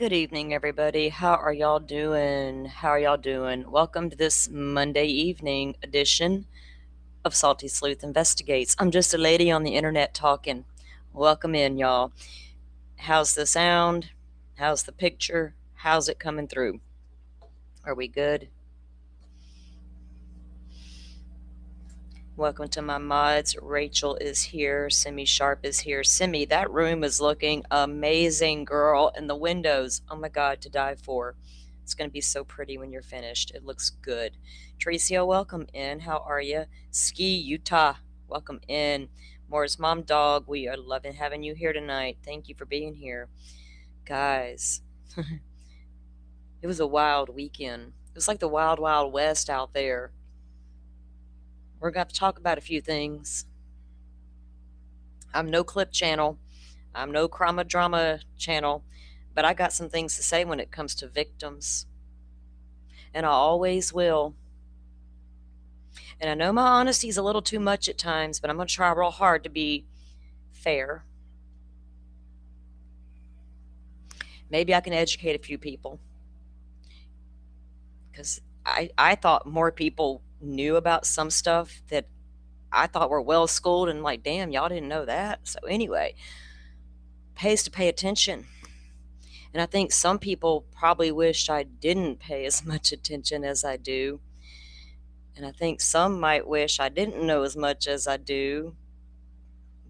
Good evening, everybody. How are y'all doing? How are y'all doing? Welcome to this Monday evening edition of Salty Sleuth Investigates. I'm just a lady on the internet talking. Welcome in, y'all. How's the sound? How's the picture? How's it coming through? Are we good? Welcome to my mods. Rachel is here. Simi Sharp is here. Simi, that room is looking amazing, girl. And the windows, oh my God, to die for. It's going to be so pretty when you're finished. It looks good. Tricia, welcome in. How are you? Ski Utah, welcome in. Moore's Mom Dog, we are loving having you here tonight. Thank you for being here. Guys, it was a wild weekend. It was like the wild, wild west out there. We're going to talk about a few things. I'm no clip channel. I'm no crama drama channel, but I got some things to say when it comes to victims. And I always will. And I know my honesty is a little too much at times, but I'm going to try real hard to be fair. Maybe I can educate a few people. Because I thought more people knew about some stuff that I thought were well schooled, and like, damn, y'all didn't know that. So anyway, pays to pay attention. And I think some people probably wish I didn't pay as much attention as I do. And I think some might wish I didn't know as much as I do,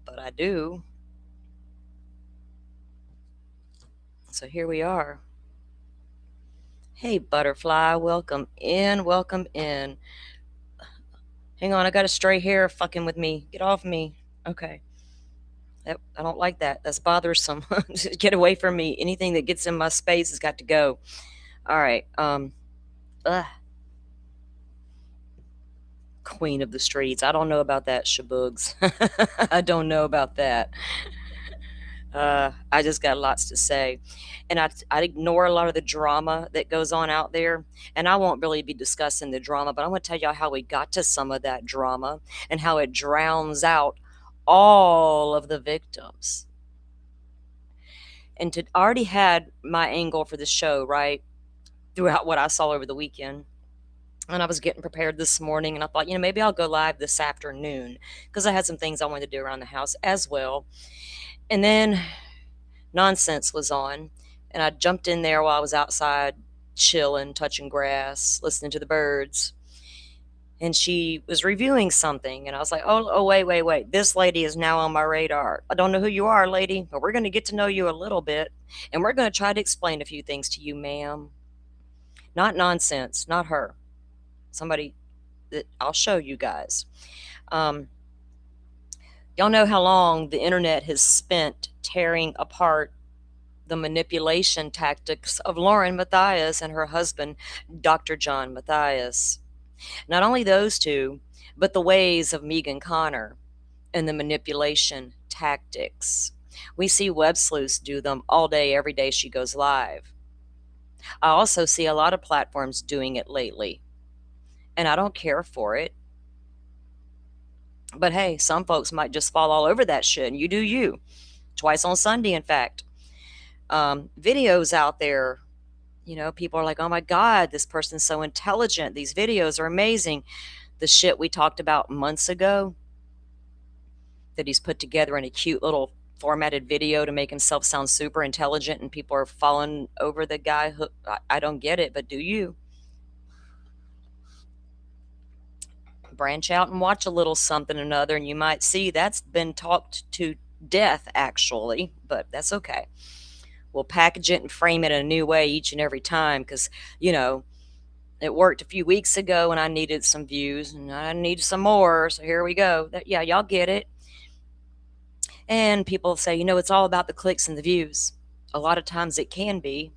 but I do. So here we are. Hey, Butterfly, welcome in, welcome in. Hang on, I got a stray hair fucking with me. Get off me. Okay. Yep, I don't like that. That's bothersome. Get away from me. Anything that gets in my space has got to go. All right. Queen of the streets. I don't know about that, Shabugs. I don't know about that. I just got lots to say. And I ignore a lot of the drama that goes on out there. And I won't really be discussing the drama, but I'm going to tell y'all how we got to some of that drama and how it drowns out all of the victims. And to already had my angle for the show, right, throughout what I saw over the weekend. And I was getting prepared this morning, and I thought, maybe I'll go live this afternoon because I had some things I wanted to do around the house as well. And then Nonsense was on, and I jumped in there while I was outside chilling, touching grass, listening to the birds. And she was reviewing something, and I was like, oh, wait. This lady is now on my radar. I don't know who you are, lady, but we're going to get to know you a little bit, and we're going to try to explain a few things to you, ma'am. Not Nonsense, not her. Somebody that I'll show you guys. Y'all know how long the internet has spent tearing apart the manipulation tactics of Lauren Matthias and her husband, Dr. John Matthias. Not only those two, but the ways of Megan Connor and the manipulation tactics. We see Web Sleuths do them all day, every day she goes live. I also see a lot of platforms doing it lately, and I don't care for it. But hey, some folks might just fall all over that shit, and you do you. Twice on Sunday, in fact. Videos out there, people are like, oh my God, this person's so intelligent. These videos are amazing. The shit we talked about months ago that he's put together in a cute little formatted video to make himself sound super intelligent, and people are falling over the guy. I don't get it, but do you? Branch out and watch a little something or another, and you might see that's been talked to death, actually, but that's okay. We'll package it and frame it in a new way each and every time because, it worked a few weeks ago and I needed some views and I need some more. So here we go. Yeah, y'all get it. And people say, it's all about the clicks and the views. A lot of times it can be.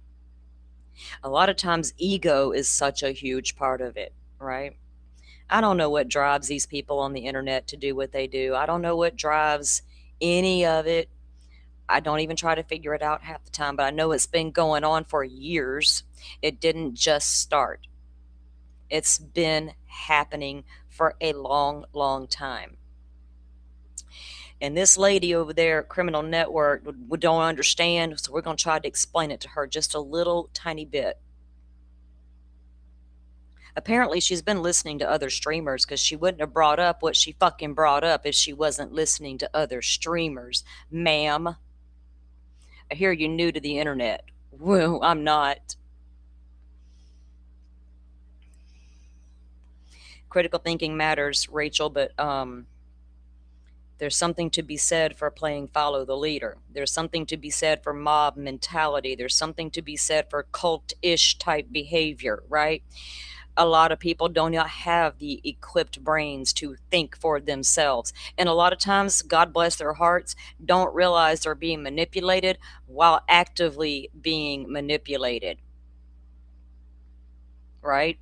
A lot of times ego is such a huge part of it, right? I don't know what drives these people on the internet to do what they do. I don't know what drives any of it. I don't even try to figure it out half the time, but I know it's been going on for years. It didn't just start. It's been happening for a long, long time. And this lady over there at Criminal Network don't understand, so we're going to try to explain it to her just a little tiny bit. Apparently, she's been listening to other streamers, because she wouldn't have brought up what she fucking brought up if she wasn't listening to other streamers. Ma'am, I hear you're new to the internet. Well, I'm not. Critical thinking matters, Rachel, but there's something to be said for playing follow the leader. There's something to be said for mob mentality. There's something to be said for cult-ish type behavior, right? A lot of people do not have the equipped brains to think for themselves. And a lot of times, God bless their hearts, don't realize they're being manipulated while actively being manipulated, right?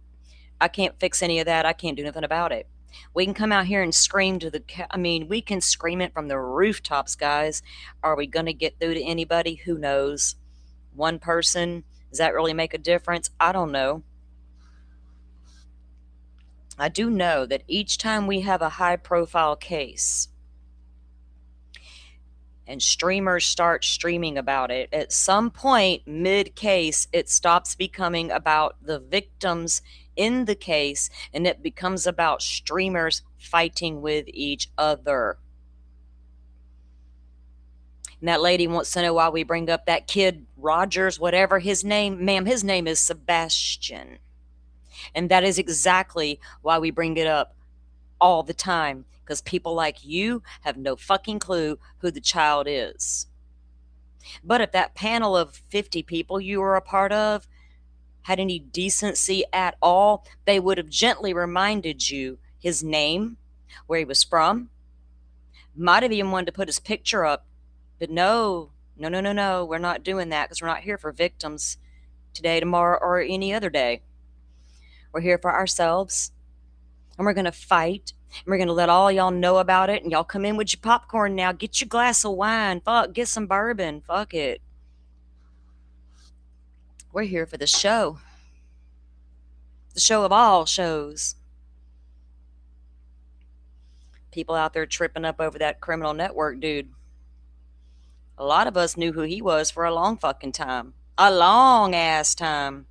I can't fix any of that. I can't do nothing about it. We can come out here and scream to the, we can scream it from the rooftops, guys. Are we going to get through to anybody? Who knows? One person, does that really make a difference? I don't know. I do know that each time we have a high profile case and streamers start streaming about it, at some point mid case, it stops becoming about the victims in the case and it becomes about streamers fighting with each other. And that lady wants to know why we bring up that kid Rogers, whatever his name. Ma'am, his name is Sebastian. And that is exactly why we bring it up all the time, because people like you have no fucking clue who the child is. But if that panel of 50 people you were a part of had any decency at all, they would have gently reminded you his name, where he was from, might have even wanted to put his picture up. But no, we're not doing that, because we're not here for victims today, tomorrow, or any other day. We're here for ourselves, and we're going to fight, and we're going to let all y'all know about it, and y'all come in with your popcorn now. Get your glass of wine. Fuck, get some bourbon. Fuck it. We're here for the show. The show of all shows. People out there tripping up over that Criminal Network dude. A lot of us knew who he was for a long fucking time. A long ass time.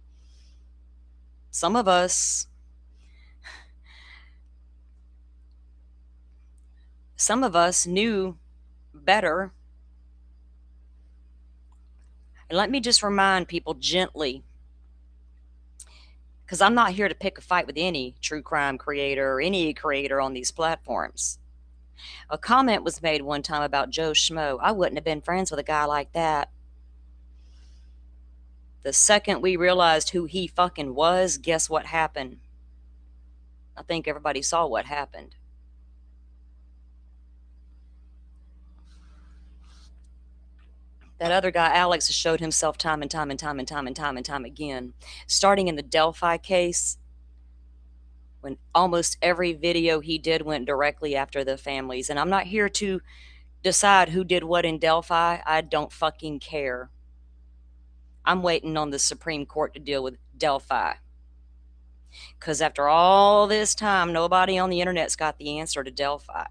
Some of us knew better. And let me just remind people gently, because I'm not here to pick a fight with any true crime creator or any creator on these platforms. A comment was made one time about Joe Schmo. I wouldn't have been friends with a guy like that. The second we realized who he fucking was, guess what happened? I think everybody saw what happened. That other guy, Alex, has showed himself time and time again. Starting in the Delphi case, when almost every video he did went directly after the families. And I'm not here to decide who did what in Delphi. I don't fucking care. I'm waiting on the Supreme Court to deal with Delphi. Because after all this time, nobody on the internet's got the answer to Delphi.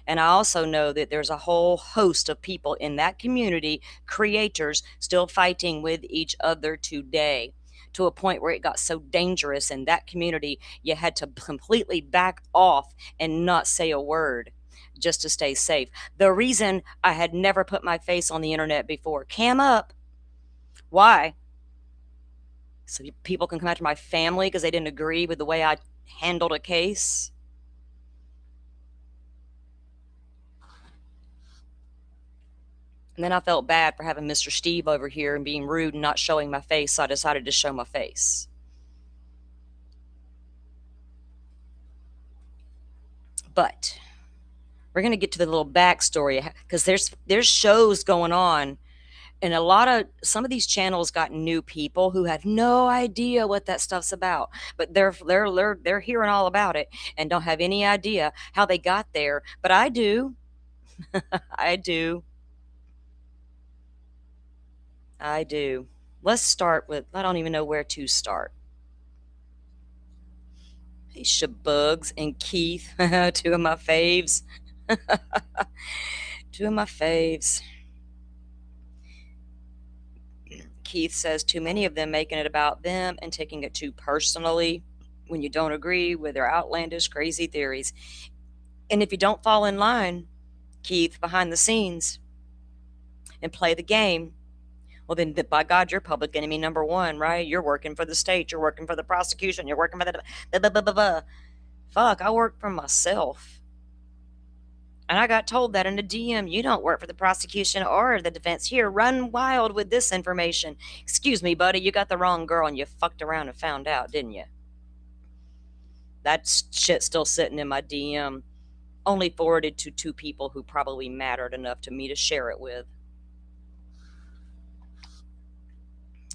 And I also know that there's a whole host of people in that community, creators, still fighting with each other today, to a point where it got so dangerous in that community, you had to completely back off and not say a word just to stay safe. The reason I had never put my face on the internet before, cam up. Why? So people can come after my family because they didn't agree with the way I handled a case. And then I felt bad for having Mr. Steve over here and being rude and not showing my face, so I decided to show my face. But we're going to get to the little backstory, because there's shows going on, and some of these channels got new people who have no idea what that stuff's about, but they're hearing all about it and don't have any idea how they got there. But I do. I do. Let's start with, I don't even know where to start. Hey, Shabugs and Keith, two of my faves. Two of my faves. Keith says too many of them making it about them and taking it too personally when you don't agree with their outlandish, crazy theories. And if you don't fall in line, Keith, behind the scenes and play the game, well, then by God, you're public enemy number one, right? You're working for the state, you're working for the prosecution, you're working for the. Fuck, I work for myself. And I got told that in a DM. You don't work for the prosecution or the defense. Here, run wild with this information. Excuse me, buddy, you got the wrong girl and you fucked around and found out, didn't you? That shit's still sitting in my DM, only forwarded to two people who probably mattered enough to me to share it with.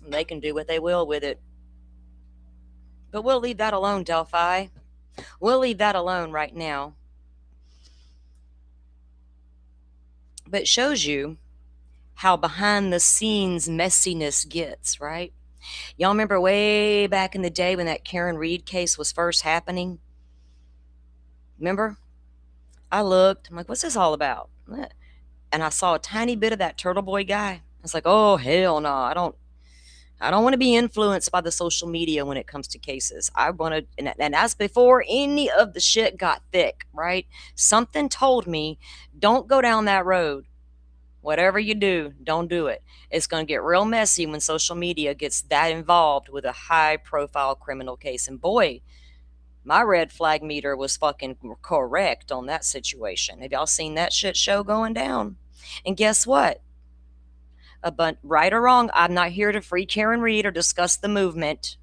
They can do what they will with it. But we'll leave that alone, Delphi. We'll leave that alone right now. But it shows you how behind the scenes messiness gets, right? Y'all remember way back in the day when that Karen Reed case was first happening? Remember? I looked, I'm like, what's this all about? And I saw a tiny bit of that Turtle Boy guy. I was like, oh hell no, I don't want to be influenced by the social media when it comes to cases. I want to, and that's before any of the shit got thick, right? Something told me, don't go down that road. Whatever you do, don't do it. It's going to get real messy when social media gets that involved with a high profile criminal case. And boy, my red flag meter was fucking correct on that situation. Have y'all seen that shit show going down? And guess what? Right or wrong, I'm not here to free Karen Reed or discuss the movement,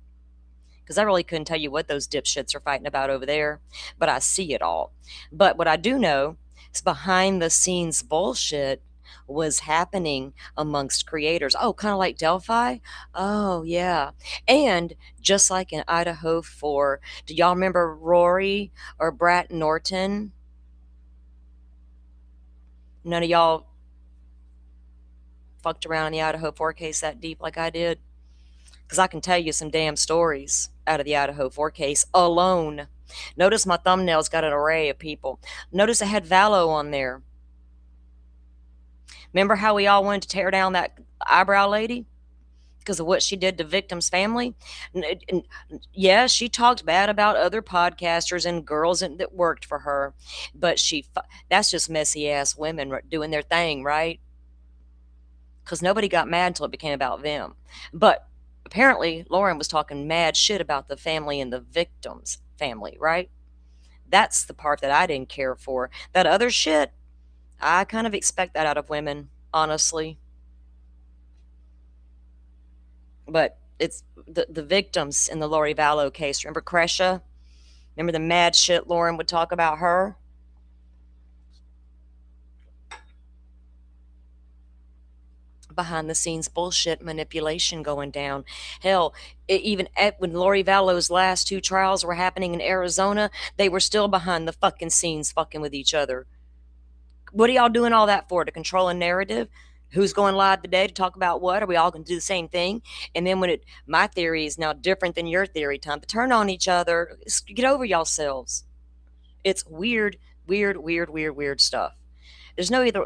because I really couldn't tell you what those dipshits are fighting about over there, but I see it all. But what I do know is behind the scenes bullshit was happening amongst creators. Oh, kind of like Delphi? Oh, yeah. And just like in Idaho 4, do y'all remember Rory or Brett Norton? None of y'all fucked around in the Idaho 4 case that deep like I did? Because I can tell you some damn stories out of the Idaho 4 case alone. Notice my thumbnail's got an array of people. Notice I had Valo on there. Remember how we all wanted to tear down that eyebrow lady because of what she did to victims' family? Yeah, she talked bad about other podcasters and girls that worked for her, but that's just messy ass women doing their thing, right? Because nobody got mad until it became about them. But apparently Lauren was talking mad shit about the family and the victim's family, right? That's the part that I didn't care for. That other shit, I kind of expect that out of women, honestly. But it's the victims in the Lori Vallow case. Remember Kresha? Remember the mad shit Lauren would talk about her? Behind the scenes bullshit manipulation going down. Hell, even when Lori Vallow's last two trials were happening in Arizona, they were still behind the fucking scenes fucking with each other. What are y'all doing all that for? To control a narrative? Who's going live today to talk about what? Are we all going to do the same thing? And then when my theory is now different than your theory, time to turn on each other. Get over yourselves. It's weird, weird, weird, weird, weird stuff. There's no either.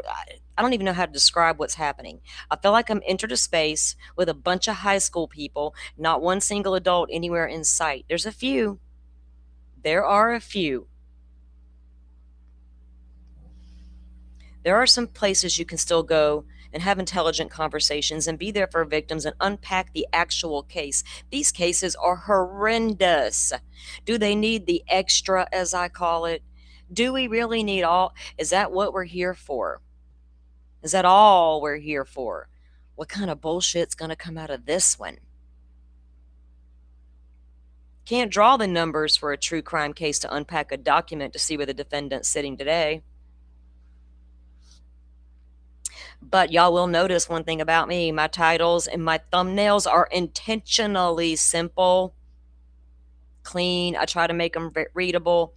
I don't even know how to describe what's happening. I feel like I'm entered a space with a bunch of high school people, not one single adult anywhere in sight. There's a few. There are a few. There are some places you can still go and have intelligent conversations and be there for victims and unpack the actual case. These cases are horrendous. Do they need the extra, as I call it? Do we really need all? Is that what we're here for? Is that all we're here for? What kind of bullshit's going to come out of this one? Can't draw the numbers for a true crime case to unpack a document to see where the defendant's sitting today. But y'all will notice one thing about me. My titles and my thumbnails are intentionally simple, clean. I try to make them readable.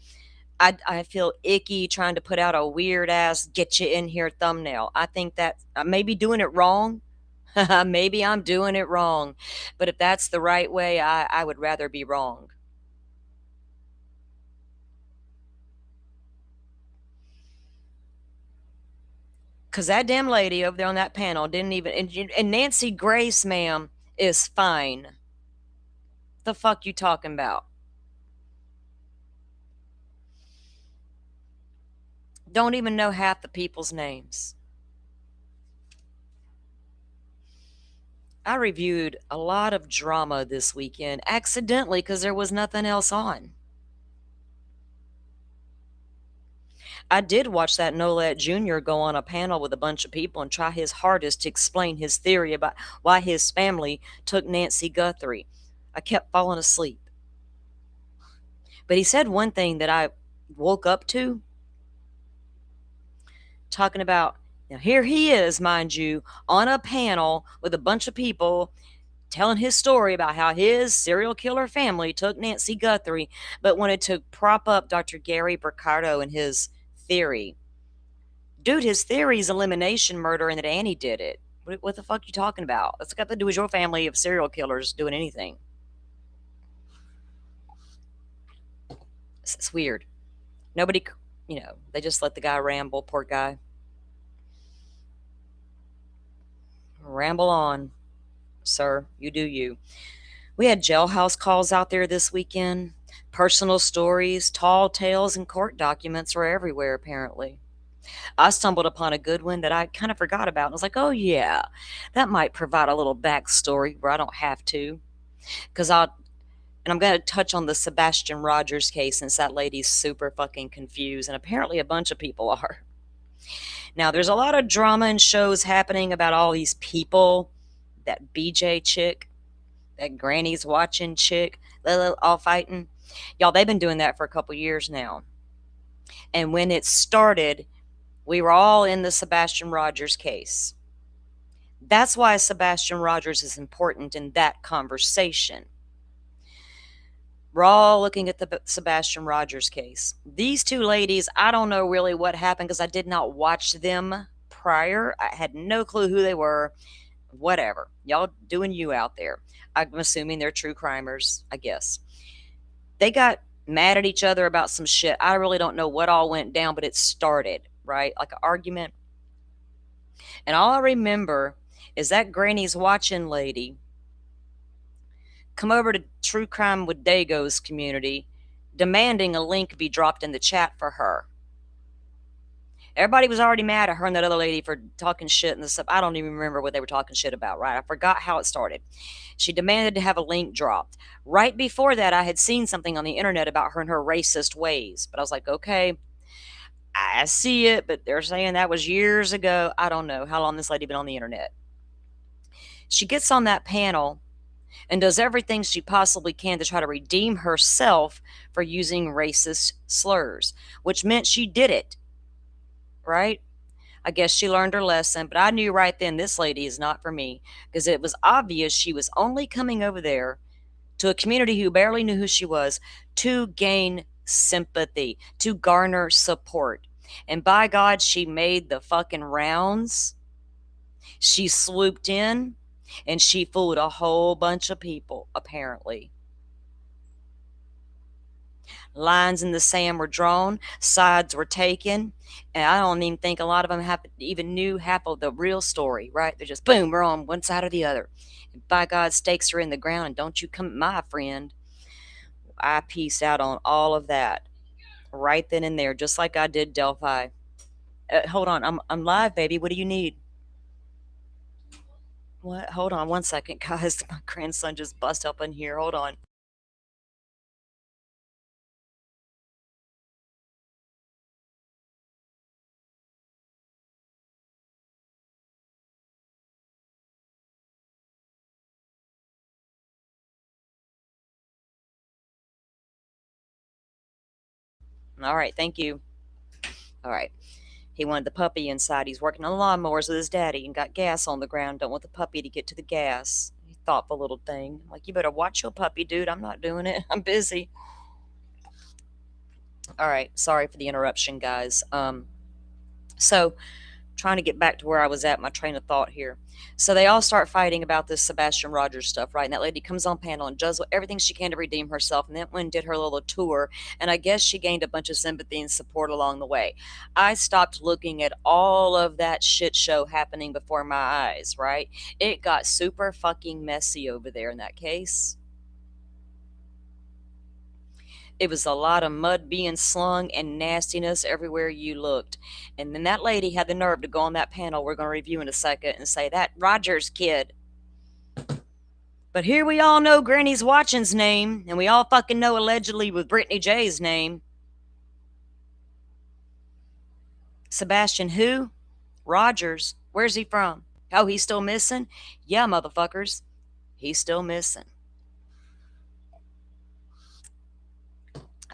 I feel icky trying to put out a weird ass get you in here thumbnail. I think that I may be doing it wrong. Maybe I'm doing it wrong. But if that's the right way, I would rather be wrong. Because that damn lady over there on that panel didn't even. And Nancy Grace, ma'am, is fine. The fuck you talking about? Don't even know half the people's names. I reviewed a lot of drama this weekend accidentally because there was nothing else on. I did watch that Nolet Jr. go on a panel with a bunch of people and try his hardest to explain his theory about why his family took Nancy Guthrie. I kept falling asleep. But he said one thing that I woke up to, talking about, now here he is, mind you, on a panel with a bunch of people telling his story about how his serial killer family took Nancy Guthrie, but wanted to prop up Dr. Gary Briccardo and his theory. Dude, his theory is elimination murder and that Annie did it. What the fuck are you talking about? That's got to do with your family of serial killers doing anything. It's weird. Nobody, they just let the guy ramble, poor guy. Ramble on, sir. You do you. We had jailhouse calls out there this weekend. Personal stories, tall tales, and court documents were everywhere, apparently. I stumbled upon a good one that I kind of forgot about. And I was like, oh, yeah, that might provide a little backstory where I don't have to. And I'm going to touch on the Sebastian Rogers case since that lady's super fucking confused. And apparently a bunch of people are. Now, there's a lot of drama and shows happening about all these people. That BJ chick, that Granny's watching chick, all fighting. Y'all, they've been doing that for a couple years now. And when it started, we were all in the Sebastian Rogers case. That's why Sebastian Rogers is important in that conversation. We're all looking at the Sebastian Rogers case. These two ladies, I don't know really what happened because I did not watch them prior. I had no clue who they were. Whatever. Y'all doing you out there. I'm assuming they're true crimers, I guess. They got mad at each other about some shit. I really don't know what all went down, but it started, right? Like an argument. And all I remember is that Granny's watching lady come over to True Crime with Dago's community demanding a link be dropped in the chat for her. Everybody was already mad at her and that other lady for talking shit and stuff. I don't even remember what they were talking shit about, right? I forgot how it started. She demanded to have a link dropped. Right before that, I had seen something on the internet about her and her racist ways. But I was like, okay, I see it, but they're saying that was years ago. I don't know how long this lady been on the internet. She gets on that panel and does everything she possibly can to try to redeem herself for using racist slurs, which meant she did it. Right? I guess she learned her lesson, but I knew right then this lady is not for me because it was obvious she was only coming over there to a community who barely knew who she was to gain sympathy, to garner support. And by God, she made the fucking rounds. She swooped in and she fooled a whole bunch of people, apparently. Lines in the sand were drawn, sides were taken, and I don't even think a lot of them even knew half of the real story, right? They're just, boom, we're on one side or the other. And by God, stakes are in the ground, and don't you come, my friend. I pieced out on all of that right then and there, just like I did Delphi. Hold on, I'm live, baby. What do you need? What? Hold on one second, guys. My grandson just bust up in here. Hold on. All right, thank you. All right. He wanted the puppy inside. He's working on lawnmowers with his daddy and got gas on the ground. Don't want the puppy to get to the gas. Thoughtful little thing. Like, you better watch your puppy, dude. I'm not doing it. I'm busy. All right. Sorry for the interruption, guys. So Trying to get back to where I was at, my train of thought here. So they all start fighting about this Sebastian Rogers stuff, right? And that lady comes on panel and does everything she can to redeem herself, and then went and did her little tour. And I guess she gained a bunch of sympathy and support along the way. I stopped looking at all of that shit show happening before my eyes, right? It got super fucking messy over there in that case. It was a lot of mud being slung and nastiness everywhere you looked. And then that lady had the nerve to go on that panel we're going to review in a second and say, that Rogers kid. But here we all know Granny's Watching's name, and we all fucking know allegedly with Brittany J's name. Sebastian who? Rogers. Where's he from? Oh, he's still missing? Yeah, motherfuckers. He's still missing.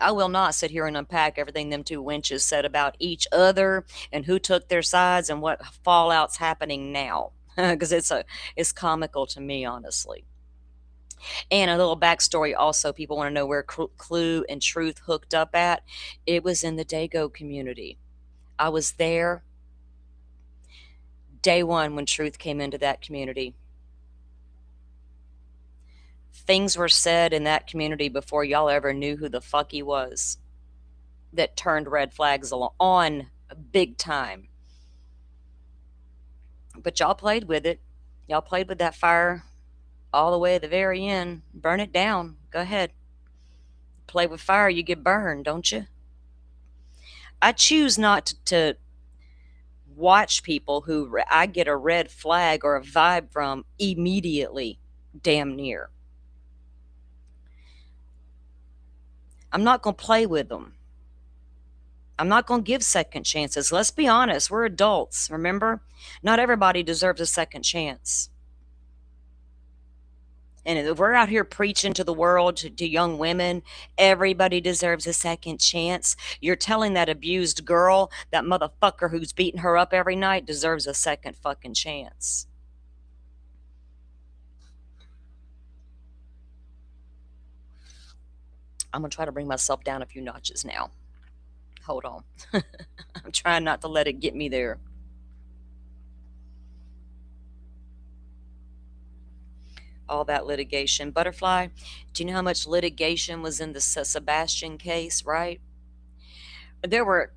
I will not sit here and unpack everything them two wenches said about each other and who took their sides and what fallout's happening now, because it's comical to me, honestly. And a little backstory also, people want to know where Clue and Truth hooked up at. It was in the Dago community. I was there day one when Truth came into that community. Things were said in that community before y'all ever knew who the fuck he was that turned red flags on big time. But y'all played with it. Y'all played with that fire all the way at the very end. Burn it down. Go ahead. Play with fire, you get burned, don't you? I choose not to watch people who I get a red flag or a vibe from immediately, damn near. I'm not going to play with them. I'm not going to give second chances. Let's be honest. We're adults, remember? Not everybody deserves a second chance. And if we're out here preaching to the world, to young women, everybody deserves a second chance. You're telling that abused girl, that motherfucker who's beating her up every night, deserves a second fucking chance. I'm going to try to bring myself down a few notches now. Hold on. I'm trying not to let it get me there. All that litigation. Butterfly, do you know how much litigation was in the Sebastian case, right? There were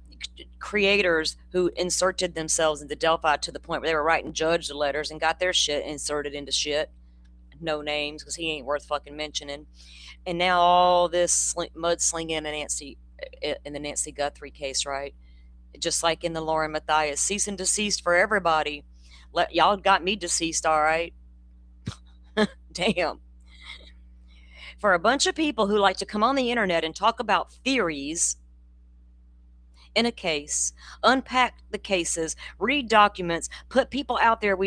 creators who inserted themselves into Delphi to the point where they were writing judge letters and got their shit inserted into shit. No names, because he ain't worth fucking mentioning. And now all this mudslinging in the Nancy Guthrie case, right? Just like in the Lauren Matthias, cease and desist for everybody. Y'all got me deceased, all right? Damn. For a bunch of people who like to come on the internet and talk about theories in a case, unpack the cases, read documents, put people out there.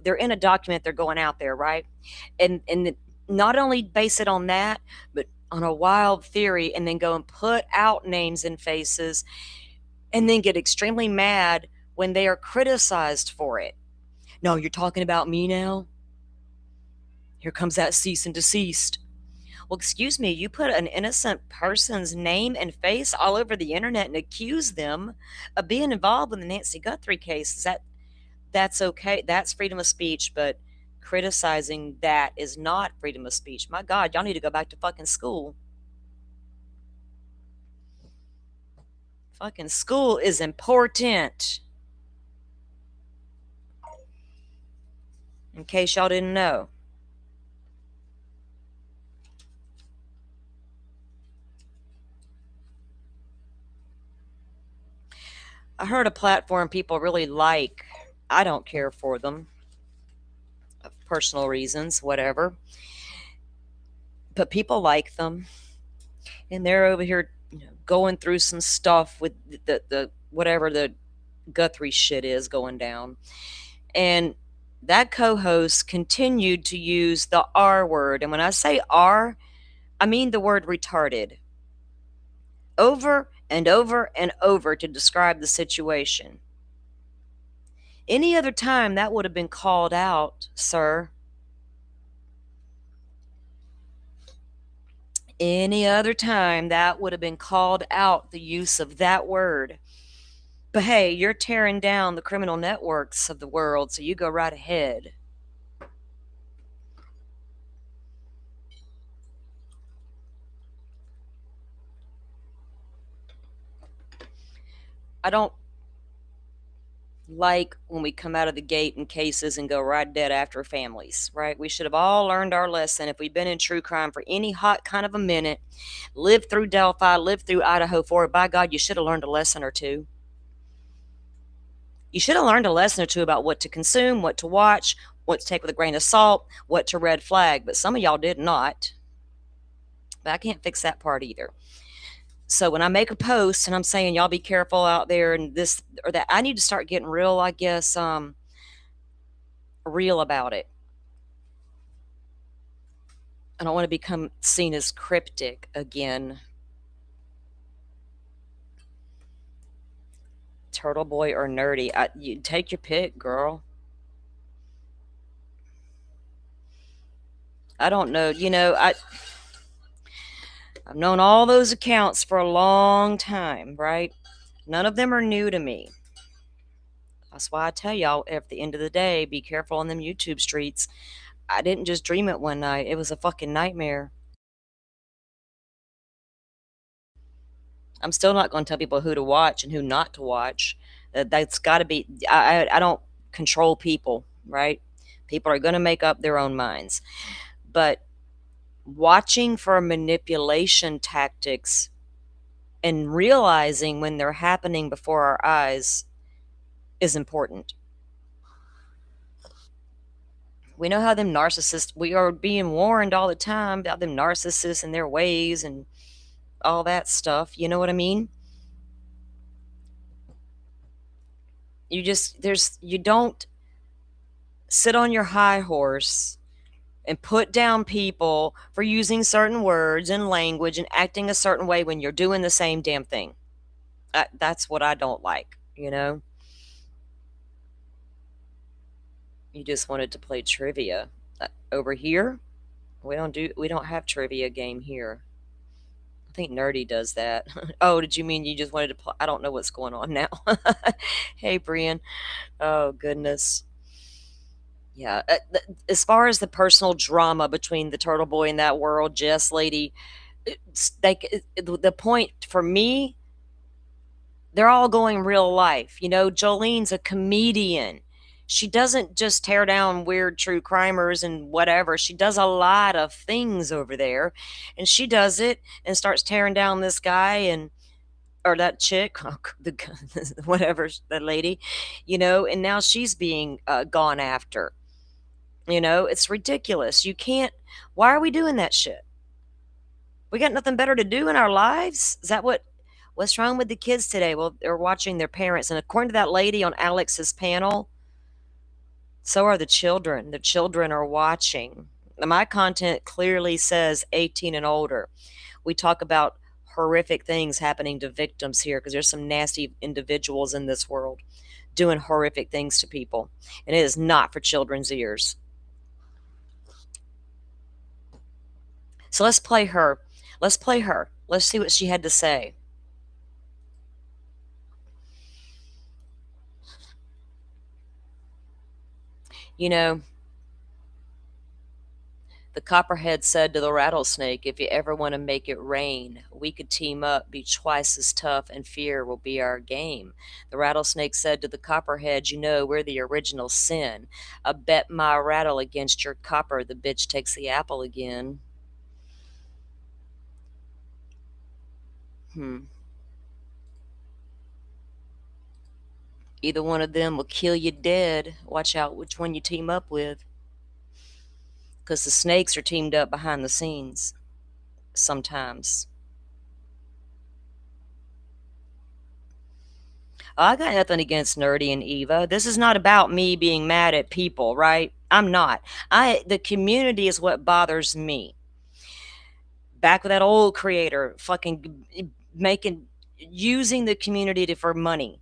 They're in a document, they're going out there, right? And not only base it on that, but on a wild theory, and then go and put out names and faces, and then get extremely mad when they are criticized for it. No, you're talking about me now? Here comes that cease and desist. Well, excuse me, you put an innocent person's name and face all over the internet and accuse them of being involved in the Nancy Guthrie case. That's okay? That's freedom of speech, but criticizing that is not freedom of speech. My God, y'all need to go back to fucking school. Fucking school is important. In case y'all didn't know. I heard a platform people really like. I don't care for them. Personal reasons, whatever. But people like them. And they're over here going through some stuff with the whatever the Guthrie shit is going down. And that co-host continued to use the R word. And when I say R, I mean the word retarded. Over and over and over to describe the situation. Any other time that would have been called out, sir. Any other time that would have been called out, the use of that word. But hey, you're tearing down the criminal networks of the world, so you go right ahead. I don't like when we come out of the gate in cases and go right dead after families, right? We should have all learned our lesson if we've been in true crime for any hot kind of a minute, lived through Delphi, lived through Idaho for it. By God, you should have learned a lesson or two. You should have learned a lesson or two about what to consume, what to watch, what to take with a grain of salt, what to red flag. But some of y'all did not. But I can't fix that part either. So when I make a post and I'm saying y'all be careful out there and this or that, I need to start getting real, I guess, real about it. I don't want to become seen as cryptic again. Turtle boy or nerdy? You take your pick, girl. I don't know. I've known all those accounts for a long time, right? None of them are new to me. That's why I tell y'all at the end of the day, be careful on them YouTube streets. I didn't just dream it one night. It was a fucking nightmare. I'm still not going to tell people who to watch and who not to watch. That's got to be. I don't control people, right? People are going to make up their own minds. But watching for manipulation tactics and realizing when they're happening before our eyes is important. We know how them narcissists, we are being warned all the time about them narcissists and their ways and all that stuff. You know what I mean? You don't sit on your high horse and put down people for using certain words and language and acting a certain way when you're doing the same damn thing. That's what I don't like, you know? You just wanted to play trivia. Over here, we don't have trivia game here. I think Nerdy does that. Oh, did you mean you just wanted to play? I don't know what's going on now. Hey, Brian. Oh, goodness. Yeah. As far as the personal drama between the Turtle Boy and that world, Jess lady, it's like the point for me, they're all going real life. Jolene's a comedian. She doesn't just tear down weird true crimers and whatever. She does a lot of things over there. And she does it and starts tearing down this guy and or that chick, whatever, that lady, and now she's being gone after. It's ridiculous. You can't. Why are we doing that shit? We got nothing better to do in our lives? Is that what's wrong with the kids today? Well, they're watching their parents. And according to that lady on Alex's panel, so are the children. The children are watching. My content clearly says 18 and older. We talk about horrific things happening to victims here because there's some nasty individuals in this world doing horrific things to people. And it is not for children's ears. So let's play her. Let's play her. Let's see what she had to say. You know, the copperhead said to the rattlesnake, if you ever want to make it rain, we could team up, be twice as tough, and fear will be our game. The rattlesnake said to the copperhead, we're the original sin. I bet my rattle against your copper, the bitch takes the apple again. Either one of them will kill you dead. Watch out which one you team up with. Because the snakes are teamed up behind the scenes sometimes. I got nothing against Nerdy and Eva. This is not about me being mad at people, right? I'm not. The community is what bothers me. Back with that old creator fucking using the community for money.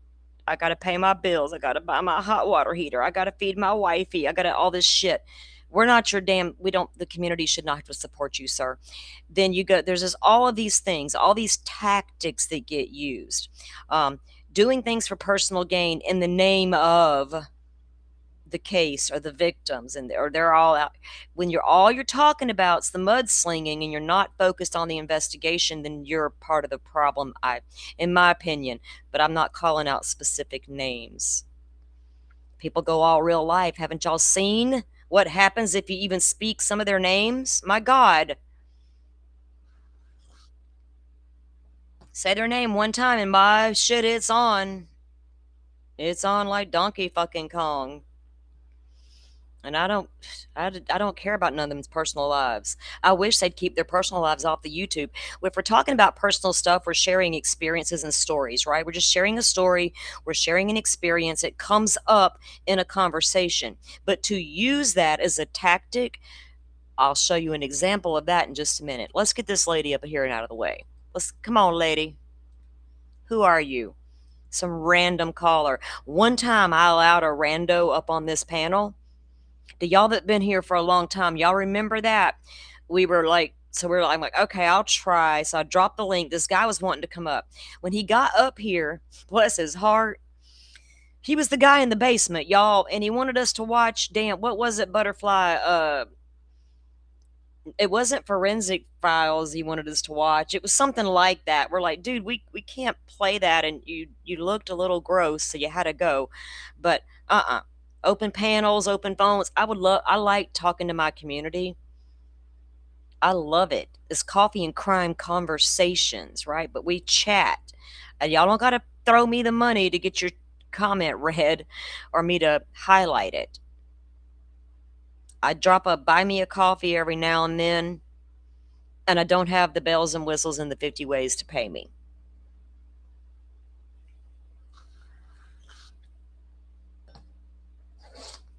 I gotta pay my bills. I gotta buy my hot water heater. I gotta feed my wifey. I gotta all this shit. We're not your damn. We don't. The community should not have to support you, sir. Then you go. There's all of these things, all these tactics that get used. doing things for personal gain in the name of the case or the victims, and or they're all out. When you're talking about is the mudslinging and you're not focused on the investigation, then you're part of the problem, in my opinion. But I'm not calling out specific names. People go all real life. Haven't y'all seen what happens if you even speak some of their names? My God. Say their name one time and my shit, it's on. It's on like Donkey fucking Kong. And I don't care about none of them's personal lives. I wish they'd keep their personal lives off the YouTube. If we're talking about personal stuff, we're sharing experiences and stories, right? We're just sharing a story, we're sharing an experience. It comes up in a conversation. But to use that as a tactic, I'll show you an example of that in just a minute. Let's get this lady up here and out of the way. Come on, lady. Who are you? Some random caller. One time I allowed a rando up on this panel. Do y'all that been here for a long time, y'all remember that? I'm like, okay, I'll try. So I dropped the link. This guy was wanting to come up. When he got up here, bless his heart, he was the guy in the basement, y'all, and he wanted us to watch, damn, what was it, Butterfly? It wasn't Forensic Files he wanted us to watch. It was something like that. We're like, dude, we can't play that, and you looked a little gross, so you had to go. But open panels, open phones. I like talking to my community. I love it. It's coffee and crime conversations, right? But we chat. And y'all don't got to throw me the money to get your comment read or me to highlight it. I drop a buy me a coffee every now and then, and I don't have the bells and whistles and the 50 ways to pay me.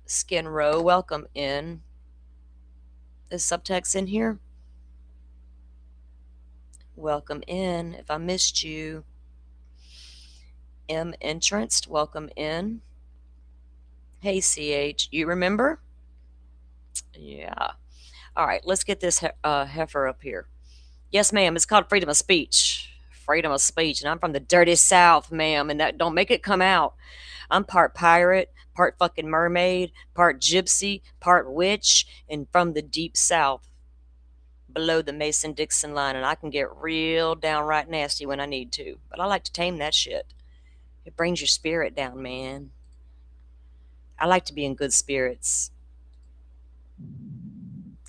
Skin Row, welcome in. Is subtext in here? Welcome in. If I missed you. M Entranced, welcome in. Hey, CH, you remember? Yeah. All right, let's get this heifer up here. Yes, ma'am, it's called freedom of speech. Freedom of speech, and I'm from the dirty South, ma'am, and that don't make it come out. I'm part pirate, part fucking mermaid, part gypsy, part witch, and from the deep South, below the Mason-Dixon line, and I can get real downright nasty when I need to. But I like to tame that shit. It brings your spirit down, man. I like to be in good spirits.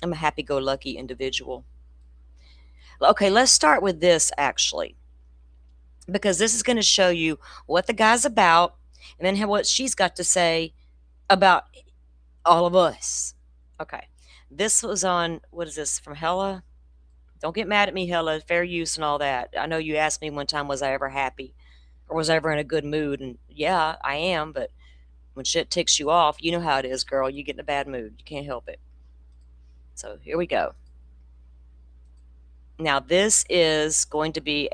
I'm a happy-go-lucky individual. Okay, let's start with this, actually, because this is going to show you what the guy's about and then what she's got to say about all of us. Okay, this was on, what is this, from Hella? Don't get mad at me, Hella, fair use and all that. I know you asked me one time, was I ever happy? Or was I ever in a good mood? And yeah, I am, but when shit ticks you off, you know how it is, girl. You get in a bad mood. You can't help it. So here we go. Now, this is going to be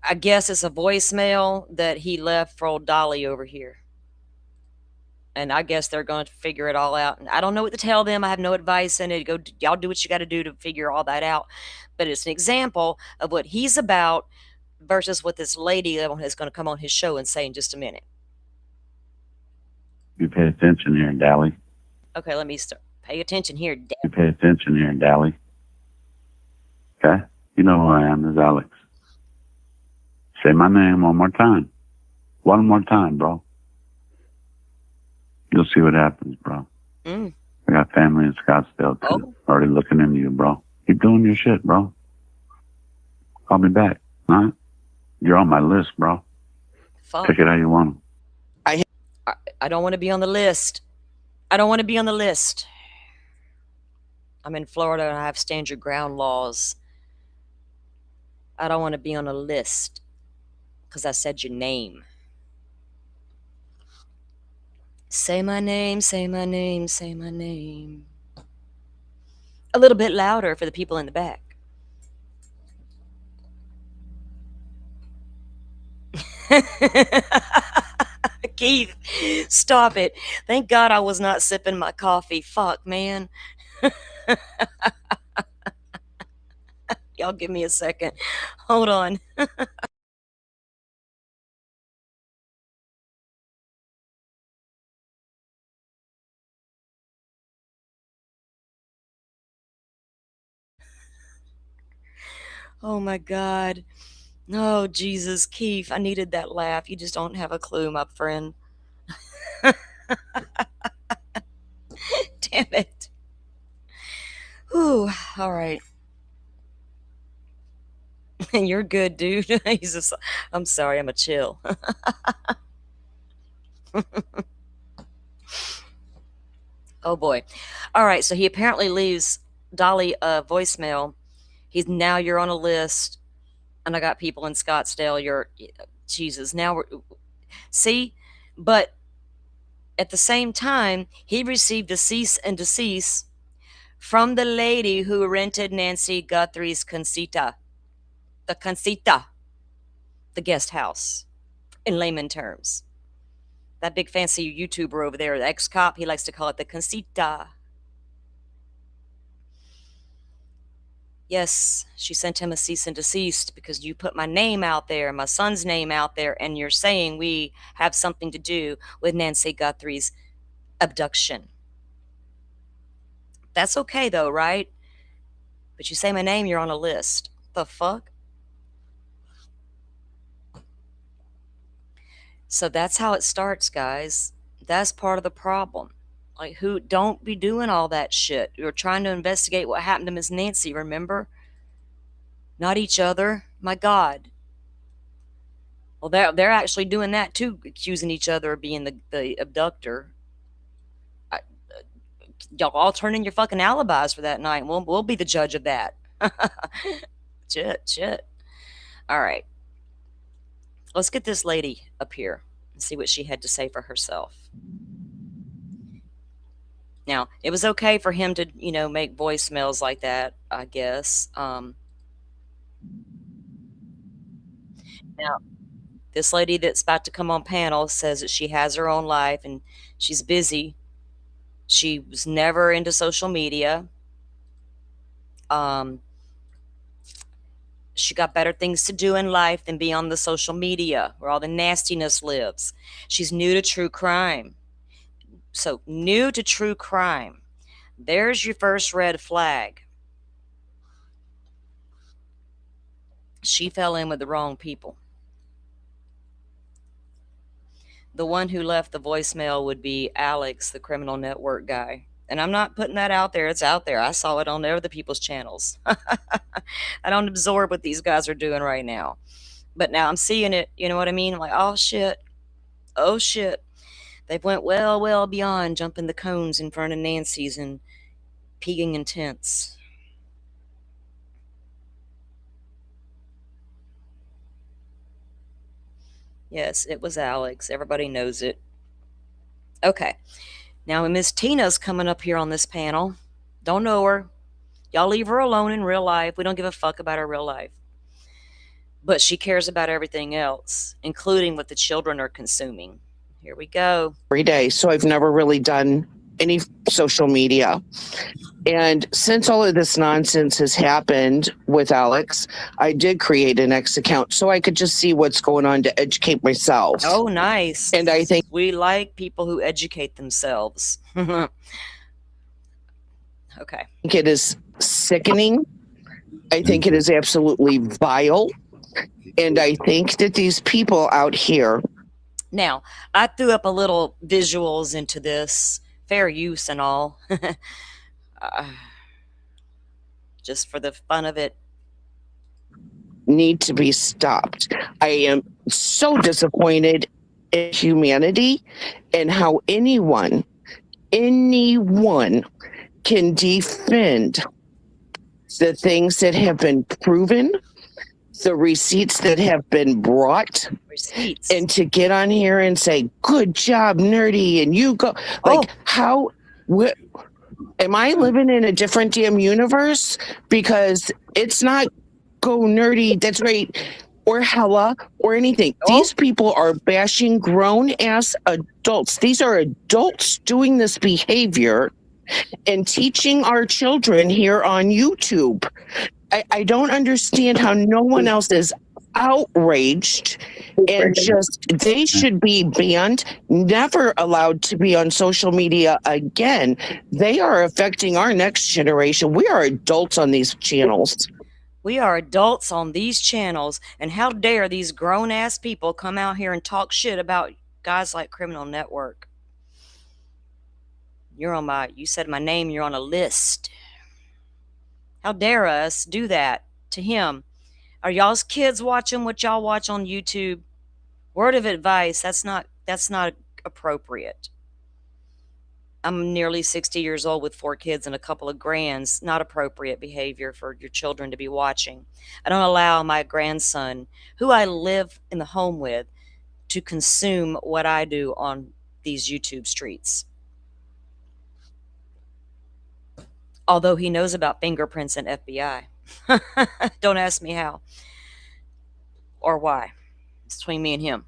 I guess it's a voicemail that he left for old Dolly over here. And I guess they're going to figure it all out. And I don't know what to tell them. I have no advice in it. Y'all do what you got to do to figure all that out. But it's an example of what he's about versus what this lady is going to come on his show and say in just a minute. You pay attention here, Dally. Okay, let me start. Pay attention here, Dally. You pay attention here, Dally. Okay? You know who I am, is Alex. Say my name one more time. One more time, bro. You'll see what happens, bro. I got family in Scottsdale, too. Already looking into you, bro. Keep doing your shit, bro. Call me back, all right? You're on my list, bro. Fuck. Take it how you want them. I don't want to be on the list. I don't want to be on the list. I'm in Florida and I have stand your ground laws. I don't want to be on a list because I said your name. Say my name, say my name, say my name. A little bit louder for the people in the back. Keith, stop it. Thank God I was not sipping my coffee. Fuck, man. Y'all give me a second. Hold on. Oh my God. Oh, Jesus, Keith, I needed that laugh. You just don't have a clue, my friend. Damn it. Whew. All right. You're good, dude. I'm sorry, I'm a chill. Oh boy. All right, so he apparently leaves Dolly a voicemail. You're on a list, and I got people in Scottsdale. Jesus. See, but at the same time, he received a cease and desist from the lady who rented Nancy Guthrie's casita, the guest house, in layman terms. That big fancy YouTuber over there, the ex-cop, he likes to call it the casita. Yes, she sent him a cease and desist because you put my name out there, my son's name out there, and you're saying we have something to do with Nancy Guthrie's abduction. That's okay though, right? But you say my name, you're on a list. The fuck? So that's how it starts, guys. That's part of the problem. Like, don't be doing all that shit. You're trying to investigate what happened to Miss Nancy, remember? Not each other. My God. Well, they're actually doing that too, accusing each other of being the abductor. Y'all all turn in your fucking alibis for that night. We'll be the judge of that. Shit. All right. Let's get this lady up here and see what she had to say for herself. Now, it was okay for him to, make voicemails like that, I guess. Now, this lady that's about to come on panel says that she has her own life and she's busy. She was never into social media. She got better things to do in life than be on the social media where all the nastiness lives. She's new to true crime. So, new to true crime. There's your first red flag. She fell in with the wrong people. The one who left the voicemail would be Alex, the criminal network guy. And I'm not putting that out there. It's out there. I saw it on other people's channels. I don't absorb what these guys are doing right now. But now I'm seeing it. You know what I mean? I'm like, oh, shit. Oh, shit. They went well beyond jumping the cones in front of Nancy's and peeing in tents. Yes, it was Alex. Everybody knows it. Okay. Now, Miss Tina's coming up here on this panel. Don't know her. Y'all leave her alone in real life. We don't give a fuck about her real life. But she cares about everything else, including what the children are consuming. Here we go. Every day. So I've never really done any social media. And since all of this nonsense has happened with Alex, I did create an X account so I could just see what's going on to educate myself. Oh, nice. And I think we like people who educate themselves. Okay. It is sickening. I think it is absolutely vile. And I think that these people out here. Now, I threw up a little visuals into this, fair use and all. Just for the fun of it. Need to be stopped. I am so disappointed in humanity and how anyone can defend the things that have been proven, the receipts that have been brought, and to get on here and say, good job, nerdy, and you go, like, am I living in a different damn universe? Because it's not go nerdy, that's right, or hella, or anything. These people are bashing grown-ass adults. These are adults doing this behavior and teaching our children here on YouTube. I don't understand how no one else is outraged and they should be banned, never allowed to be on social media again. They are affecting our next generation. We are adults on these channels. We are adults on these channels, and how dare these grown-ass people come out here and talk shit about guys like Criminal Network. You said my name, you're on a list. How dare us do that to him? Are y'all's kids watching what y'all watch on YouTube? Word of advice, that's not appropriate. I'm nearly 60 years old with 4 kids and a couple of grands. Not appropriate behavior for your children to be watching. I don't allow my grandson, who I live in the home with, to consume what I do on these YouTube streets. Although he knows about fingerprints and FBI. Don't ask me how or why. It's between me and him.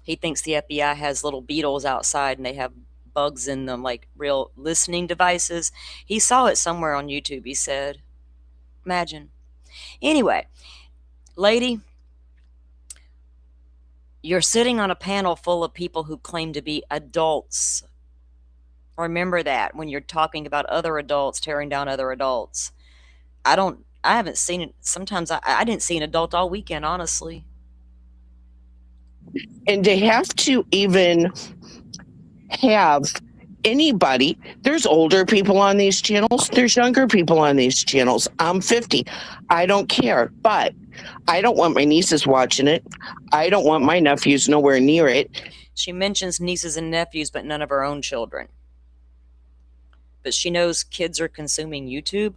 He thinks the FBI has little beetles outside and they have bugs in them, like real listening devices. He saw it somewhere on YouTube, he said. Imagine. Anyway, lady, you're sitting on a panel full of people who claim to be adults. Remember that when you're talking about other adults tearing down other adults. I haven't seen it. Sometimes I didn't see an adult all weekend, honestly. And to have to even have anybody, there's older people on these channels, there's younger people on these channels. I'm 50. I don't care, but I don't want my nieces watching it. I don't want my nephews nowhere near it. She mentions nieces and nephews, but none of her own children. But she knows kids are consuming YouTube.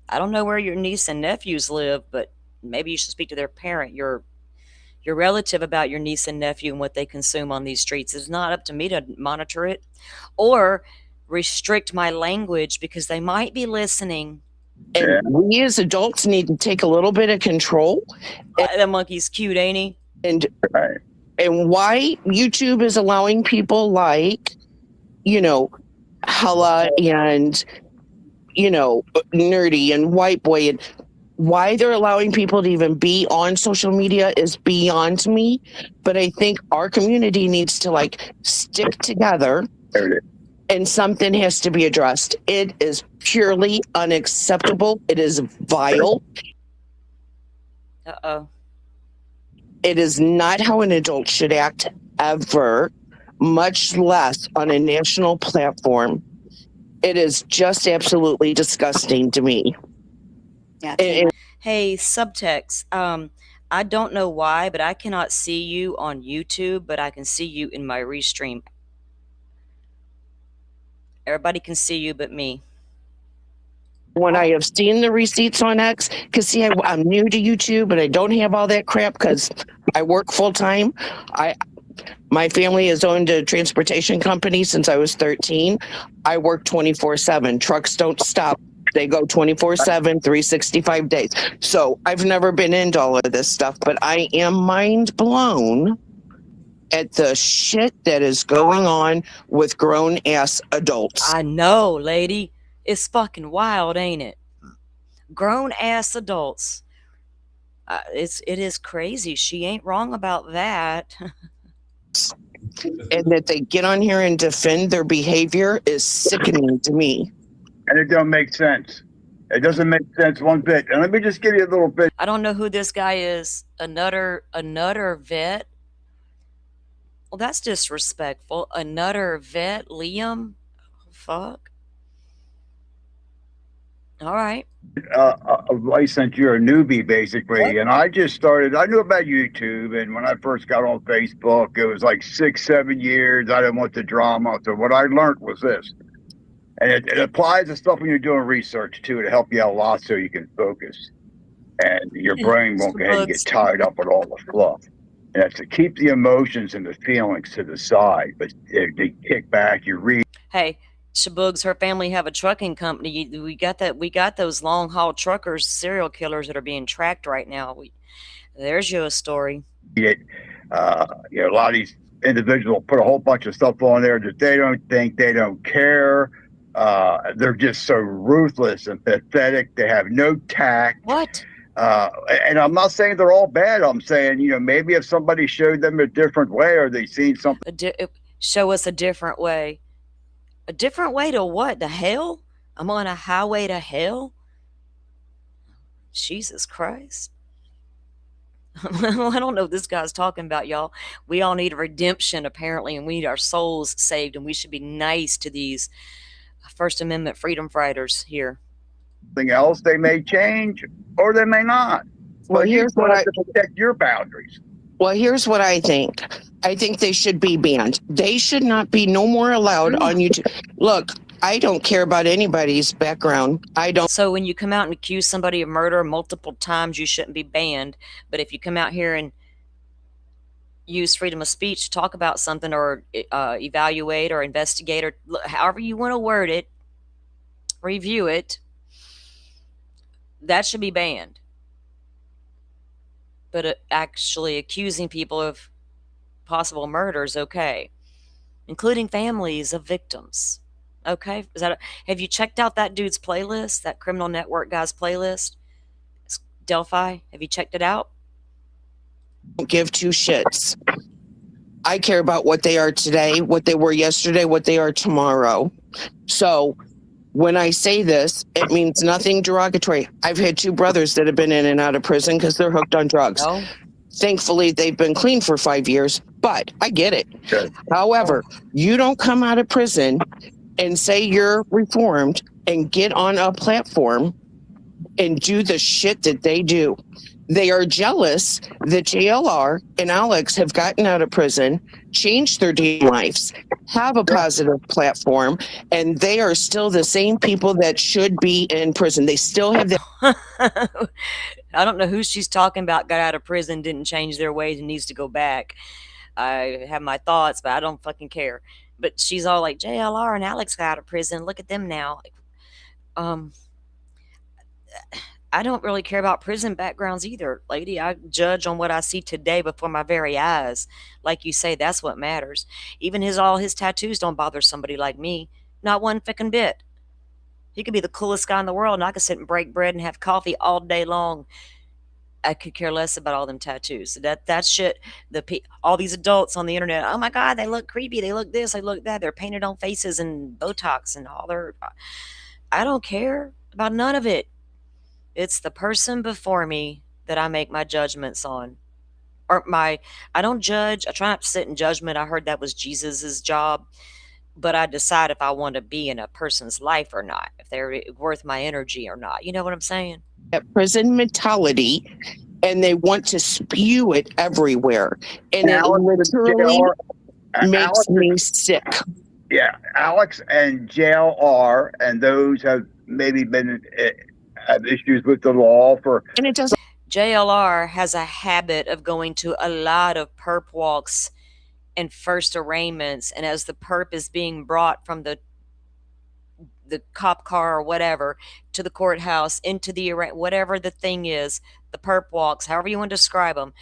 I don't know where your niece and nephews live, but maybe you should speak to their parent, your relative, about your niece and nephew and what they consume on these streets. It's not up to me to monitor it or restrict my language because they might be listening. And we as adults need to take a little bit of control. That monkey's cute, ain't he? And why YouTube is allowing people like, Hella and, Nerdy and White Boy, and why they're allowing people to even be on social media is beyond me. But I think our community needs to stick together and something has to be addressed. It is purely unacceptable. It is vile. Uh-oh. It is not how an adult should act ever, much less on a national platform. It is just absolutely disgusting to me. Yeah. Hey, subtext. I don't know why, but I cannot see you on YouTube, but I can see you in my restream. Everybody can see you but me. When I have seen the receipts on X, because see, I'm new to YouTube, but I don't have all that crap because I work full time. My family has owned a transportation company since I was 13. I work 24/7. Trucks don't stop. They go 24/7, 365 days. So I've never been into all of this stuff, but I am mind blown at the shit that is going on with grown ass adults. I know, lady. It's fucking wild, ain't it? Grown ass adults. It is crazy. She ain't wrong about that. And that they get on here and defend their behavior is sickening to me. And it don't make sense. It doesn't make sense one bit. And let me just give you a little bit. I don't know who this guy is. Another vet. Well, that's disrespectful. Another vet, Liam. Oh, fuck. All right. I sent you a newbie, basically, and I just started. I knew about YouTube, and when I first got on Facebook, it was like 6-7 years. I didn't want the drama. So what I learned was this, and it applies to stuff when you're doing research too, to help you out a lot, so you can focus, and your brain won't get tied up with all the fluff. And that's to keep the emotions and the feelings to the side, but they kick back. You read. Hey. Shabugs, her family have a trucking company. We got those long haul truckers, serial killers that are being tracked right now. There's your story. A lot of these individuals put a whole bunch of stuff on there that they don't think, they don't care. They're just so ruthless and pathetic. They have no tact. What? And I'm not saying they're all bad. I'm saying, maybe if somebody showed them a different way, or they seen something. Show us a different way. A different way to what? To hell? I'm on a highway to hell? Jesus Christ. Well, I don't know what this guy's talking about, y'all. We all need a redemption, apparently, and we need our souls saved, and we should be nice to these First Amendment freedom fighters here. Something else, they may change or they may not. Well, But here's you what have to protect your boundaries. Well, here's what I think. I think they should be banned. They should not be no more allowed on YouTube. Look, I don't care about anybody's background. I don't. So when you come out and accuse somebody of murder multiple times, you shouldn't be banned. But if you come out here and use freedom of speech to talk about something or evaluate or investigate or however you want to word it, review it, that should be banned. But actually accusing people of possible murder is okay, including families of victims. Okay, have you checked out that dude's playlist, that Criminal Network guy's playlist? It's Delphi. Have you checked it out? Don't give two shits. I care about what they are today, what they were yesterday, what they are tomorrow. So when I say this, it means nothing derogatory. I've had two brothers that have been in and out of prison because they're hooked on drugs. No. Thankfully, they've been clean for 5 years, but I get it. Good. However, you don't come out of prison and say you're reformed and get on a platform and do the shit that they do. They are jealous that JLR and Alex have gotten out of prison, changed their damn lives, have a positive platform, and they are still the same people that should be in prison. They still have the. I don't know who she's talking about, got out of prison, didn't change their ways, and needs to go back. I have my thoughts, but I don't fucking care. But she's all like, JLR and Alex got out of prison. Look at them now. I don't really care about prison backgrounds either, lady. I judge on what I see today before my very eyes. Like you say, that's what matters. Even all his tattoos don't bother somebody like me. Not one fucking bit. He could be the coolest guy in the world, and I could sit and break bread and have coffee all day long. I could care less about all them tattoos. That shit. All these adults on the internet. Oh my God, they look creepy. They look this. They look that. They're painted on faces and Botox and all their. I don't care about none of it. It's the person before me that I make my judgments on. I don't judge. I try not to sit in judgment. I heard that was Jesus's job. But I decide if I want to be in a person's life or not, if they're worth my energy or not. You know what I'm saying? That prison mentality, and they want to spew it everywhere. And it literally makes me sick. Yeah, Alex and JLR and those have maybe been have issues with the law for. And it doesn't. JLR has a habit of going to a lot of perp walks and first arraignments, and as the perp is being brought from the cop car or whatever to the courthouse into the whatever the thing is, the perp walks, however you want to describe them,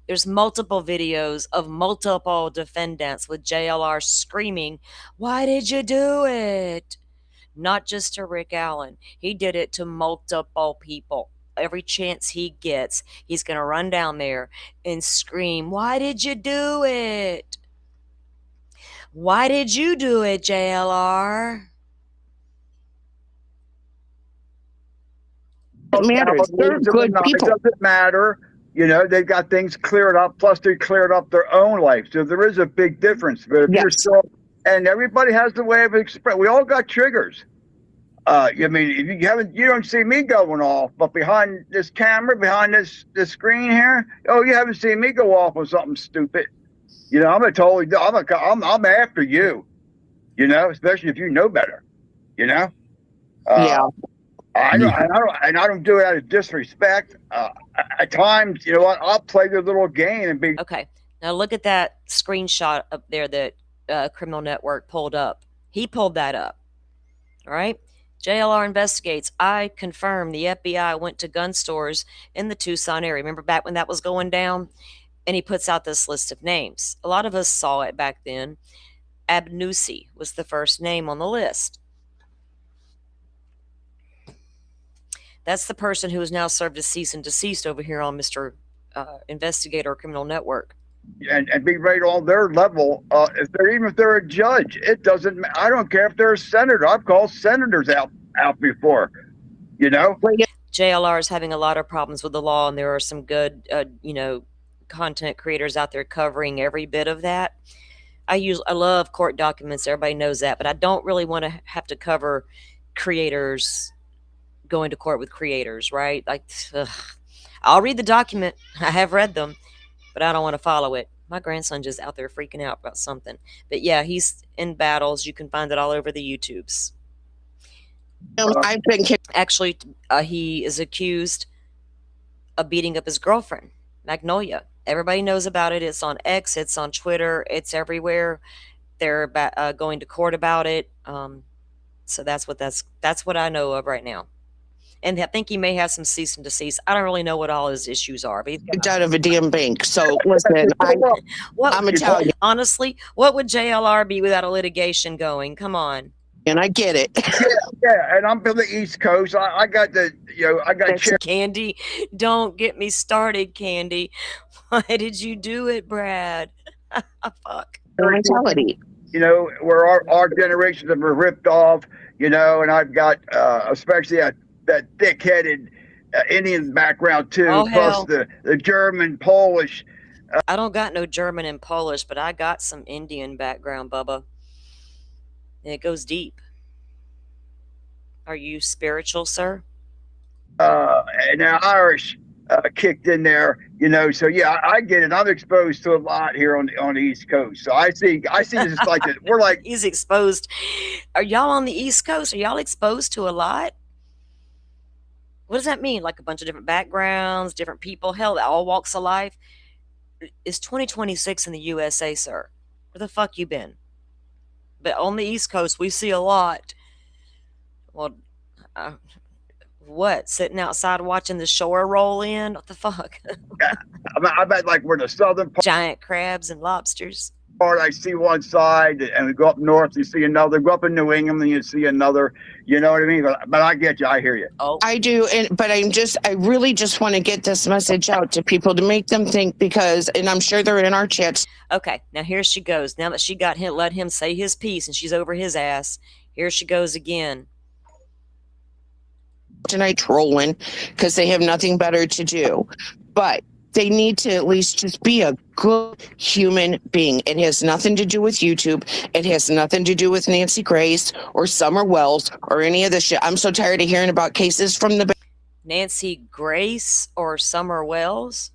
there's multiple videos of multiple defendants with JLR screaming, "Why did you do it?" Not just to Rick Allen. He did it to multiple people. Every chance he gets, he's going to run down there and scream, "Why did you do it? Why did you do it, JLR?" It matters. They're good people. It doesn't matter. You know, they've got things cleared up. Plus, they cleared up their own life. So there is a big difference. But if you're still, and everybody has the way of express. We all got triggers. I mean, if you don't see me going off, but behind this camera, behind this screen here, you haven't seen me go off on something stupid. You know, I'm after you. You know, especially if you know better. You know. Yeah. I don't do it out of disrespect. At times, you know what? I'll play the little game and be okay. Now look at that screenshot up there that Criminal Network pulled up. He pulled that up. All right. JLR investigates. I confirm the FBI went to gun stores in the Tucson area. Remember back when that was going down? And he puts out this list of names. A lot of us saw it back then. Abnussi was the first name on the list. That's the person who has now served as cease and desist over here on Mr. Investigator Criminal Network. And be right on their level. Even if they're a judge, it doesn't. I don't care if they're a senator. I've called senators out before. You know. JLR is having a lot of problems with the law, and there are some good, content creators out there covering every bit of that. I love court documents. Everybody knows that, but I don't really want to have to cover creators going to court with creators, right? Like, ugh. I'll read the document. I have read them, but I don't want to follow it. My grandson just out there freaking out about something. But yeah, he's in battles. You can find it all over the YouTubes. I've been Actually, he is accused of beating up his girlfriend, Magnolia. Everybody knows about it. It's on X. It's on Twitter. It's everywhere. They're going to court about it. So that's what I know of right now. And I think he may have some cease and desist. I don't really know what all his issues are. But kicked out of a damn bank. So listen, I'm Italian. Honestly, what would JLR be without a litigation going? Come on. And I get it. Yeah, and I'm from the East Coast. I got Candy, don't get me started, Candy. Why did you do it, Brad? Fuck. Mentality. Where our generations have been ripped off, and I've got especially that thick-headed Indian background too, Oh, plus hell. the German, Polish. I don't got no German and Polish, but I got some Indian background, Bubba. And it goes deep. Are you spiritual, sir? And now Irish kicked in there, So yeah, I get it. I'm exposed to a lot here on the East Coast, so I see this like that. We're like He's exposed. Are y'all on the East Coast? Are y'all exposed to a lot? What does that mean? Like a bunch of different backgrounds, different people, hell, all walks of life. It's 2026 in the USA, sir. Where the fuck you been? But on the East Coast, we see a lot. Well, what? Sitting outside watching the shore roll in? What the fuck? I bet like we're the southern Giant crabs and lobsters. part. I see one side, and we go up north, you see another. Go up in New England, and you see another. You know what I mean? But I get you. I hear you. Oh, I do, but I really just want to get this message out to people to make them think, because, and I'm sure they're in our chats. okay. Now here she goes. Now that she got him, let him say his piece, and she's over his ass. Here she goes again. Tonight trolling because they have nothing better to do, but they need to at least just be a good human being. It has nothing to do with YouTube. It has nothing to do with Nancy Grace or Summer Wells or any of this shit. I'm so tired of hearing about cases from the Nancy Grace or Summer Wells?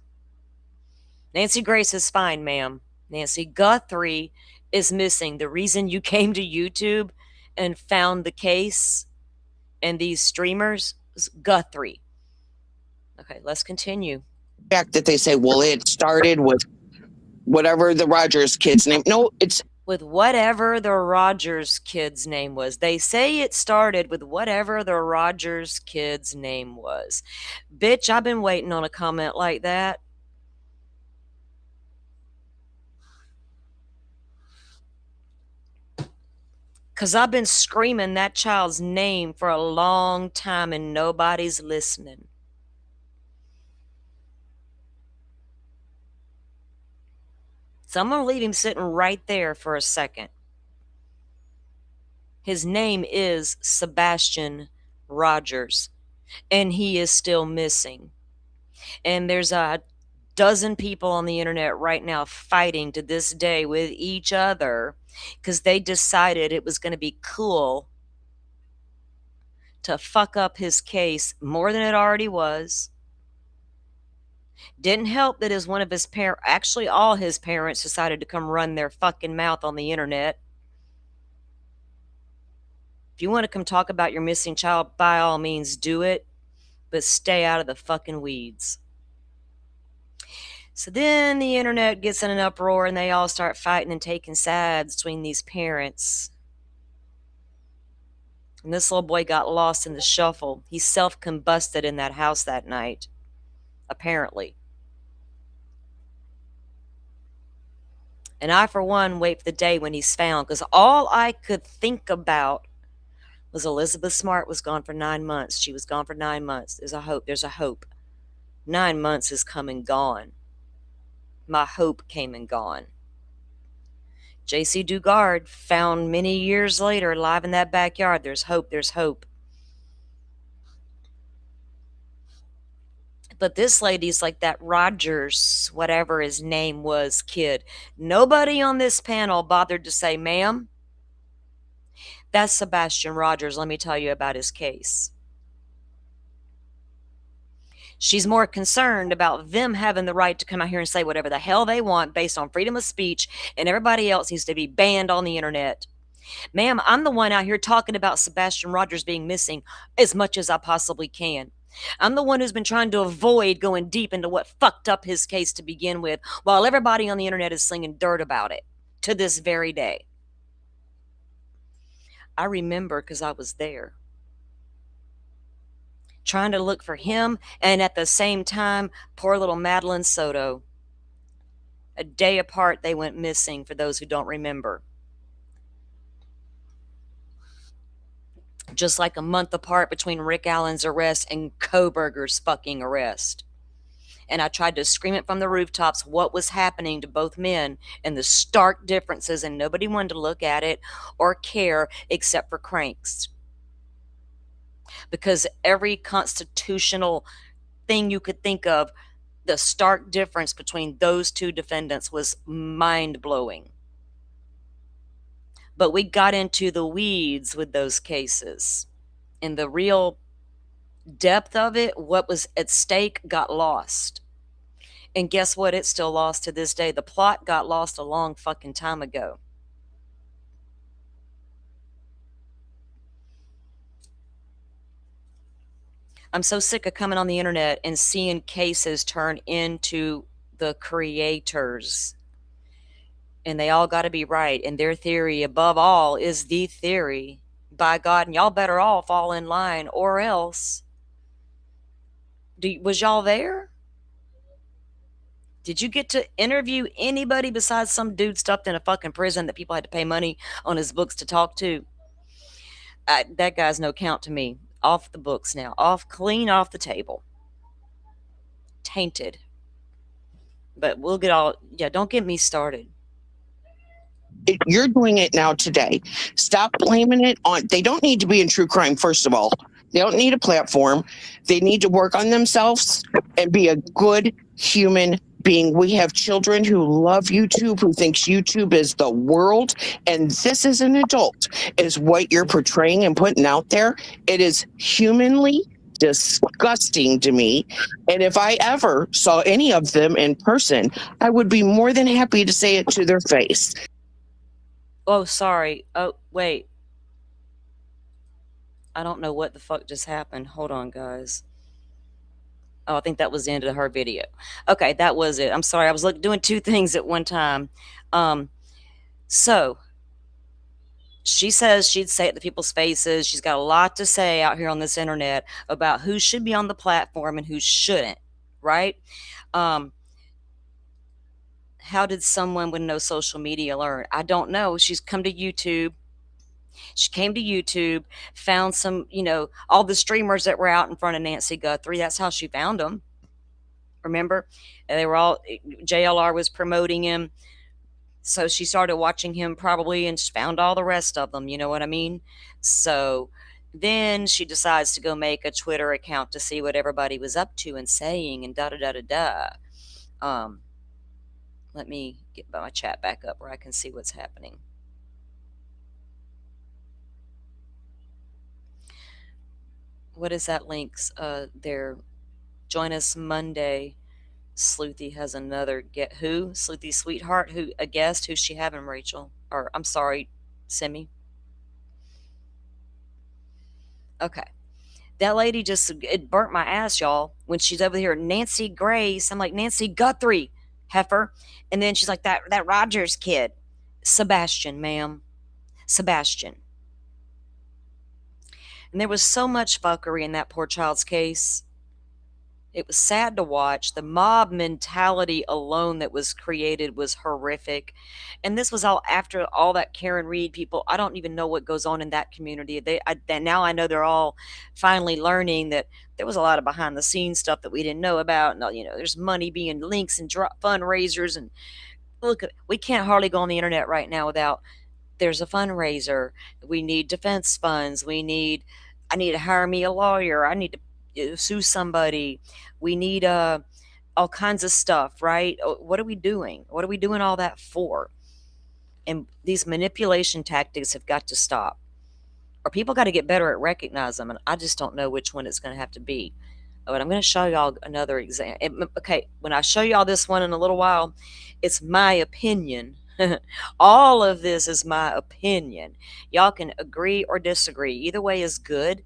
Nancy Grace is fine, ma'am. Nancy Guthrie is missing. The reason you came to YouTube and found the case and these streamers is Guthrie. Okay, let's continue. fact that they say, well, it started with whatever the Rogers kid's name. No, it's With whatever the Rogers kid's name was. They say it started with whatever the Rogers kid's name was. Bitch, I've been waiting on a comment like that. Because I've been screaming that child's name for a long time and nobody's listening. So I'm going to leave him sitting right there for a second. His name is Sebastian Rogers, and he is still missing. And there's a dozen people on the internet right now fighting to this day with each other because they decided it was going to be cool to fuck up his case more than it already was. Didn't help that one of his parents, actually all his parents, decided to come run their fucking mouth on the internet. If you want to come talk about your missing child, by all means do it, but stay out of the fucking weeds. So then the internet gets in an uproar and they all start fighting and taking sides between these parents. And this little boy got lost in the shuffle. He self-combusted in that house that night, apparently. And I, for one, wait for the day when he's found, because all I could think about was Elizabeth Smart was gone for 9 months. She was gone for 9 months. There's a hope. There's a hope. 9 months has come and gone. My hope came and gone. J.C. Dugard found many years later alive in that backyard. There's hope. There's hope. But this lady's like that Rogers, whatever his name was, kid. Nobody on this panel bothered to say, ma'am, that's Sebastian Rogers. Let me tell you about his case. She's more concerned about them having the right to come out here and say whatever the hell they want based on freedom of speech, and everybody else needs to be banned on the internet. Ma'am, I'm the one out here talking about Sebastian Rogers being missing as much as I possibly can. I'm the one who's been trying to avoid going deep into what fucked up his case to begin with, while everybody on the internet is slinging dirt about it to this very day. I remember because I was there, trying to look for him, and at the same time, poor little Madeline Soto. A day apart, they went missing, for those who don't remember. Just like a month apart between Rick Allen's arrest and Kohberger's fucking arrest. And I tried to scream it from the rooftops what was happening to both men and the stark differences, and nobody wanted to look at it or care except for cranks. Because every constitutional thing you could think of, the stark difference between those two defendants was mind-blowing. But we got into the weeds with those cases. And the real depth of it, what was at stake, got lost. And guess what? It's still lost to this day. The plot got lost a long fucking time ago. I'm so sick of coming on the internet and seeing cases turn into the creators. And they all got to be right. And their theory, above all, is the theory. By God, and y'all better all fall in line, or else. Was y'all there? Did you get to interview anybody besides some dude stuffed in a fucking prison that people had to pay money on his books to talk to? That guy's no count to me. Off the books now. Clean off the table. Tainted. But we'll get all... Yeah, don't get me started. You're doing it now today. Stop blaming it on... They don't need to be in true crime, first of all. They don't need a platform. They need to work on themselves and be a good human being. We have children who love YouTube, who thinks YouTube is the world, and this is an adult, is what you're portraying and putting out there. It is humanly disgusting to me. And if I ever saw any of them in person, I would be more than happy to say it to their face. Oh, sorry. Oh, wait. I don't know what the fuck just happened. Hold on, guys. Oh, I think that was the end of her video. Okay, that was it. I'm sorry. I was doing two things at one time. So she says she'd say it to people's faces. She's got a lot to say out here on this internet about who should be on the platform and who shouldn't, right? How did someone with no social media learn? I don't know. She's come to YouTube. She came to YouTube, found some, all the streamers that were out in front of Nancy Guthrie. That's how she found them. Remember? They were all, JLR was promoting him. So she started watching him probably and found all the rest of them. You know what I mean? So then she decides to go make a Twitter account to see what everybody was up to and saying and da-da-da-da-da. Let me get my chat back up where I can see what's happening. What is that links there? Join us Monday. Sleuthy has another get who? Sleuthy sweetheart, who a guest, who's she having, Rachel? Or I'm sorry, Simi. Okay. That lady it burnt my ass, y'all, when she's over here. Nancy Grace. I'm like, Nancy Guthrie, heifer. And then she's like, that Rogers kid. Sebastian, ma'am. Sebastian. And there was so much fuckery in that poor child's case. It was sad to watch. The mob mentality alone that was created was horrific. And this was all after all that Karen Reed people. I don't even know what goes on in that community. Now I know they're all finally learning that there was a lot of behind the scenes stuff that we didn't know about. And, there's money being links and fundraisers. And look, we can't hardly go on the internet right now without there's a fundraiser. We need defense funds. I need to hire me a lawyer. I need to sue somebody. We need all kinds of stuff, right? What are we doing? What are we doing all that for? And these manipulation tactics have got to stop, or people got to get better at recognizing them. And I just don't know which one it's going to have to be. But I'm going to show y'all another example. Okay, when I show y'all this one in a little while, it's my opinion. All of this is my opinion. Y'all can agree or disagree. Either way is good.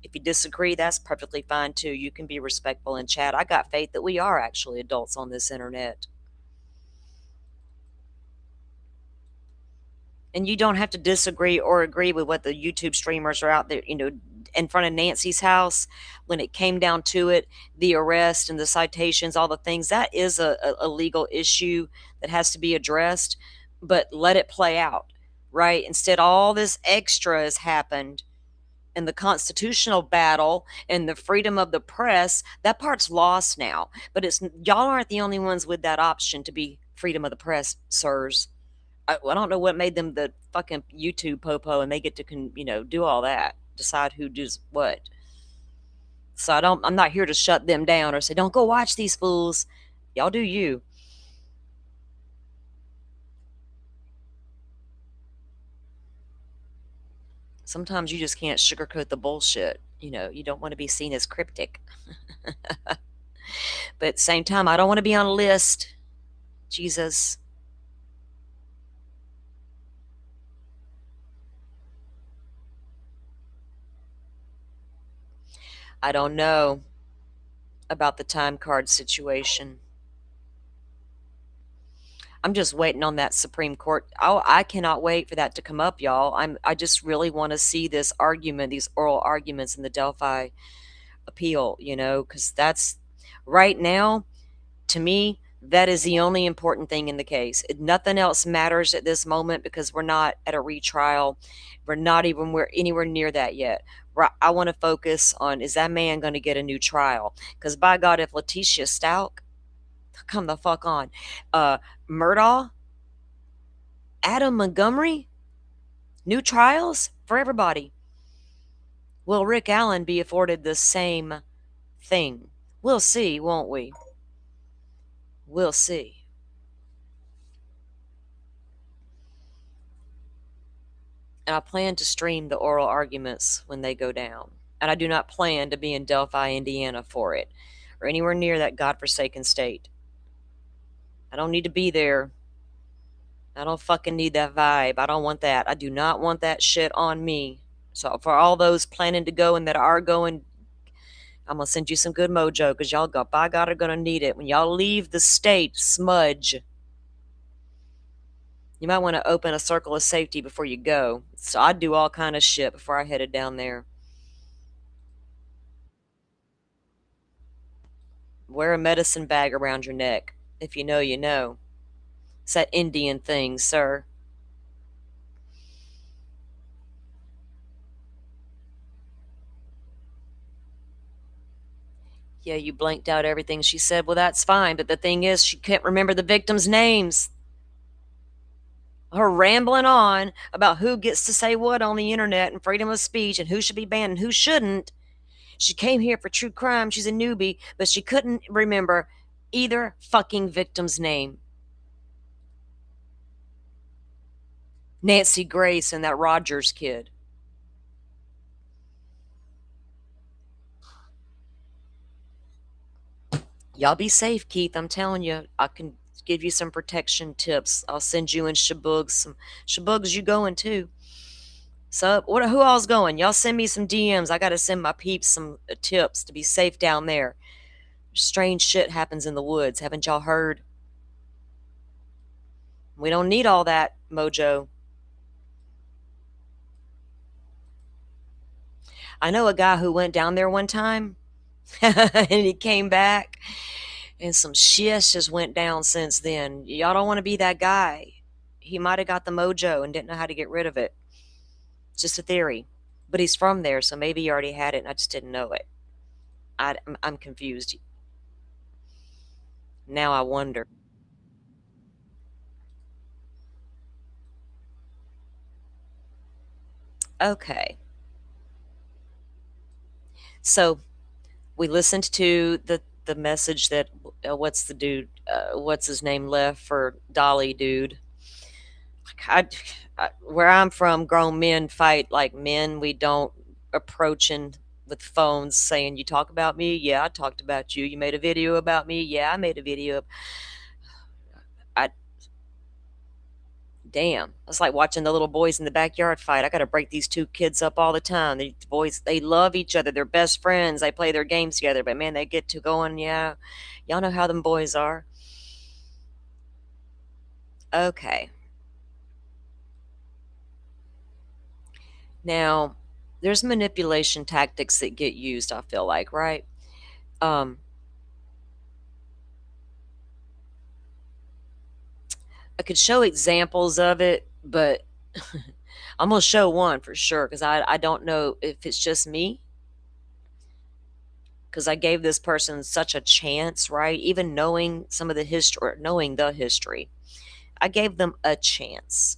If you disagree, that's perfectly fine too. You can be respectful in chat. I got faith that we are actually adults on this internet. And you don't have to disagree or agree with what the YouTube streamers are out there, in front of Nancy's house. When it came down to it, the arrest and the citations, all the things, that is a legal issue that has to be addressed. But let it play out, right? Instead, all this extra has happened. And the constitutional battle and the freedom of the press, that part's lost now. But y'all aren't the only ones with that option to be freedom of the press, sirs. I don't know what made them the fucking YouTube popo, and they get to do all that, decide who does what. So I'm not here to shut them down or say, don't go watch these fools. Y'all do you. Sometimes you just can't sugarcoat the bullshit. You don't want to be seen as cryptic. But at the same time, I don't want to be on a list. Jesus. I don't know about the time card situation. I'm just waiting on that Supreme Court. I cannot wait for that to come up, y'all. I just really want to see this argument, these oral arguments in the Delphi appeal, because that's right now, to me, that is the only important thing in the case. Nothing else matters at this moment because we're not at a retrial. We're anywhere near that yet. I want to focus on, is that man going to get a new trial? Because by God, if Letitia Stout, come the fuck on, Murdaugh, Adam Montgomery, new trials for everybody. Will Rick Allen be afforded the same thing? We'll see, won't we? We'll see. And I plan to stream the oral arguments when they go down. And I do not plan to be in Delphi, Indiana for it, or anywhere near that godforsaken state. I don't need to be there. I don't fucking need that vibe. I don't want that. I do not want that shit on me. So for all those planning to go and that are going, I'm going to send you some good mojo, because y'all, by God, are going to need it. When y'all leave the state, smudge, you might want to open a circle of safety before you go. So I'd do all kind of shit before I headed down there. Wear a medicine bag around your neck. If you know, you know. It's that Indian thing, sir. Yeah, you blanked out everything she said. Well, that's fine. But the thing is, she can't remember the victims' names. Her rambling on about who gets to say what on the internet and freedom of speech and who should be banned and who shouldn't. She came here for true crime. She's a newbie, but she couldn't remember either fucking victim's name. Nancy Grace and that Rogers kid. Y'all be safe, Keith. I'm telling you, I can give you some protection tips. I'll send you and Shabugs some. Shabugs, you going too? So, who all's going? Y'all send me some DMs. I got to send my peeps some tips to be safe down there. Strange shit happens in the woods. Haven't y'all heard? We don't need all that mojo. I know a guy who went down there one time and he came back and some shit just went down since then. Y'all don't want to be that guy. He might have got the mojo and didn't know how to get rid of it. It's just a theory. But he's from there, so maybe he already had it and I just didn't know it. I'm confused. Now I wonder. Okay. So We listened to the message that what's the dude, what's his name left for Dolly dude. Where I'm from, grown men fight like men. We don't approaching with phones saying, "You talk about me? Yeah, I talked about you. You made a video about me? Yeah, I made a video." I Damn, it's like watching the little boys in the backyard fight. I got to break these two kids up all the time. The boys, they love each other. They're best friends. They play their games together. But man, they get to going. Yeah, y'all know how them boys are. Okay. Now, there's manipulation tactics that get used, I feel like, right? Um, I could show examples of it, but I'm gonna show one for sure because I don't know if it's just me because I gave this person such a chance, right? Even knowing some of the history, or knowing the history, I gave them a chance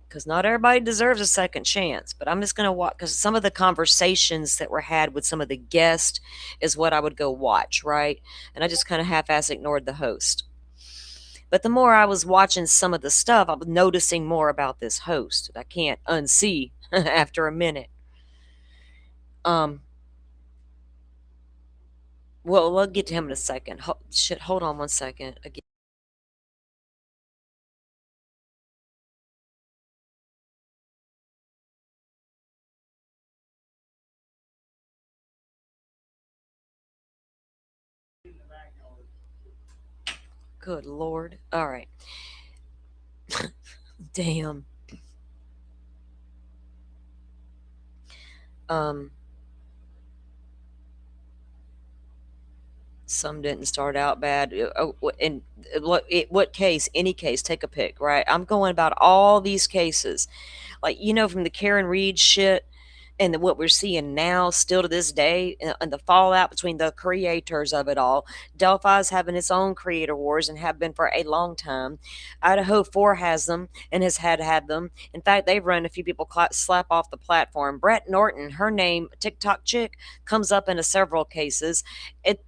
because not everybody deserves a second chance. But I'm just gonna watch because some of the conversations that were had with some of the guests is what I would go watch, right? And I just kind of half-ass ignored the host. But the more I was watching some of the stuff, I was noticing more about this host that I can't unsee after a minute. Well, we'll get to him in a second. Shit, hold on one second. Again. Good Lord. All right. Damn. Some didn't start out bad. In what case? Any case, take a pick, right? I'm going about all these cases. Like, from the Karen Reed shit and what we're seeing now still to this day, and the fallout between the creators of it all. Delphi's having its own creator wars and have been for a long time. Idaho 4 has them and has had them. In fact, they've run a few people slap off the platform. Brett Norton, her name, TikTok chick, comes up in several cases.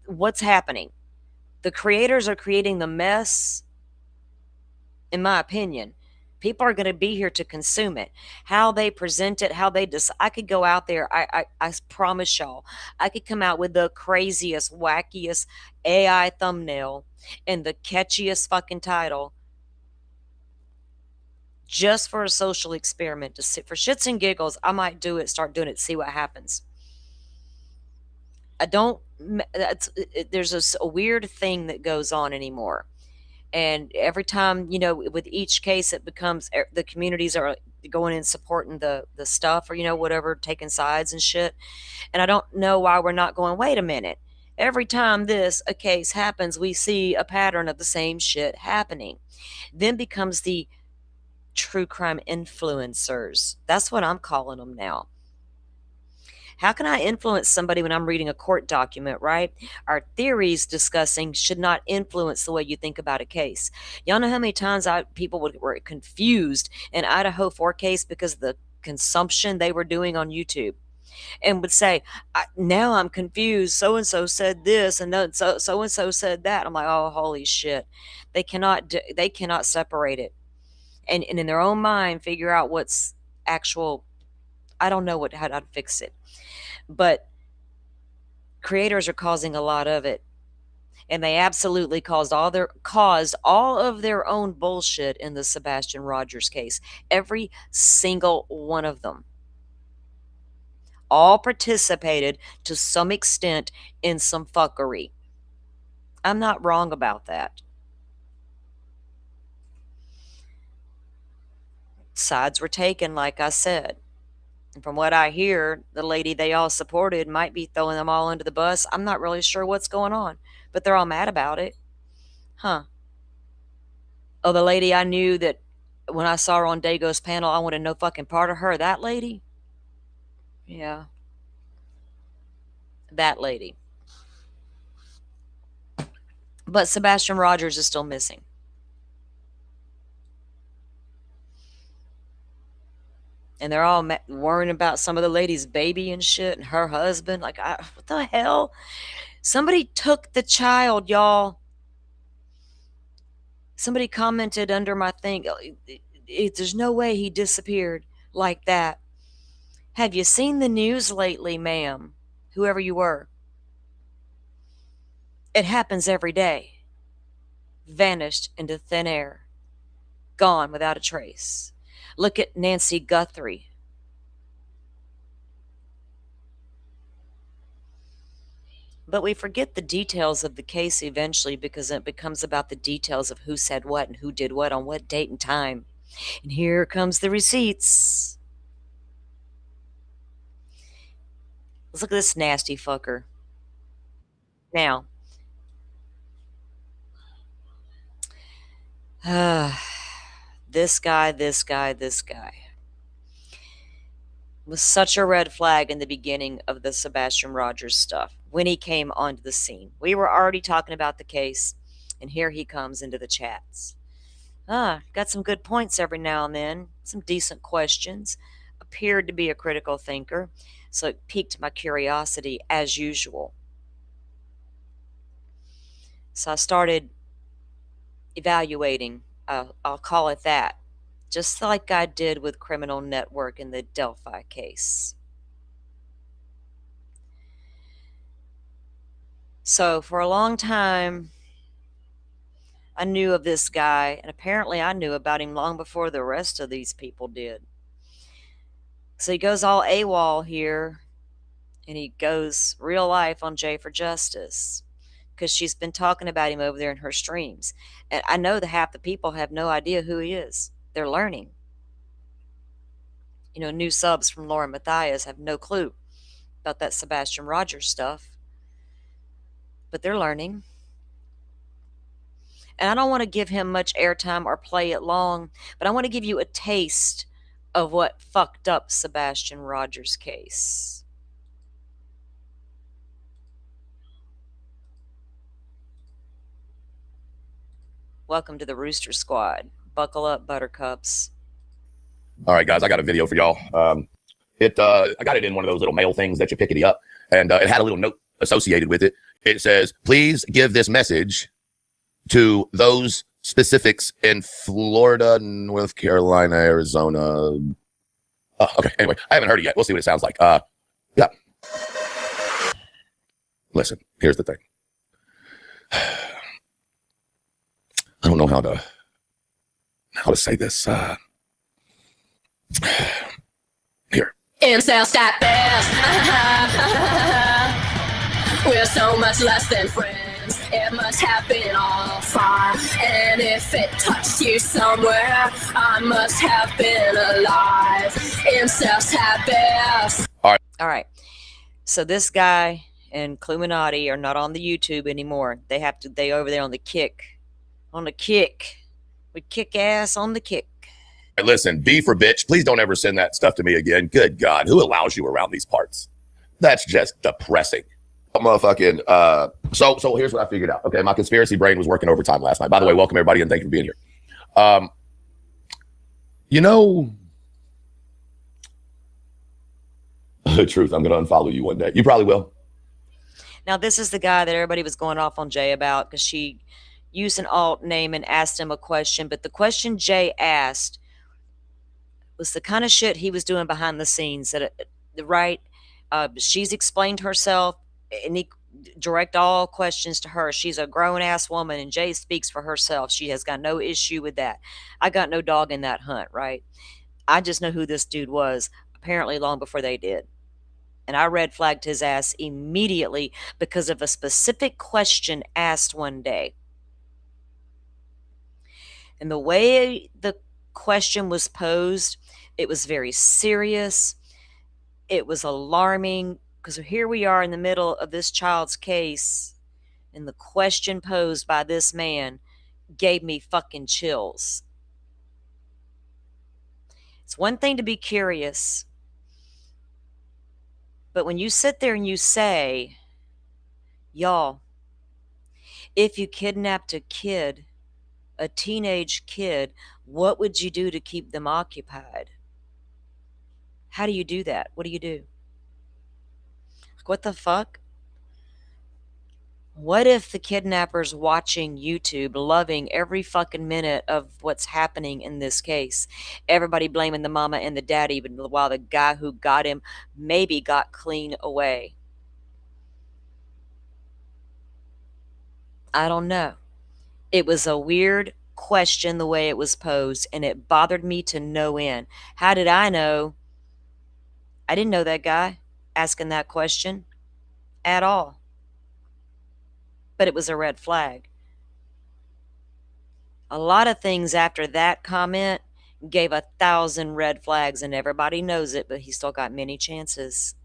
What's happening? The creators are creating the mess, in my opinion. People are going to be here to consume it. How they present it, how they I could go out there. I promise y'all, I could come out with the craziest, wackiest AI thumbnail and the catchiest fucking title just for a social experiment to sit for shits and giggles. I might do it, start doing it, see what happens. I don't. There's a weird thing that goes on anymore. And every time, with each case, it becomes the communities are going in supporting the stuff, or whatever, taking sides and shit. And I don't know why we're not going, wait a minute, every time a case happens, we see a pattern of the same shit happening. Then becomes the true crime influencers. That's what I'm calling them now. How can I influence somebody when I'm reading a court document, right? Our theories discussing should not influence the way you think about a case. Y'all know how many times people were confused in Idaho 4 case because of the consumption they were doing on YouTube, and would say, now I'm confused. So-and-so said this, and so-and-so said that. I'm like, oh, holy shit. They cannot separate it. And in their own mind, figure out what's actual. I don't know how to fix it. But creators are causing a lot of it, and they absolutely caused all of their own bullshit in the Sebastian Rogers case. Every single one of them all participated to some extent in some fuckery. I'm not wrong about that. Sides were taken, like I said. And from what I hear, the lady they all supported might be throwing them all under the bus. I'm not really sure what's going on, but they're all mad about it. Huh. Oh, the lady I knew that when I saw her on Dago's panel, I wanted no fucking part of her. That lady? Yeah. That lady. But Sebastian Rogers is still missing. And they're all worrying about some of the lady's baby and shit and her husband. Like, what the hell? Somebody took the child, y'all. Somebody commented under my thing, there's no way he disappeared like that. Have you seen the news lately, ma'am? Whoever you were. It happens every day. Vanished into thin air. Gone without a trace. Look at Nancy Guthrie. But we forget the details of the case eventually because it becomes about the details of who said what and who did what on what date and time. And here comes the receipts. Let's look at this nasty fucker. Now, this guy was such a red flag in the beginning of the Sebastian Rogers stuff when he came onto the scene. We were already talking about the case, and here he comes into the chats. Got some good points every now and then, some decent questions, appeared to be a critical thinker, so it piqued my curiosity as usual. So I started evaluating, I'll call it that, just like I did with Criminal Network in the Delphi case. So for a long time, I knew of this guy, and apparently I knew about him long before the rest of these people did. So he goes all AWOL here, and he goes real life on Jay for Justice, because she's been talking about him over there in her streams. And I know that half the people have no idea who he is. They're learning. You know, new subs from Lauren Matthias have no clue about that Sebastian Rogers stuff. But they're learning. And I don't want to give him much airtime or play it long, but I want to give you a taste of what fucked up Sebastian Rogers' case. Welcome to the Rooster Squad. Buckle up, buttercups. All right, guys, I got a video for y'all. I got it in one of those little mail things that you pickety up, and it had a little note associated with it. It says, please give this message to those specifics in Florida, North Carolina, Arizona. Oh, okay, anyway, I haven't heard it yet. We'll see what it sounds like. Yeah. Listen, here's the thing. I don't know how to say this. Here. Incels at best. We're so much less than friends. It must have been all far. And if it touched you somewhere, I must have been alive. Incels at best. All right. So this guy and Cluminati are not on the YouTube anymore. They over there on the Kick. On the Kick. We kick ass on the Kick. Listen, B for bitch, please don't ever send that stuff to me again. Good God, who allows you around these parts? That's just depressing. Motherfucking, so here's what I figured out. Okay, my conspiracy brain was working overtime last night. By the way, welcome everybody and thank you for being here. You know, the truth, I'm going to unfollow you one day. You probably will. Now, this is the guy that everybody was going off on Jay about because she used an alt name and asked him a question. But the question Jay asked was the kind of shit he was doing behind the scenes. She's explained herself, and he direct all questions to her. She's a grown-ass woman, and Jay speaks for herself. She has got no issue with that. I got no dog in that hunt, right? I just know who this dude was, apparently long before they did. And I red flagged his ass immediately because of a specific question asked one day. And the way the question was posed, it was very serious. It was alarming because here we are in the middle of this child's case, and the question posed by this man gave me fucking chills. It's one thing to be curious, but when you sit there and you say, y'all, if you kidnapped a kid, a teenage kid, what would you do to keep them occupied? How do you do that? What do you do? Like, what the fuck? What if the kidnapper's watching YouTube, loving every fucking minute of what's happening in this case? Everybody blaming the mama and the daddy, even while the guy who got him maybe got clean away. I don't know. It was a weird question the way it was posed, and it bothered me to no end. How did I know? I didn't know that guy asking that question at all. But it was a red flag. A lot of things after that comment gave 1,000 red flags, and everybody knows it, but he still got many chances.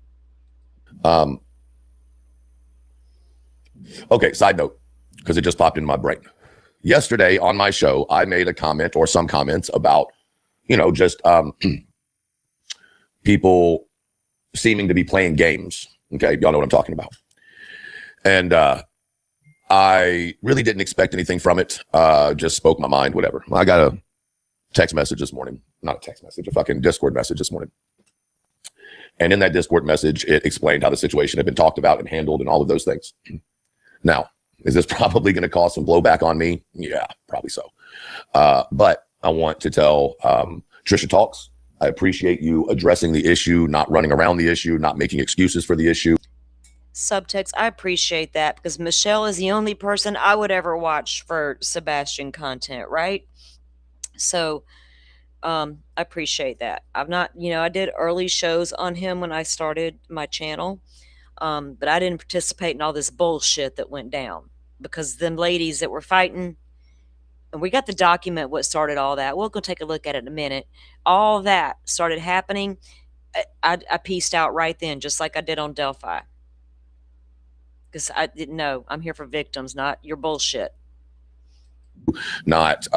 Okay, side note, because it just popped in my brain. Yesterday on my show, I made a comment or some comments about, just people seeming to be playing games. Okay, y'all know what I'm talking about. And I really didn't expect anything from it. Just spoke my mind, whatever. I got a text message this morning. Not a text message, a fucking Discord message this morning. And in that Discord message, it explained how the situation had been talked about and handled and all of those things. Now, is this probably going to cause some blowback on me? Yeah, probably so. But I want to tell Trisha Talks, I appreciate you addressing the issue, not running around the issue, not making excuses for the issue. Subtext, I appreciate that, because Michelle is the only person I would ever watch for Sebastian content, right? So I appreciate that. I've not, I did early shows on him when I started my channel, but I didn't participate in all this bullshit that went down, because them ladies that were fighting, and we got the document what started all that. We'll go take a look at it in a minute. All that started happening. I pieced out right then, just like I did on Delphi. Because I didn't know. I'm here for victims, not your bullshit. Not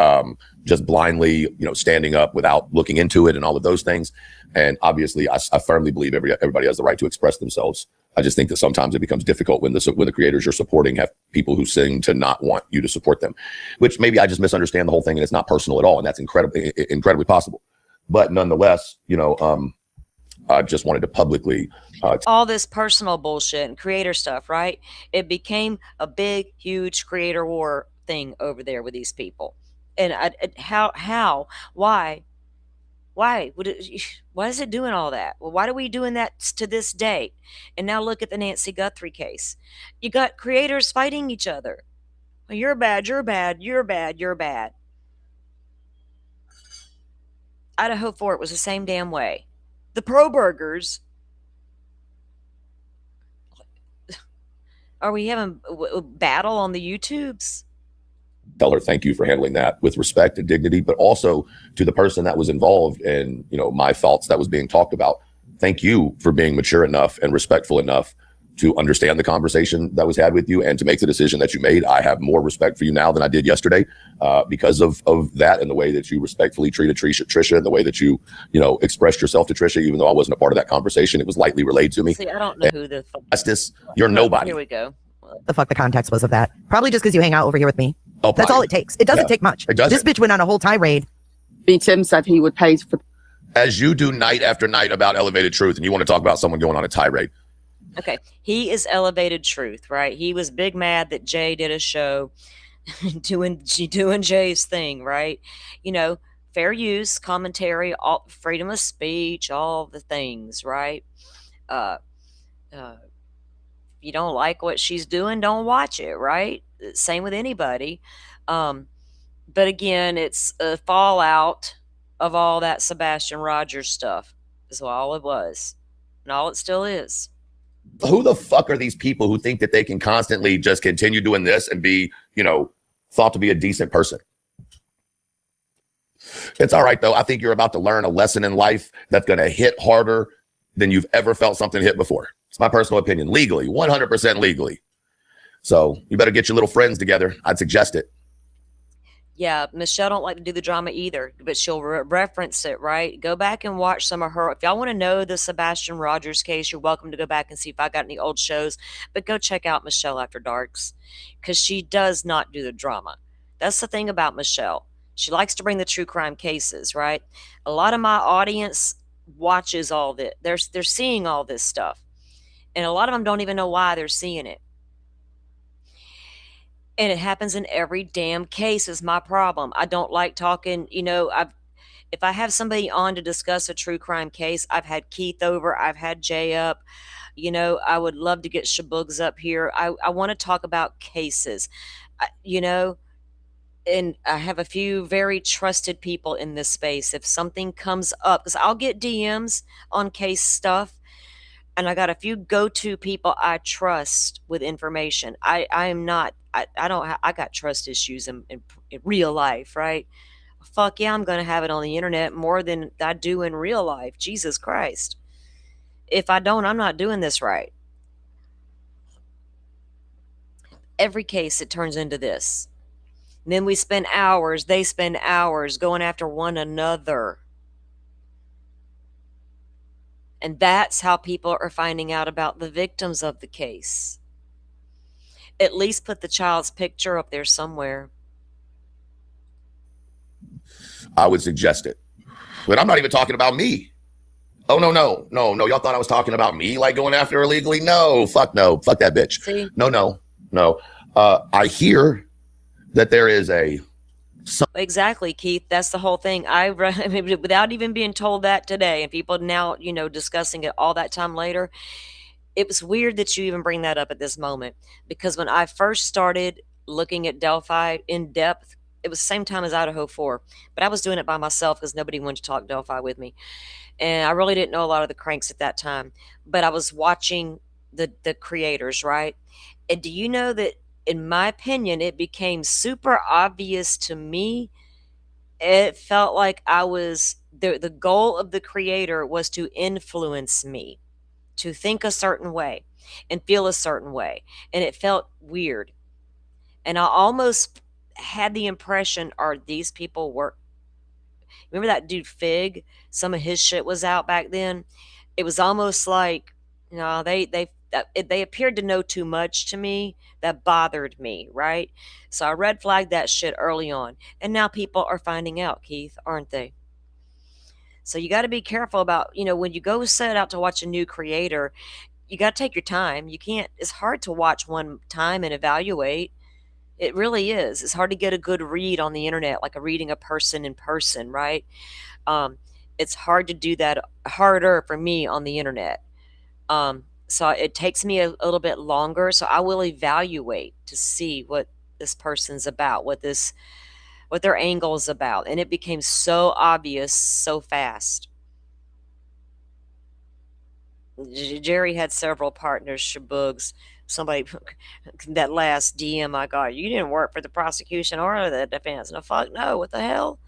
just blindly, standing up without looking into it and all of those things. And obviously, I firmly believe everybody has the right to express themselves. I just think that sometimes it becomes difficult when the creators you're supporting have people who seem to not want you to support them, which maybe I just misunderstand the whole thing and it's not personal at all, and that's incredibly possible. But nonetheless, I just wanted to publicly all this personal bullshit and creator stuff, right? It became a big, huge creator war thing over there with these people. And why is it doing all that? Well, why are we doing that to this date? And now look at the Nancy Guthrie case. You got creators fighting each other. Well, you're bad, you're bad, you're bad, you're bad. Idaho 4, it was the same damn way. The Pro Burgers, are we having a battle on the YouTubes? Tell her thank you for handling that with respect and dignity, but also to the person that was involved in, my thoughts that was being talked about. Thank you for being mature enough and respectful enough to understand the conversation that was had with you and to make the decision that you made. I have more respect for you now than I did yesterday because of that and the way that you respectfully treated Trisha and the way that you, expressed yourself to Trisha, even though I wasn't a part of that conversation. It was lightly relayed to me. See, I don't know who the fuck. Justice, you're nobody. Here we go. The fuck the context was of that. Probably just because you hang out over here with me. Oh, that's all it takes. It doesn't take much. It doesn't. This bitch went on a whole tirade. Tim said he would pay for. As you do night after night about Elevated Truth, and you want to talk about someone going on a tirade. Okay, he is Elevated Truth, right? He was big mad that Jay did a show doing Jay's thing, right? Fair use, commentary, all freedom of speech, all the things, right? If you don't like what she's doing, don't watch it, right? Same with anybody. But again, it's a fallout of all that Sebastian Rogers stuff is all it was, and all it still is. Who the fuck are these people who think that they can constantly just continue doing this and be, thought to be a decent person? It's all right, though. I think you're about to learn a lesson in life that's going to hit harder than you've ever felt something hit before. It's my personal opinion. Legally, 100% legally. So you better get your little friends together. I'd suggest it. Yeah, Michelle don't like to do the drama either, but she'll reference it, right? Go back and watch some of her. If y'all want to know the Sebastian Rogers case, you're welcome to go back and see if I got any old shows. But go check out Michelle After Darks, because she does not do the drama. That's the thing about Michelle. She likes to bring the true crime cases, right? A lot of my audience watches all this. They're seeing all this stuff. And a lot of them don't even know why they're seeing it. And it happens in every damn case is my problem. I don't like talking, if I have somebody on to discuss a true crime case, I've had Keith over, I've had Jay up, I would love to get Shabugs up here. I want to talk about cases, and I have a few very trusted people in this space. If something comes up, because I'll get DMs on case stuff, and I got a few go-to people I trust with information. I am not, I don't, I got trust issues in real life, right? Fuck yeah, I'm going to have it on the internet more than I do in real life. Jesus Christ. If I don't, I'm not doing this right. Every case, it turns into this. And then we spend hours, they spend hours going after one another. And that's how people are finding out about the victims of the case. At least put the child's picture up there somewhere. I would suggest it. But I'm not even talking about me. Oh, no. Y'all thought I was talking about me, like going after her illegally? No. Fuck that bitch. See? No. I hear that there is Exactly, Keith. That's the whole thing. Without even being told that today, and people now, discussing it all that time later, it was weird that you even bring that up at this moment. Because when I first started looking at Delphi in depth, it was the same time as Idaho 4. But I was doing it by myself because nobody wanted to talk Delphi with me. And I really didn't know a lot of the cranks at that time. But I was watching the creators, right? And do you know that, in my opinion, it became super obvious to me. It felt like I was, the goal of the creator was to influence me, to think a certain way and feel a certain way. And it felt weird. And I almost had the impression, are these people remember that dude Fig? Some of his shit was out back then. It was almost like, they appeared to know too much to me. That bothered me, right? So I red flagged that shit early on. And now people are finding out, Keith, aren't they? So you got to be careful about, when you go set out to watch a new creator, you got to take your time. You can't, it's hard to watch one time and evaluate. It really is. It's hard to get a good read on the internet, like reading a person in person, right? It's hard to do that, harder for me on the internet. So it takes me a little bit longer. So I will evaluate to see what this person's about, what their angle is about. And it became so obvious so fast. Jerry had several partners, Shabugs. Somebody, that last DM I got, you didn't work for the prosecution or the defense. No, fuck no. What the hell?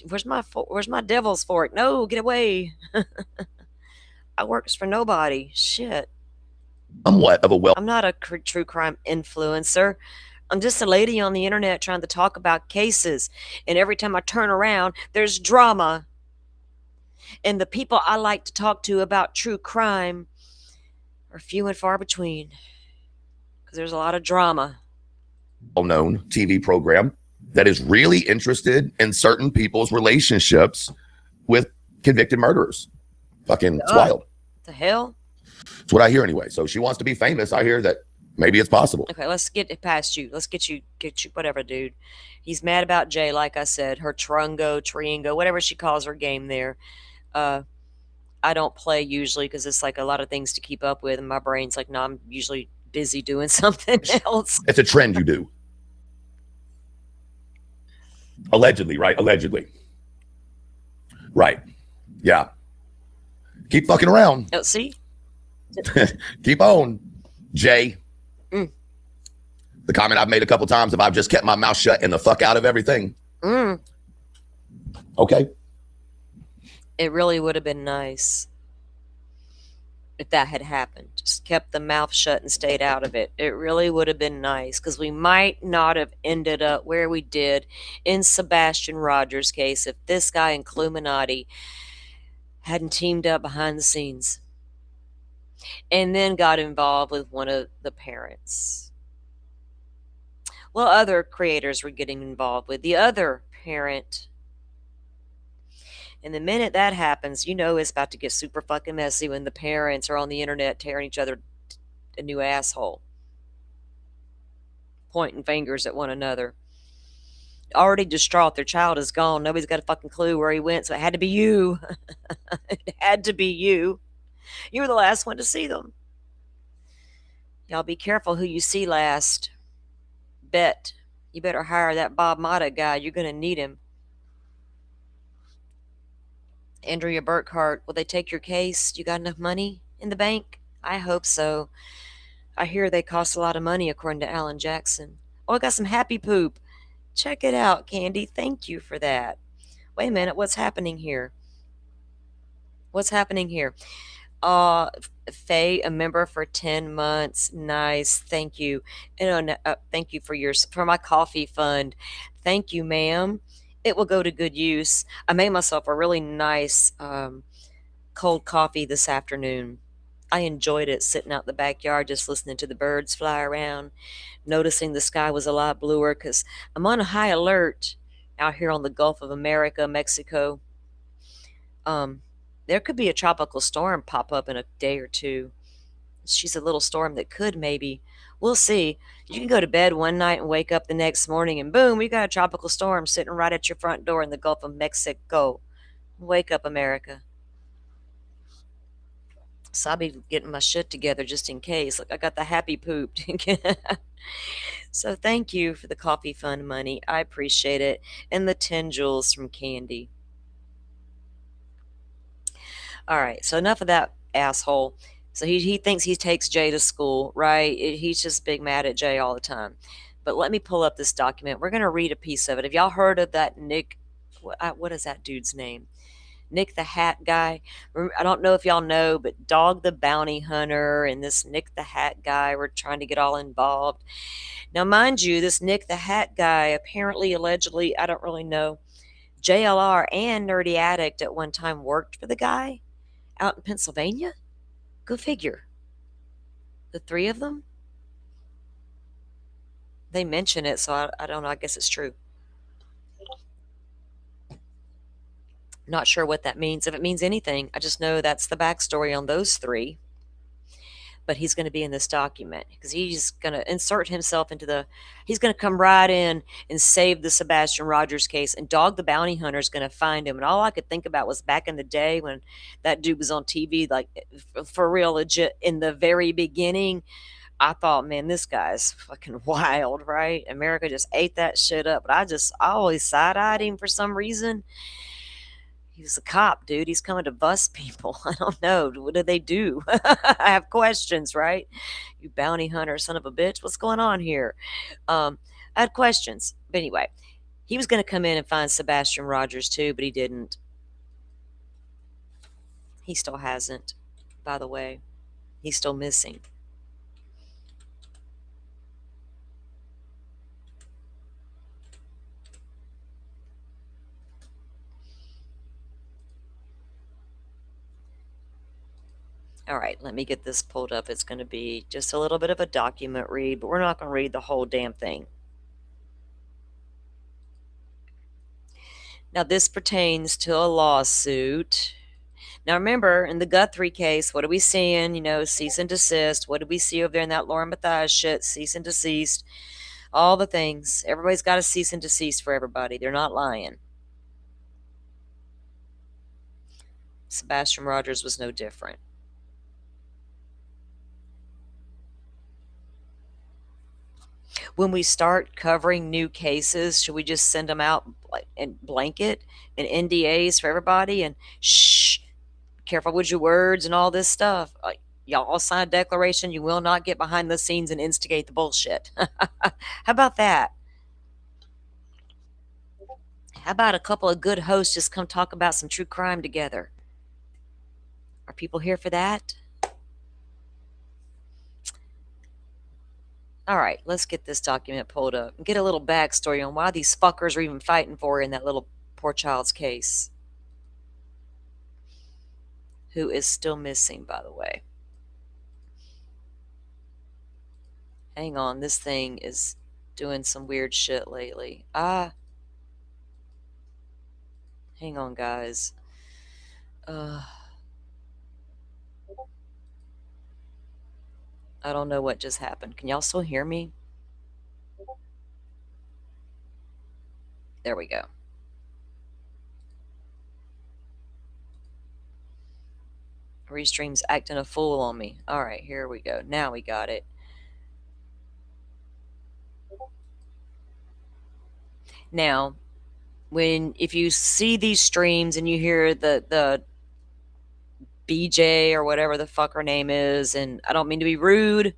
Where's my devil's fork? No, get away. I works for nobody. Shit. somewhat of a I'm not a true crime influencer. I'm just a lady on the internet trying to talk about cases. And every time I turn around, there's drama. And the people I like to talk to about true crime are few and far between. Because there's a lot of drama. well-known TV program that is really interested in certain people's relationships with convicted murderers. Fucking, it's wild. What the hell? It's what I hear anyway. So she wants to be famous. I hear that maybe it's possible. Okay, let's get it past you. Let's get you, whatever, dude. He's mad about Jay, like I said, her Triango, whatever she calls her game there. I don't play usually because it's like a lot of things to keep up with, and my brain's like, no, I'm usually busy doing something else. It's a trend you do. Allegedly, right? Allegedly. Right. Yeah. Keep fucking around. Oh, see? Keep on, Jay. Mm. The comment I've made a couple times, if I've just kept my mouth shut and the fuck out of everything. Mm. Okay. It really would have been nice if that had happened. Just kept the mouth shut and stayed out of it. It really would have been nice, because we might not have ended up where we did in Sebastian Rogers' case if this guy in Illuminati hadn't teamed up behind the scenes and then got involved with one of the parents. Well, other creators were getting involved with the other parent. And the minute that happens, you know it's about to get super fucking messy when the parents are on the internet tearing each other a new asshole, pointing fingers at one another. Already distraught, their child is gone. Nobody's got a fucking clue where he went, so it had to be you. It had to be you. You were the last one to see them. Y'all be careful who you see last. Bet. You better hire that Bob Mata guy. You're going to need him. Andrea Burkhart, will they take your case? You got enough money in the bank? I hope so. I hear they cost a lot of money, according to Alan Jackson. Oh, I got some happy poop. Check it out, Candy. Thank you for that. Wait a minute. What's happening here? What's happening here? Faye, a member for 10 months. Nice. Thank you. And thank you for my coffee fund. Thank you, ma'am. It will go to good use. I made myself a really nice cold coffee this afternoon. I enjoyed it sitting out in the backyard, just listening to the birds fly around, noticing the sky was a lot bluer because I'm on a high alert out here on the Gulf of America, Mexico. There could be a tropical storm pop up in a day or two. She's a little storm that could maybe. We'll see. You can go to bed one night and wake up the next morning and boom, you got a tropical storm sitting right at your front door in the Gulf of Mexico. Wake up, America. So I'll be getting my shit together just in case. Look, I got the happy poop. So thank you for the coffee fund money. I appreciate it. And the 10 jewels from Candy. All right, so enough of that asshole. So he thinks he takes Jay to school, right? He's just big mad at Jay all the time. But let me pull up this document. We're going to read a piece of it. Have y'all heard of that Nick? What is that dude's name? Nick the Hat guy. I don't know if y'all know, but Dog the Bounty Hunter and this Nick the Hat guy were trying to get all involved. Now, mind you, this Nick the Hat guy apparently, allegedly, I don't really know, JLR and Nerdy Addict at one time worked for the guy out in Pennsylvania. Go figure. The three of them? They mention it, so I don't know. I guess it's true. Not sure what that means. If it means anything, I just know that's the backstory on those three. But he's going to be in this document because he's going to insert himself into he's going to come right in and save the Sebastian Rogers case. And Dog the Bounty Hunter is going to find him. And all I could think about was back in the day when that dude was on TV, like for real legit in the very beginning. I thought, man, this guy's fucking wild, right? America just ate that shit up. But I always side-eyed him for some reason. He was a cop, dude. He's coming to bust people. I don't know. What do they do? I have questions, right? You bounty hunter, son of a bitch. What's going on here? I had questions. But anyway, he was going to come in and find Sebastian Rogers too, but he didn't. He still hasn't, by the way. He's still missing. All right, let me get this pulled up. It's going to be just a little bit of a document read, but we're not going to read the whole damn thing. Now, this pertains to a lawsuit. Now, remember, in the Guthrie case, what are we seeing? You know, cease and desist. What did we see over there in that Lauren Mathias shit? Cease and desist. All the things. Everybody's got a cease and desist for everybody. They're not lying. Sebastian Rogers was no different. When we start covering new cases, should we just send them out in blanket and NDAs for everybody and shh, careful with your words and all this stuff? Y'all all sign a declaration you will not get behind the scenes and instigate the bullshit. How about that? How about a couple of good hosts just come talk about some true crime together? Are people here for that? All right, let's get this document pulled up and get a little backstory on why these fuckers are even fighting for her in that little poor child's case. Who is still missing, by the way. Hang on, this thing is doing some weird shit lately. Hang on, guys. I don't know what just happened. Can y'all still hear me? There we go. Restream's acting a fool on me. All right, here we go. Now we got it. Now, if you see these streams and you hear the BJ or whatever the fuck her name is, and I don't mean to be rude,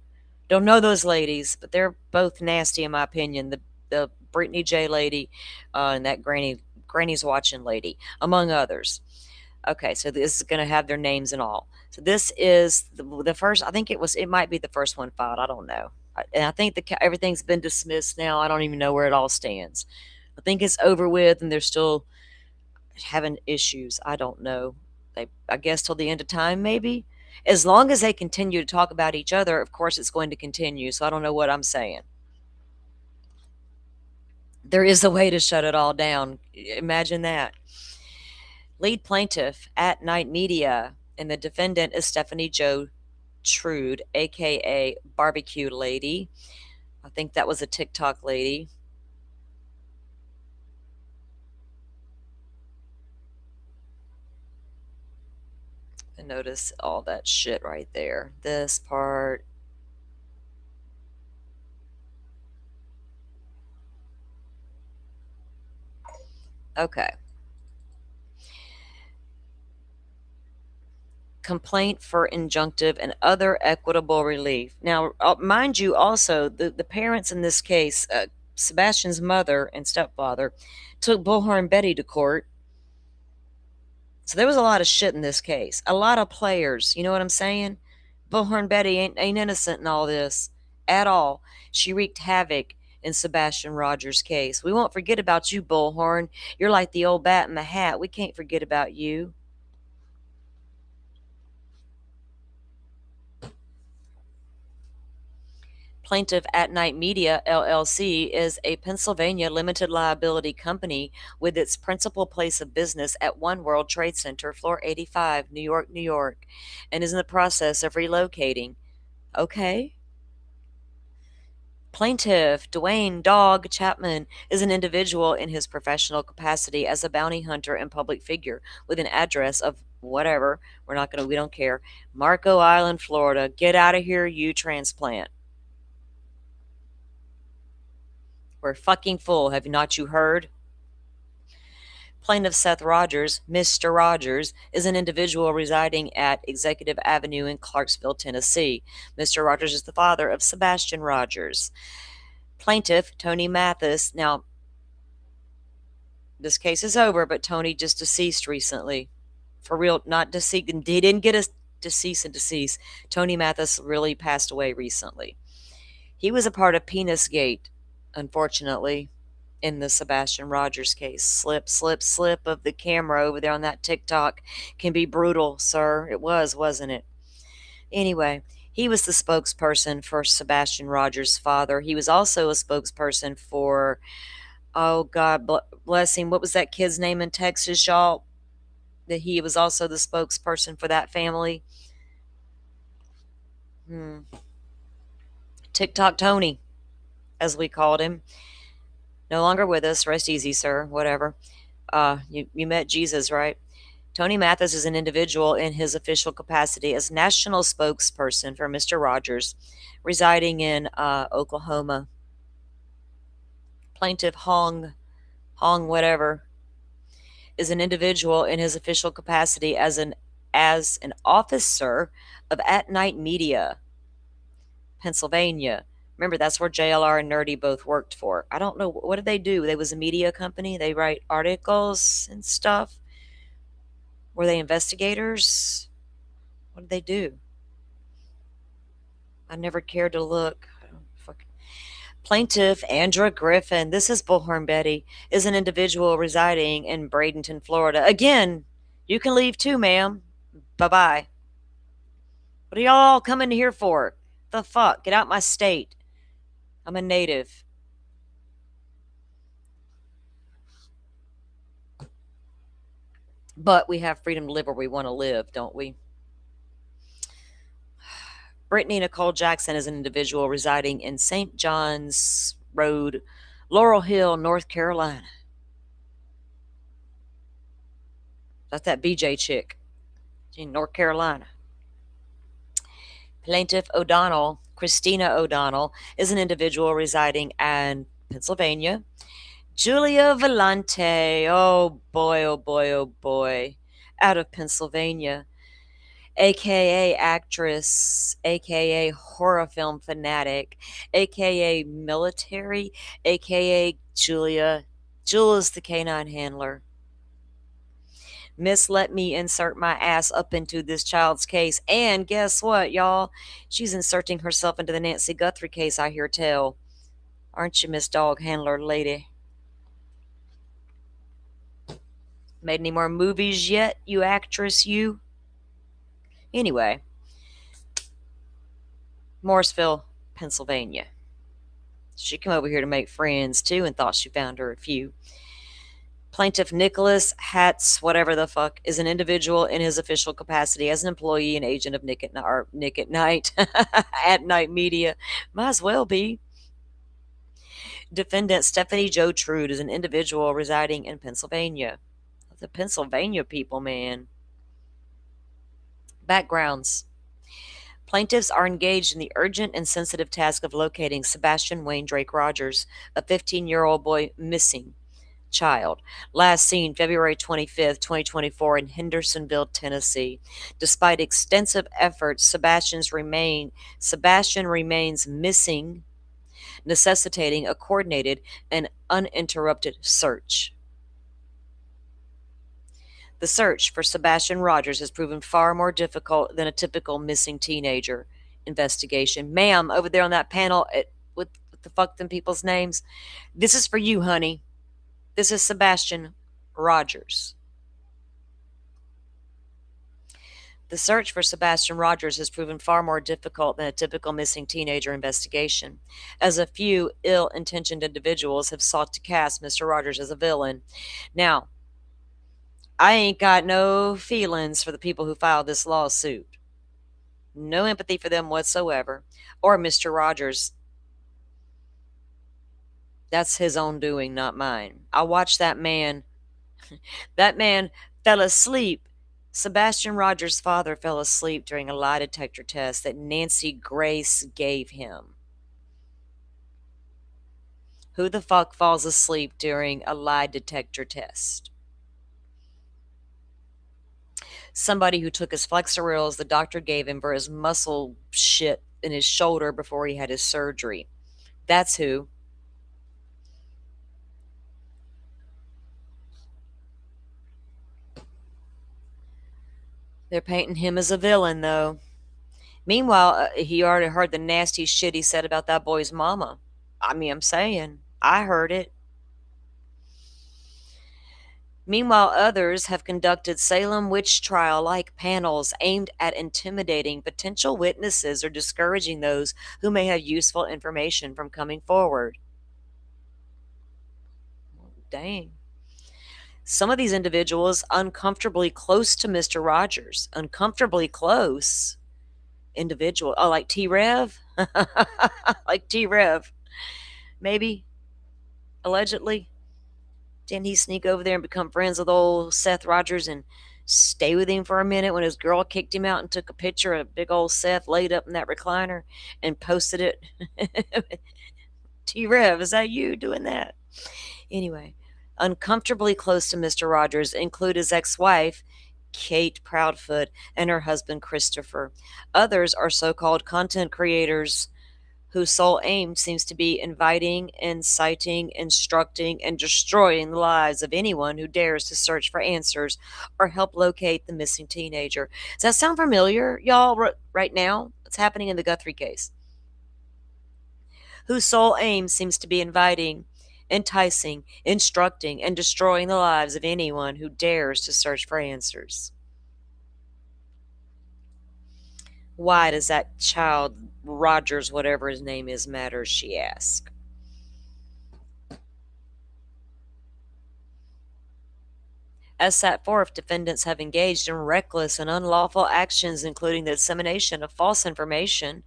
don't know those ladies, but they're both nasty in my opinion. The Brittany J lady and that Granny's watching lady, among others. Okay, so this is going to have their names and all. So this is the first. I think it might be the first one filed. I don't know, and I think everything's been dismissed now. I don't even know where it all stands. I think it's over with, and they're still having issues. I don't know. I guess till the end of time, maybe. As long as they continue to talk about each other, of course it's going to continue. So I don't know what I'm saying. There is a way to shut it all down. Imagine that. Lead plaintiff at Night Media, and the defendant is Stephanie Jo Trude, aka Barbecue Lady. I think that was a TikTok lady. And notice all that shit right there. This part. Okay. Complaint for injunctive and other equitable relief. Now, mind you, also, the parents in this case, Sebastian's mother and stepfather, took Bullhorn Betty to court. So there was a lot of shit in this case. A lot of players. You know what I'm saying? Bullhorn Betty ain't innocent in all this at all. She wreaked havoc in Sebastian Rogers' case. We won't forget about you, Bullhorn. You're like the old bat in the hat. We can't forget about you. Plaintiff at Night Media, LLC, is a Pennsylvania limited liability company with its principal place of business at One World Trade Center, floor 85, New York, New York, and is in the process of relocating. Okay. Plaintiff Dwayne Dog Chapman is an individual in his professional capacity as a bounty hunter and public figure with an address of whatever, we don't care, Marco Island, Florida. Get out of here, you transplant. We're fucking full. Have not you heard? Plaintiff Seth Rogers, Mr. Rogers, is an individual residing at Executive Avenue in Clarksville, Tennessee. Mr. Rogers is the father of Sebastian Rogers. Plaintiff Tony Mathis. Now, this case is over, but Tony just deceased recently. For real, not deceased. He didn't get a cease and desist. Tony Mathis really passed away recently. He was a part of Penis Gate, unfortunately, in the Sebastian Rogers case. Slip of the camera over there on that TikTok can be brutal, sir. It was, wasn't it? Anyway, he was the spokesperson for Sebastian Rogers' father. He was also a spokesperson for, oh God bless him, what was that kid's name in Texas, y'all? That he was also the spokesperson for that family. TikTok Tony, as we called him. No longer with us. Rest easy, sir. Whatever. You met Jesus, right? Tony Mathis is an individual in his official capacity as national spokesperson for Mr. Rogers, residing in Oklahoma. Plaintiff Hong whatever, is an individual in his official capacity as an officer of At Night Media, Pennsylvania. Remember, that's where JLR and Nerdy both worked for. I don't know, what did they do? They was a media company. They write articles and stuff. Were they investigators? What did they do? I never cared to look. Plaintiff Andra Griffin, this is Bullhorn Betty, is an individual residing in Bradenton, Florida. Again, you can leave too, ma'am. Bye-bye. What are y'all coming here for? The fuck? Get out my state. I'm a native. But we have freedom to live where we want to live, don't we? Brittany Nicole Jackson is an individual residing in St. John's Road, Laurel Hill, North Carolina. That's that BJ chick in North Carolina. Plaintiff O'Donnell, Christina O'Donnell, is an individual residing in Pennsylvania. Julia Vellante, oh boy, oh boy, oh boy, out of Pennsylvania, aka actress, aka horror film fanatic, aka military, aka Julia's the canine handler. Miss let me insert my ass up into this child's case. And guess what, y'all? She's inserting herself into the Nancy Guthrie case, I hear tell. Aren't you, Miss Dog Handler Lady? Made any more movies yet, you actress, you? Anyway, Morrisville, Pennsylvania. She came over here to make friends, too, and thought she found her a few. Plaintiff Nicholas Hatz, whatever the fuck, is an individual in his official capacity as an employee and agent of Nick at Night, at Night Media. Might as well be. Defendant Stephanie Jo Trude is an individual residing in Pennsylvania. The Pennsylvania people, man. Backgrounds. Plaintiffs are engaged in the urgent and sensitive task of locating Sebastian Wayne Drake Rogers, a 15-year-old boy missing child, last seen February 25th, 2024 in Hendersonville, Tennessee. Despite extensive efforts, Sebastian remains missing, necessitating a coordinated and uninterrupted search. The search for Sebastian Rogers has proven far more difficult than a typical missing teenager investigation. Ma'am, over there on that panel, with the fuck them people's names, this is for you, honey. This is Sebastian Rogers. The search for Sebastian Rogers has proven far more difficult than a typical missing teenager investigation, as a few ill-intentioned individuals have sought to cast Mr. Rogers as a villain. Now, I ain't got no feelings for the people who filed this lawsuit. No empathy for them whatsoever. Or Mr. Rogers. That's his own doing, not mine. I watched that man. That man fell asleep. Sebastian Rogers' father fell asleep during a lie detector test that Nancy Grace gave him. Who the fuck falls asleep during a lie detector test? Somebody who took his Flexerils the doctor gave him for his muscle shit in his shoulder before he had his surgery. That's who. They're painting him as a villain, though. Meanwhile, he already heard the nasty shit he said about that boy's mama. I mean, I'm saying, I heard it. Meanwhile, others have conducted Salem witch trial-like panels aimed at intimidating potential witnesses or discouraging those who may have useful information from coming forward. Dang. Some of these individuals uncomfortably close to Mr. Rogers. Uncomfortably close individual. Oh, like T-Rev? Like T-Rev. Maybe. Allegedly. Didn't he sneak over there and become friends with old Seth Rogers and stay with him for a minute when his girl kicked him out and took a picture of big old Seth laid up in that recliner and posted it? T-Rev, is that you doing that? Anyway, uncomfortably close to Mr. Rogers include his ex-wife, Kate Proudfoot, and her husband, Christopher. Others are so-called content creators whose sole aim seems to be inviting, inciting, instructing, and destroying the lives of anyone who dares to search for answers or help locate the missing teenager. Does that sound familiar, y'all, right now? What's happening in the Guthrie case? Whose sole aim seems to be inviting, enticing, instructing, and destroying the lives of anyone who dares to search for answers. Why does that child, Rogers, whatever his name is, matter, she asked. As set forth, defendants have engaged in reckless and unlawful actions, including the dissemination of false information,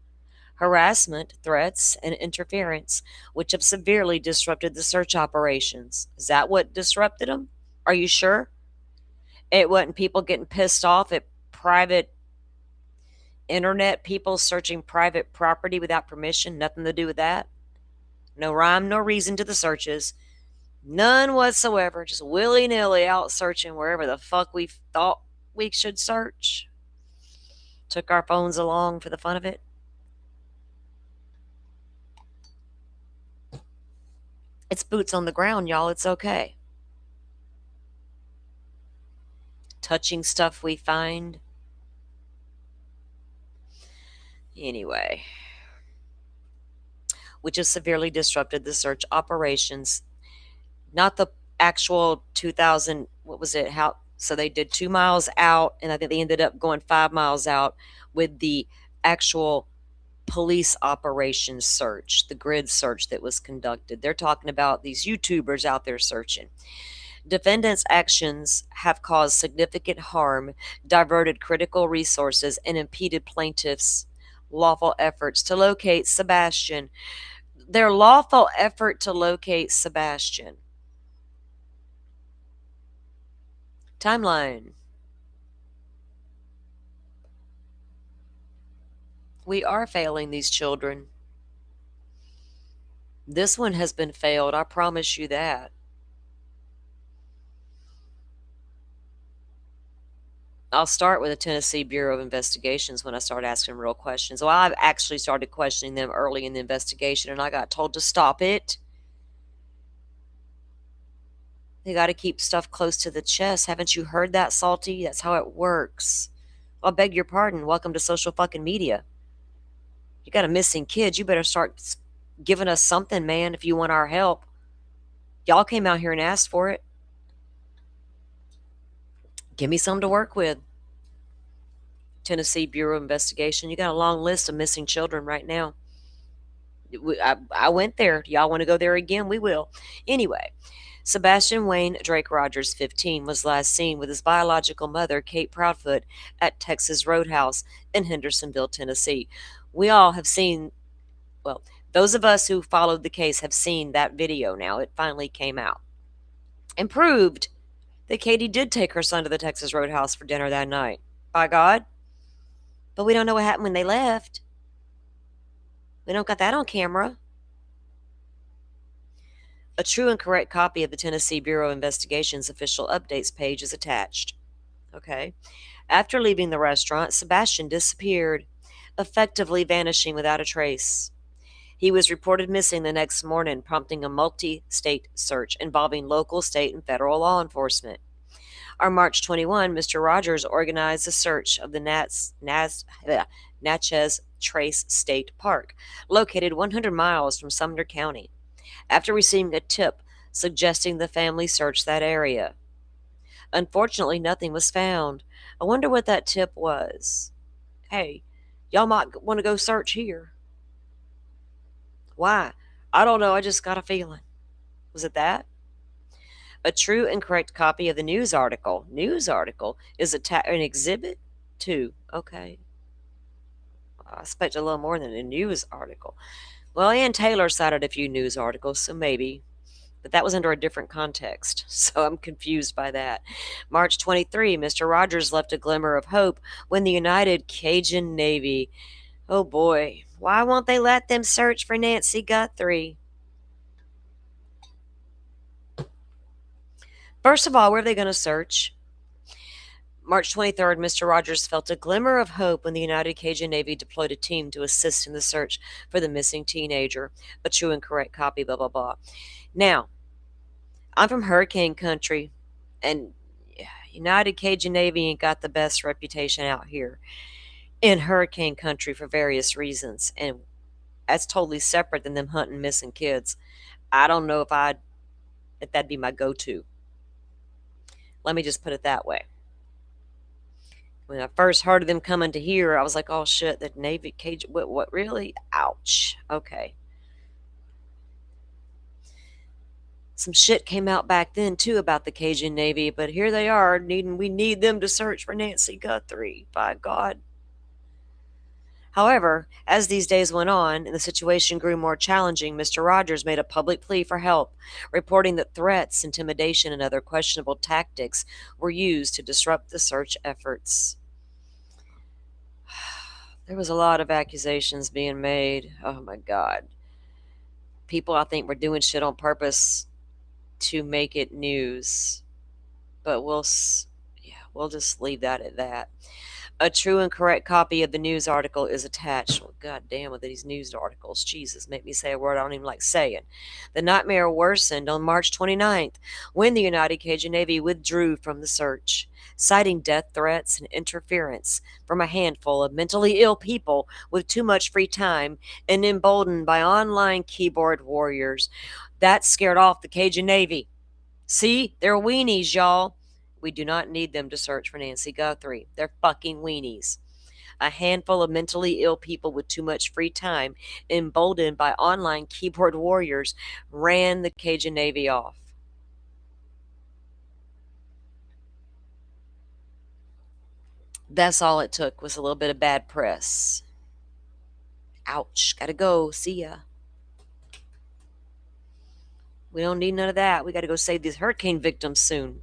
harassment, threats, and interference, which have severely disrupted the search operations. Is that what disrupted them? Are you sure? It wasn't people getting pissed off at private internet people searching private property without permission? Nothing to do with that? No rhyme, no reason to the searches. None whatsoever. Just willy-nilly out searching wherever the fuck we thought we should search. Took our phones along for the fun of it. It's boots on the ground, y'all. It's okay. Touching stuff we find. Anyway. Which has severely disrupted the search operations. Not the actual 2,000, what was it? So they did 2 miles out, and I think they ended up going 5 miles out with the actual police operations search, the grid search that was conducted. They're talking about these YouTubers out there searching. Defendants' actions have caused significant harm, diverted critical resources, and impeded plaintiffs' lawful efforts to locate Sebastian. Their lawful effort to locate Sebastian. Timeline. We are failing these children. This one has been failed, I promise you that. I'll start with the Tennessee Bureau of Investigations when I start asking real questions. Well, I've actually started questioning them early in the investigation, and I got told to stop it. They got to keep stuff close to the chest. Haven't you heard that, Salty? That's how it works. I beg your pardon. Welcome to social fucking media. You got a missing kid. You better start giving us something, man, if you want our help. Y'all came out here and asked for it. Give me something to work with. Tennessee Bureau of Investigation. You got a long list of missing children right now. I went there. Y'all want to go there again? We will. Anyway, Sebastian Wayne Drake Rogers, 15, was last seen with his biological mother, Kate Proudfoot, at Texas Roadhouse in Hendersonville, Tennessee. We all have seen, well, those of us who followed the case have seen that video now. It finally came out and proved that Katie did take her son to the Texas Roadhouse for dinner that night. By God. But we don't know what happened when they left. We don't got that on camera. A true and correct copy of the Tennessee Bureau of Investigation's official updates page is attached. Okay. After leaving the restaurant, Sebastian disappeared, effectively vanishing without a trace. He was reported missing the next morning, prompting a multi-state search involving local, state, and federal law enforcement. On March 21, Mr. Rogers organized a search of the Natchez Trace State Park, located 100 miles from Sumner County, after receiving a tip suggesting the family search that area. Unfortunately, nothing was found. I wonder what that tip was. Hey, y'all might want to go search here. Why? I don't know. I just got a feeling. Was it that? A true and correct copy of the news article. News article is an exhibit 2. Okay. I expect a little more than a news article. Well, Ann Taylor cited a few news articles, so maybe. But that was under a different context, so I'm confused by that. March 23, Mr. Rogers left a glimmer of hope when the United Cajun Navy. Oh boy, why won't they let them search for Nancy Guthrie? First of all, where are they going to search? March 23rd, Mr. Rogers felt a glimmer of hope when the United Cajun Navy deployed a team to assist in the search for the missing teenager. A true and correct copy, blah, blah, blah. Now, I'm from hurricane country, and United Cajun Navy ain't got the best reputation out here in hurricane country for various reasons, and that's totally separate than them hunting missing kids. I don't know if that'd be my go-to. Let me just put it that way. When I first heard of them coming to here, I was like, oh shit, that Navy Cajun, what really? Ouch. Okay. Some shit came out back then too about the Cajun Navy, but here they are we need them to search for Nancy Guthrie. By God. However, as these days went on and the situation grew more challenging, Mr. Rogers made a public plea for help, reporting that threats, intimidation, and other questionable tactics were used to disrupt the search efforts. There was a lot of accusations being made. Oh my God. People, I think, were doing shit on purpose to make it news. But we'll just leave that at that. A true and correct copy of the news article is attached. Well, God damn with these news articles. Jesus, make me say a word I don't even like saying. The nightmare worsened on March 29th when the United Cajun Navy withdrew from the search, citing death threats and interference from a handful of mentally ill people with too much free time and emboldened by online keyboard warriors. That scared off the Cajun Navy. See, they're weenies, y'all. We do not need them to search for Nancy Guthrie. They're fucking weenies. A handful of mentally ill people with too much free time, emboldened by online keyboard warriors, ran the Cajun Navy off. That's all it took was a little bit of bad press. Ouch. Gotta go. See ya. We don't need none of that. We gotta go save these hurricane victims soon.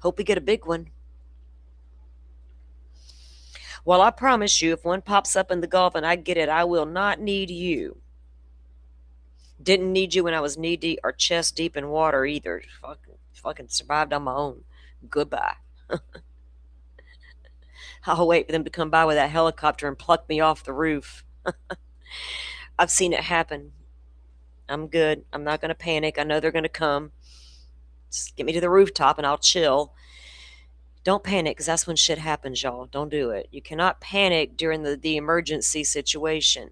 Hope we get a big one. Well, I promise you, if one pops up in the Gulf and I get it, I will not need you. Didn't need you when I was knee deep or chest deep in water either. Fucking survived on my own. Goodbye. I'll wait for them to come by with that helicopter and pluck me off the roof. I've seen it happen. I'm good. I'm not going to panic. I know they're going to come. Just get me to the rooftop and I'll chill. Don't panic, because that's when shit happens, y'all. Don't do it. You cannot panic during the emergency situation.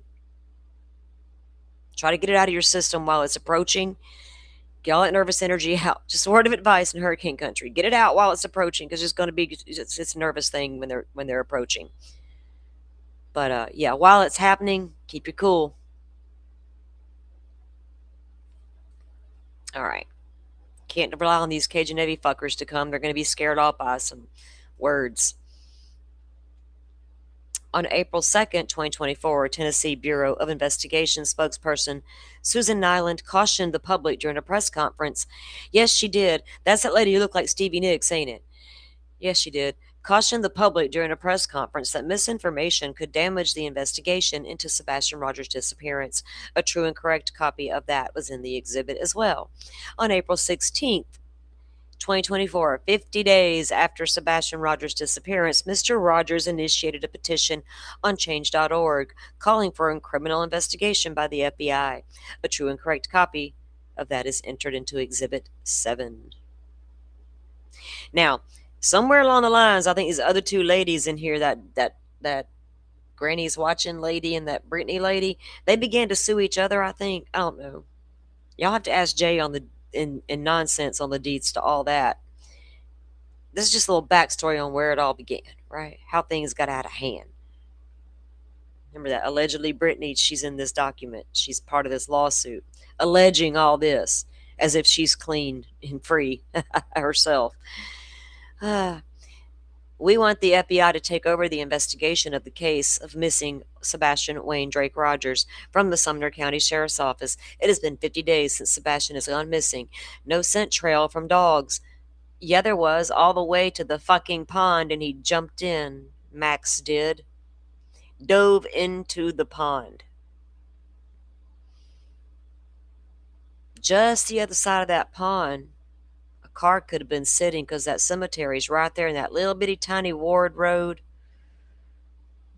Try to get it out of your system while it's approaching. Get all that nervous energy out. Just a word of advice in hurricane country. Get it out while it's approaching, because it's a nervous thing when they're approaching. But yeah, while it's happening, keep your cool. All right. Can't rely on these Cajun Navy fuckers to come. They're going to be scared off by some words. On April 2nd, 2024, Tennessee Bureau of Investigation spokesperson Susan Nyland cautioned the public during a press conference. Yes, she did. That's that lady who looked like Stevie Nicks, ain't it? Yes, she did. Cautioned the public during a press conference that misinformation could damage the investigation into Sebastian Rogers' disappearance. A true and correct copy of that was in the exhibit as well. On April 16th, 2024, 50 days after Sebastian Rogers' disappearance, Mr. Rogers initiated a petition on change.org calling for a criminal investigation by the FBI. A true and correct copy of that is entered into Exhibit 7. Now, somewhere along the lines, I think these other two ladies in here, that Granny's watching lady and that Brittany lady, they began to sue each other, I think. I don't know. Y'all have to ask Jay on the in nonsense on the deeds to all that. This is just a little backstory on where it all began, right? How things got out of hand. Remember that allegedly Brittany, she's in this document. She's part of this lawsuit, alleging all this as if she's clean and free herself. We want the FBI to take over the investigation of the case of missing Sebastian Wayne Drake Rogers from the Sumner County Sheriff's Office. It has been 50 days since Sebastian has gone missing. No scent trail from dogs. Yeah, there was, all the way to the fucking pond, and he jumped in. Max did. Dove into the pond. Just the other side of that pond, car could have been sitting, because that cemetery is right there in that little bitty tiny Ward Road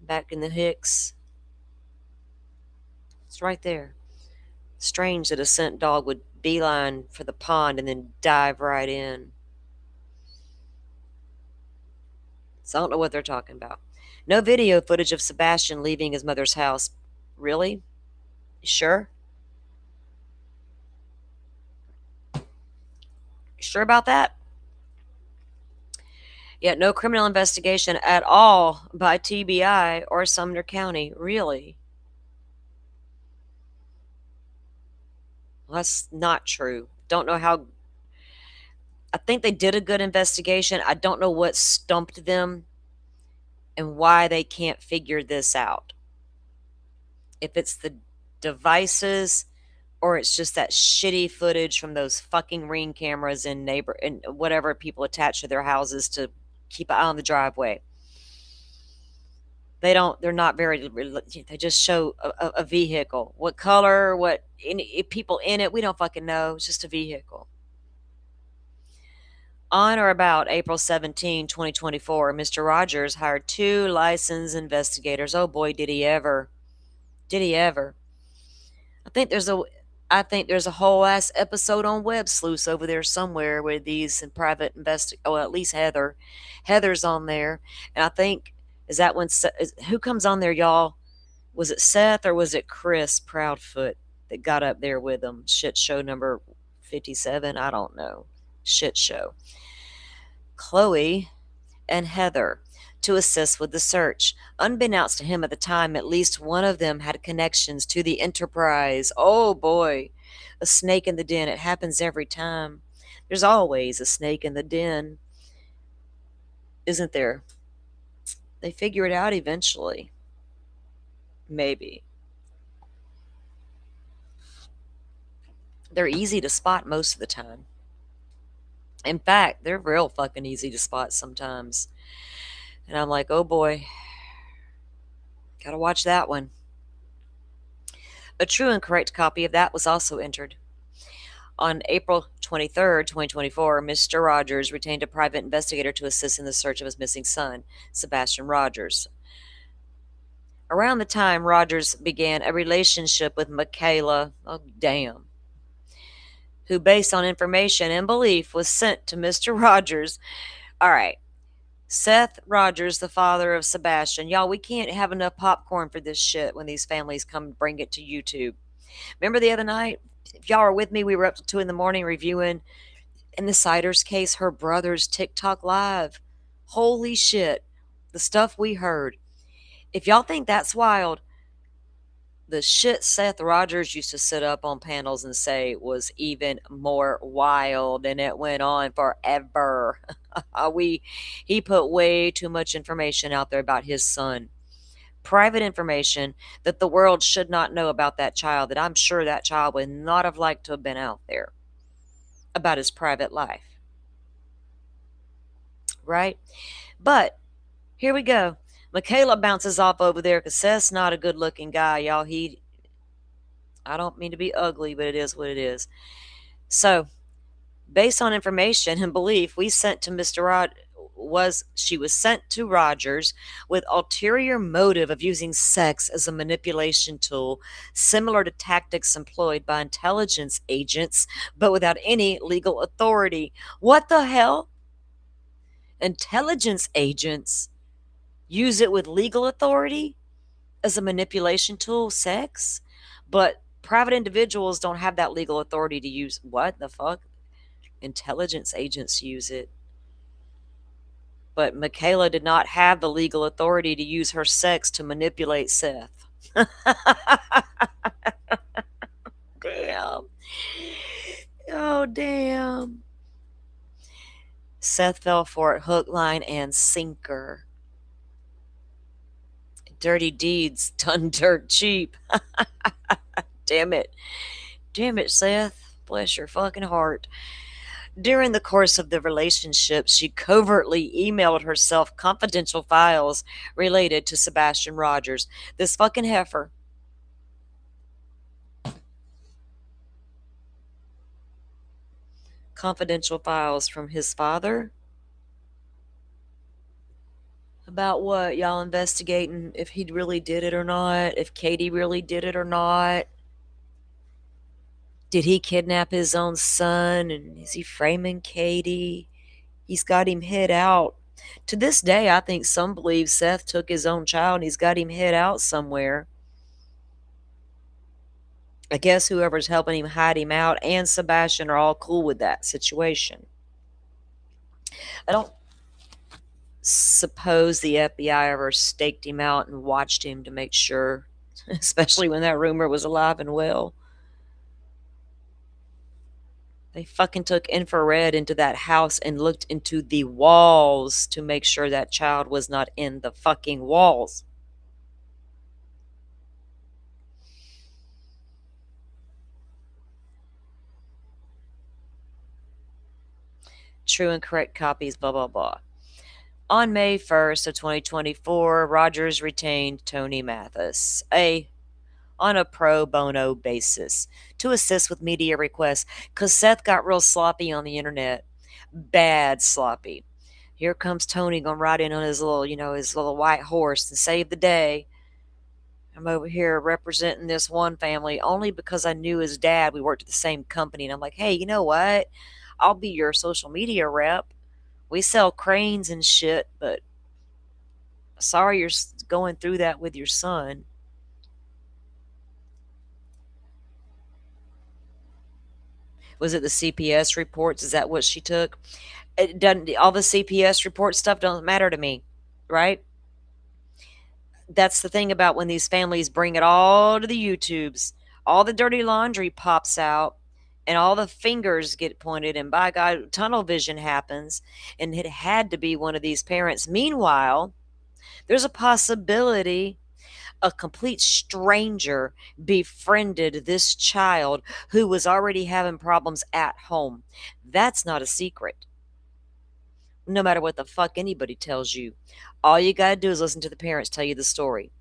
back in the Hicks. It's right there. Strange that a scent dog would beeline for the pond and then dive right in. So I don't know what they're talking about. No video footage of Sebastian leaving his mother's house. Really? You sure? Sure about that? Yet no criminal investigation at all by TBI or Sumner County. Really? Well, that's not true. Don't know how I think they did a good investigation. I don't know what stumped them and why they can't figure this out. If it's the devices or it's just that shitty footage from those fucking Ring cameras in whatever people attach to their houses to keep an eye on the driveway. They're not very, they just show a vehicle. What color, people in it, we don't fucking know. It's just a vehicle. On or about April 17, 2024, Mr. Rogers hired 2 licensed investigators. Oh boy, did he ever. Did he ever. I think there's a whole ass episode on Web Sleuths over there somewhere with these private at least Heather's on there. And I think, is that when, who comes on there, y'all? Was it Seth or was it Chris Proudfoot that got up there with them? Shit show number 57? I don't know. Shit show. Chloe and Heather to assist with the search. Unbeknownst to him at the time, at least one of them had connections to the Enterprise. Oh boy, a snake in the den. It happens every time. There's always a snake in the den, isn't there? They figure it out eventually. Maybe. They're easy to spot most of the time. In fact, they're real fucking easy to spot sometimes. And I'm like, oh boy, gotta watch that one. A true and correct copy of that was also entered. On April 23rd, 2024, Mr. Rogers retained a private investigator to assist in the search of his missing son, Sebastian Rogers. Around the time Rogers began a relationship with Michaela, who, based on information and belief, was sent to Mr. Rogers. All right. Seth Rogers, the father of Sebastian. Y'all, we can't have enough popcorn for this shit when these families come bring it to YouTube. Remember the other night? If y'all are with me, we were up to 2 a.m. reviewing, in the Siders case, her brother's TikTok live. Holy shit. The stuff we heard. If y'all think that's wild, the shit Seth Rogers used to sit up on panels and say was even more wild, and it went on forever. He put way too much information out there about his son. Private information that the world should not know about that child, that I'm sure that child would not have liked to have been out there, about his private life. Right? But here we go. Michaela bounces off over there because Seth's not a good-looking guy, y'all. I don't mean to be ugly, but it is what it is. So, based on information and belief, she was sent to Rogers with ulterior motive of using sex as a manipulation tool, similar to tactics employed by intelligence agents, but without any legal authority. What the hell? Intelligence agents use it with legal authority as a manipulation tool, sex, but private individuals don't have that legal authority to use. What the fuck? Intelligence agents use it. But Michaela did not have the legal authority to use her sex to manipulate Seth. Damn. Oh, damn. Seth fell for it hook, line, and sinker. Dirty deeds done dirt cheap. Damn it. Damn it, Seth. Bless your fucking heart. During the course of the relationship, she covertly emailed herself confidential files related to Sebastian Rogers. This fucking heifer. Confidential files from his father. About what? Y'all investigating if he really did it or not? If Katie really did it or not? Did he kidnap his own son? And is he framing Katie? He's got him hid out. To this day, I think some believe Seth took his own child and he's got him hid out somewhere. I guess whoever's helping him hide him out and Sebastian are all cool with that situation. I don't suppose the FBI ever staked him out and watched him to make sure, especially when that rumor was alive and well. They fucking took infrared into that house and looked into the walls to make sure that child was not in the fucking walls. True and correct copies, blah, blah, blah. On May 1st of 2024, Rogers retained Tony Mathis, on a pro bono basis to assist with media requests because Seth got real sloppy on the internet. Bad sloppy. Here comes Tony going ride in on his little, his little white horse and save the day. I'm over here representing this one family only because I knew his dad. We worked at the same company. And I'm like, hey, you know what? I'll be your social media rep. We sell cranes and shit, but sorry you're going through that with your son. Was it the CPS reports? Is that what she took? It doesn't. All the CPS report stuff doesn't matter to me, right? That's the thing about when these families bring it all to the YouTubes. All the dirty laundry pops out, and all the fingers get pointed, and by God, tunnel vision happens, and it had to be one of these parents. Meanwhile, there's a possibility a complete stranger befriended this child who was already having problems at home. That's not a secret. No matter what the fuck anybody tells you, all you got to do is listen to the parents tell you the story.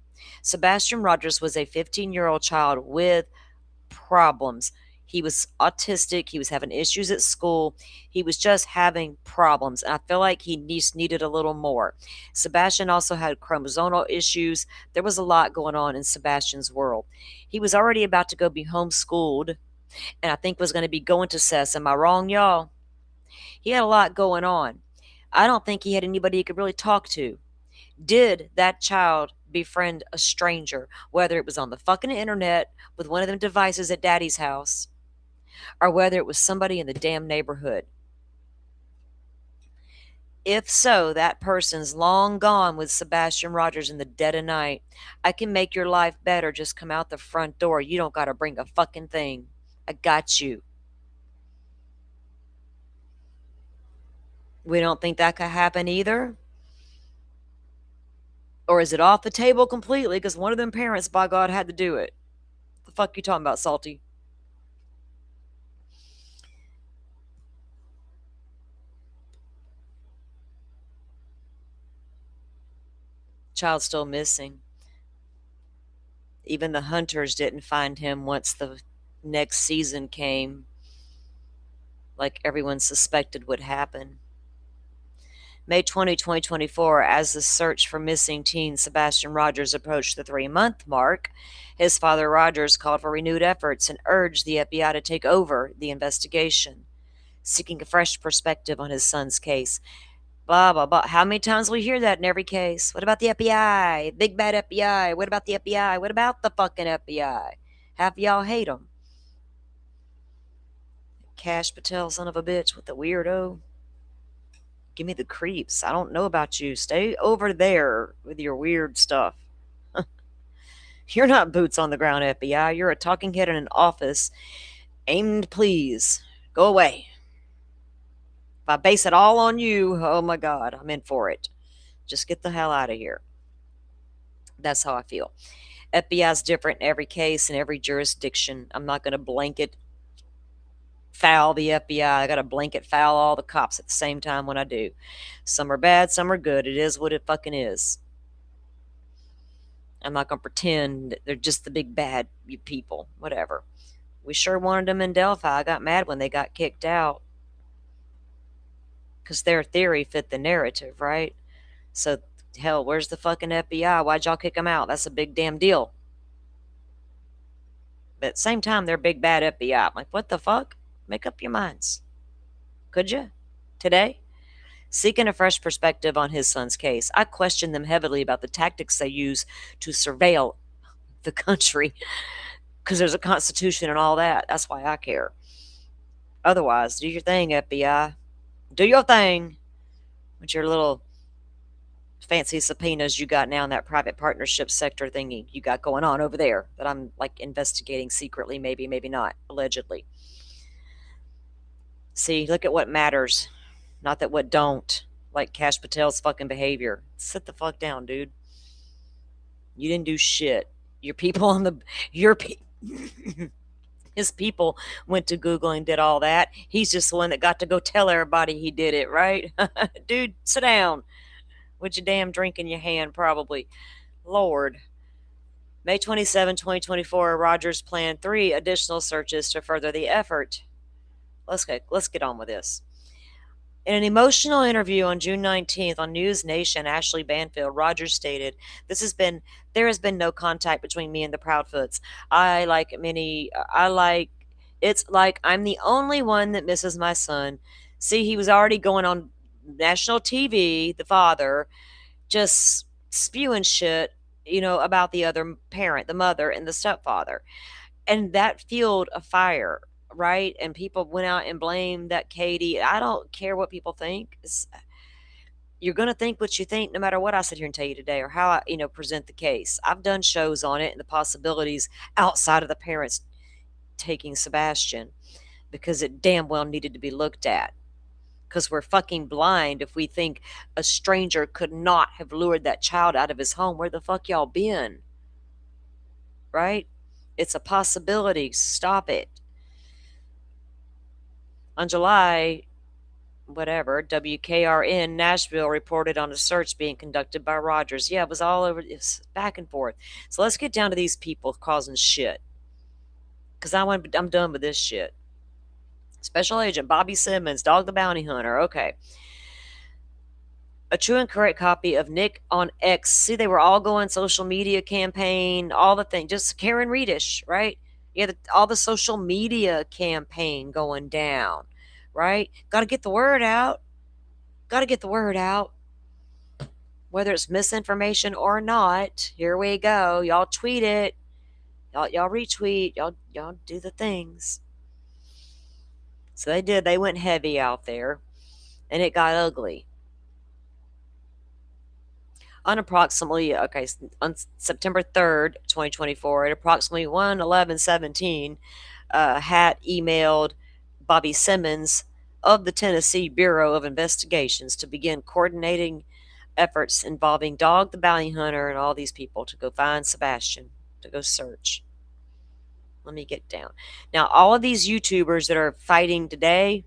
Sebastian Rogers was a 15-year-old child with problems. He was autistic. He was having issues at school. He was just having problems. And I feel like he needed a little more. Sebastian also had chromosomal issues. There was a lot going on in Sebastian's world. He was already about to go be homeschooled, and I think was going to be going to SES. Am I wrong, y'all? He had a lot going on. I don't think he had anybody he could really talk to. Did that child befriend a stranger, whether it was on the fucking internet with one of them devices at daddy's house, or whether it was somebody in the damn neighborhood? If so, that person's long gone with Sebastian Rogers in the dead of night. I can make your life better. Just come out the front door. You don't got to bring a fucking thing. I got you. We don't think that could happen either? Or is it off the table completely because one of them parents, by God, had to do it? The fuck you talking about, Salty? Child still missing. Even the hunters didn't find him once the next season came, like everyone suspected would happen. May 20, 2024, as the search for missing teen Sebastian Rogers approached the 3-month mark, his father Rogers called for renewed efforts and urged the FBI to take over the investigation, seeking a fresh perspective on his son's case. Blah, blah, blah. How many times we hear that in every case? What about the FBI? Big bad FBI. What about the FBI? What about the fucking FBI? Half of y'all hate them. Cash Patel, son of a bitch, with the weirdo. Give me the creeps. I don't know about you. Stay over there with your weird stuff. You're not boots on the ground, FBI. You're a talking head in an office aimed to please. Go away. If I base it all on you, oh my God, I'm in for it. Just get the hell out of here. That's how I feel. FBI is different in every case, in every jurisdiction. I'm not going to blanket foul the FBI. I got to blanket foul all the cops at the same time when I do. Some are bad, some are good. It is what it fucking is. I'm not going to pretend they're just the big bad people. Whatever. We sure wanted them in Delphi. I got mad when they got kicked out, because their theory fit the narrative, right? So, hell, where's the fucking FBI? Why'd y'all kick them out? That's a big damn deal. But at the same time, they're big bad FBI. I'm like, what the fuck? Make up your minds. Could you? Today? Seeking a fresh perspective on his son's case, I question them heavily about the tactics they use to surveil the country, because there's a constitution and all that. That's why I care. Otherwise, do your thing, FBI. Do your thing with your little fancy subpoenas you got now in that private partnership sector thingy you got going on over there that I'm like investigating secretly, maybe not, allegedly. See, look at what matters, not that what don't. Like Cash Patel's fucking behavior. Sit the fuck down, dude. You didn't do shit. Your people on the your his people went to Google and did all that. He's just the one that got to go tell everybody he did it, right? Dude, sit down with your damn drink in your hand, probably. Lord. May 27, 2024, Rogers planned 3 additional searches to further the effort. Let's get on with this. In an emotional interview on June 19th on News Nation, Ashley Banfield, Rogers stated, there has been no contact between me and the Proudfoots. It's like I'm the only one that misses my son. See, he was already going on national TV, the father, just spewing shit, about the other parent, the mother and the stepfather. And that fueled a fire, right? And people went out and blamed that Katie. I don't care what people think. You're going to think what you think no matter what I sit here and tell you today or how I, present the case. I've done shows on it and the possibilities outside of the parents taking Sebastian because it damn well needed to be looked at. Because we're fucking blind if we think a stranger could not have lured that child out of his home. Where the fuck y'all been? Right? It's a possibility. Stop it. On July, WKRN Nashville reported on a search being conducted by Rogers. Yeah, it was all over. It's back and forth. So let's get down to these people causing shit. Because I'm done with this shit. Special Agent Bobby Simmons, Dog the Bounty Hunter. Okay. A true and correct copy of Nick on X. See, they were all going social media campaign, all the things. Just Karen Reedish, right? Yeah, all the social media campaign going down, right? Got to get the word out. Got to get the word out. Whether it's misinformation or not, here we go. Y'all tweet it. Y'all retweet. Y'all do the things. So they did. They went heavy out there, and it got ugly. On September 3rd, 2024, at approximately 1:11:17, Hatt emailed Bobby Simmons of the Tennessee Bureau of Investigations to begin coordinating efforts involving Dog the Bounty Hunter and all these people to go find Sebastian, to go search. Let me get down. Now, all of these YouTubers that are fighting today,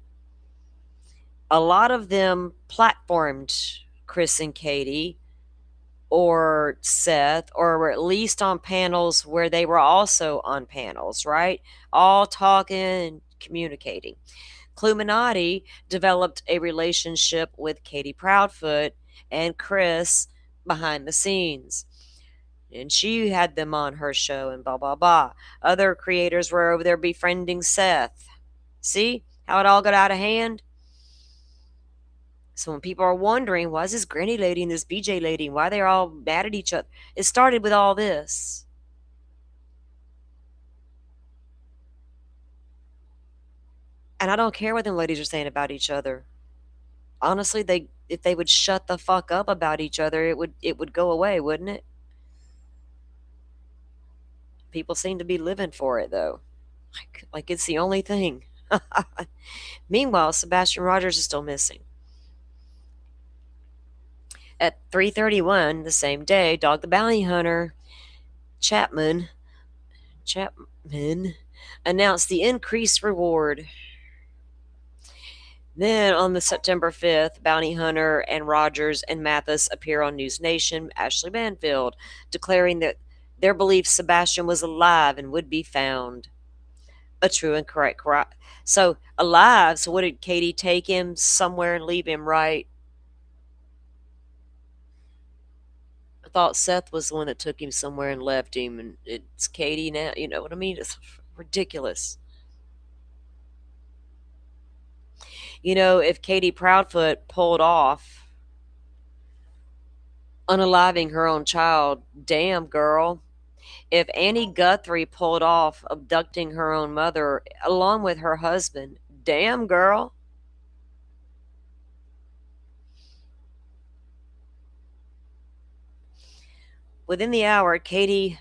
a lot of them platformed Chris and Katie or Seth, or were at least on panels where they were also on panels, right? All talking and communicating. Cluminati developed a relationship with Katie Proudfoot and Chris behind the scenes. And she had them on her show and blah, blah, blah. Other creators were over there befriending Seth. See how it all got out of hand? So when people are wondering, why is this Granny lady and this BJ lady, why they're all mad at each other? It started with all this. And I don't care what them ladies are saying about each other. Honestly, if they would shut the fuck up about each other, it would go away, wouldn't it? People seem to be living for it, though. Like it's the only thing. Meanwhile, Sebastian Rogers is still missing. At 3:31 the same day, Dog the Bounty Hunter Chapman announced the increased reward. Then on the September 5th, Bounty Hunter and Rogers and Mathis appear on News Nation, Ashley Banfield, declaring that their belief Sebastian was alive and would be found. A true and correct. So alive, so what did Katie take him somewhere and leave him, right? I thought Seth was the one that took him somewhere and left him, and it's Katie now. You know what I mean? It's ridiculous. If Katie Proudfoot pulled off unaliving her own child, damn girl. If Annie Guthrie pulled off abducting her own mother along with her husband, damn girl. Within the hour, Katie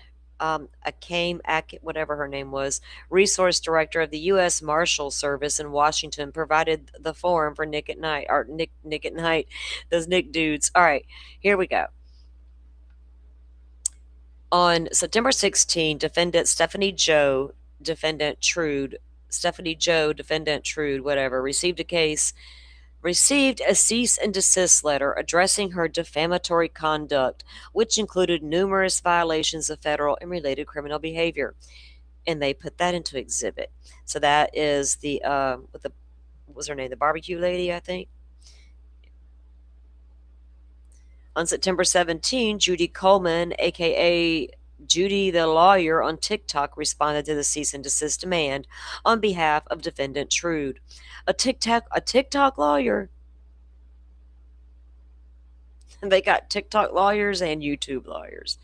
whatever her name was, resource director of the U.S. Marshal Service in Washington, provided the forum for Nick at Night, or Nick at Night, those Nick dudes. All right, here we go. On September 16, defendant Stephanie Joe, defendant Trude, whatever, received a cease and desist letter addressing her defamatory conduct, which included numerous violations of federal and related criminal behavior. And they put that into exhibit. So that is what was her name? The barbecue lady, I think. On September 17, Judy Coleman, aka Judy the lawyer on TikTok, responded to the cease and desist demand on behalf of defendant Trude. A TikTok lawyer. They got TikTok lawyers and YouTube lawyers.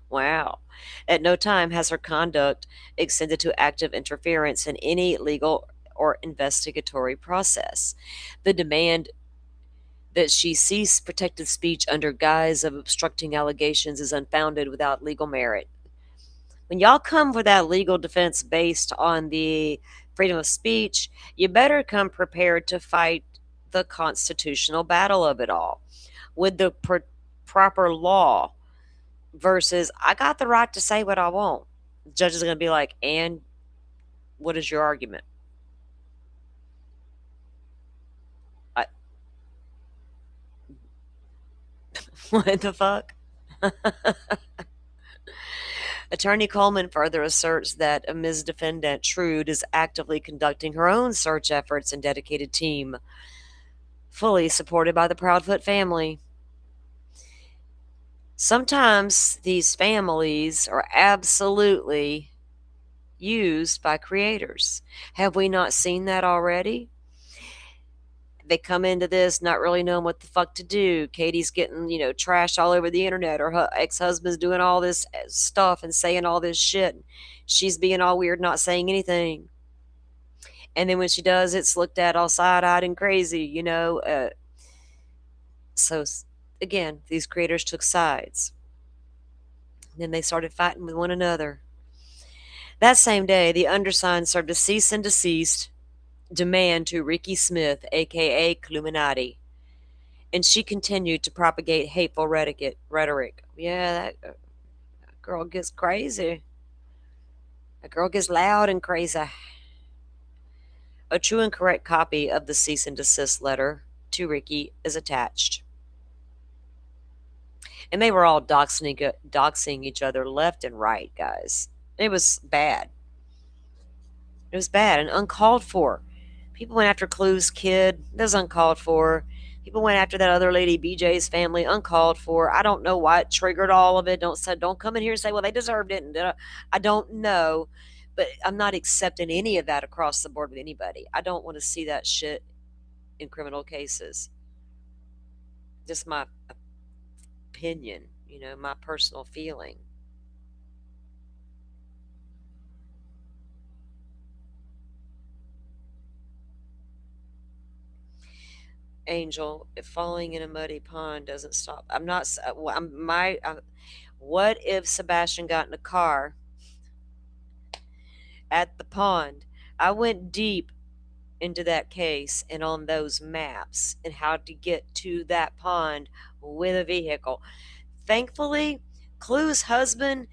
Wow. At no time has her conduct extended to active interference in any legal or investigatory process. The demand that she cease protected speech under guise of obstructing allegations is unfounded without legal merit. When y'all come for that legal defense based on the freedom of speech, you better come prepared to fight the constitutional battle of it all with the proper law versus I got the right to say what I want. The judge is going to be like, and what is your argument? What the fuck? Attorney Coleman further asserts that Ms. Defendant Trude is actively conducting her own search efforts and dedicated team, fully supported by the Proudfoot family. Sometimes these families are absolutely used by creators. Have we not seen that already? They come into this not really knowing what the fuck to do. Katie's getting, trashed all over the internet. Her ex-husband's doing all this stuff and saying all this shit. She's being all weird, not saying anything. And then when she does, it's looked at all side-eyed and crazy, So, again, these creators took sides. And then they started fighting with one another. That same day, the undersigned served a cease and desist demand to Ricky Smith, aka Cluminati, and she continued to propagate hateful rhetoric. Yeah, that girl gets crazy. That girl gets loud and crazy. A true and correct copy of the cease and desist letter to Ricky is attached. And they were all doxing each other left and right, guys. It was bad. It was bad and uncalled for. People went after Clue's kid. That was uncalled for. People went after that other lady, BJ's family, uncalled for. I don't know why it triggered all of it. Don't come in here and say, well, they deserved it. And I don't know. But I'm not accepting any of that across the board with anybody. I don't want to see that shit in criminal cases. Just my opinion, my personal feeling. Angel, if falling in a muddy pond doesn't stop. What if Sebastian got in a car at the pond? I went deep into that case and on those maps and how to get to that pond with a vehicle. Thankfully, Clue's husband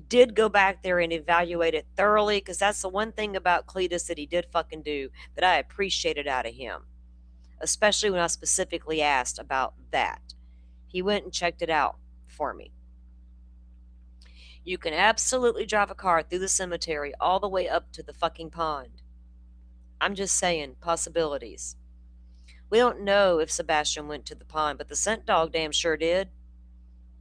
did go back there and evaluate it thoroughly, because that's the one thing about Cletus that he did fucking do that I appreciated out of him. Especially when I specifically asked about that. He went and checked it out for me. You can absolutely drive a car through the cemetery all the way up to the fucking pond. I'm just saying, possibilities. We don't know if Sebastian went to the pond, but the scent dog damn sure did.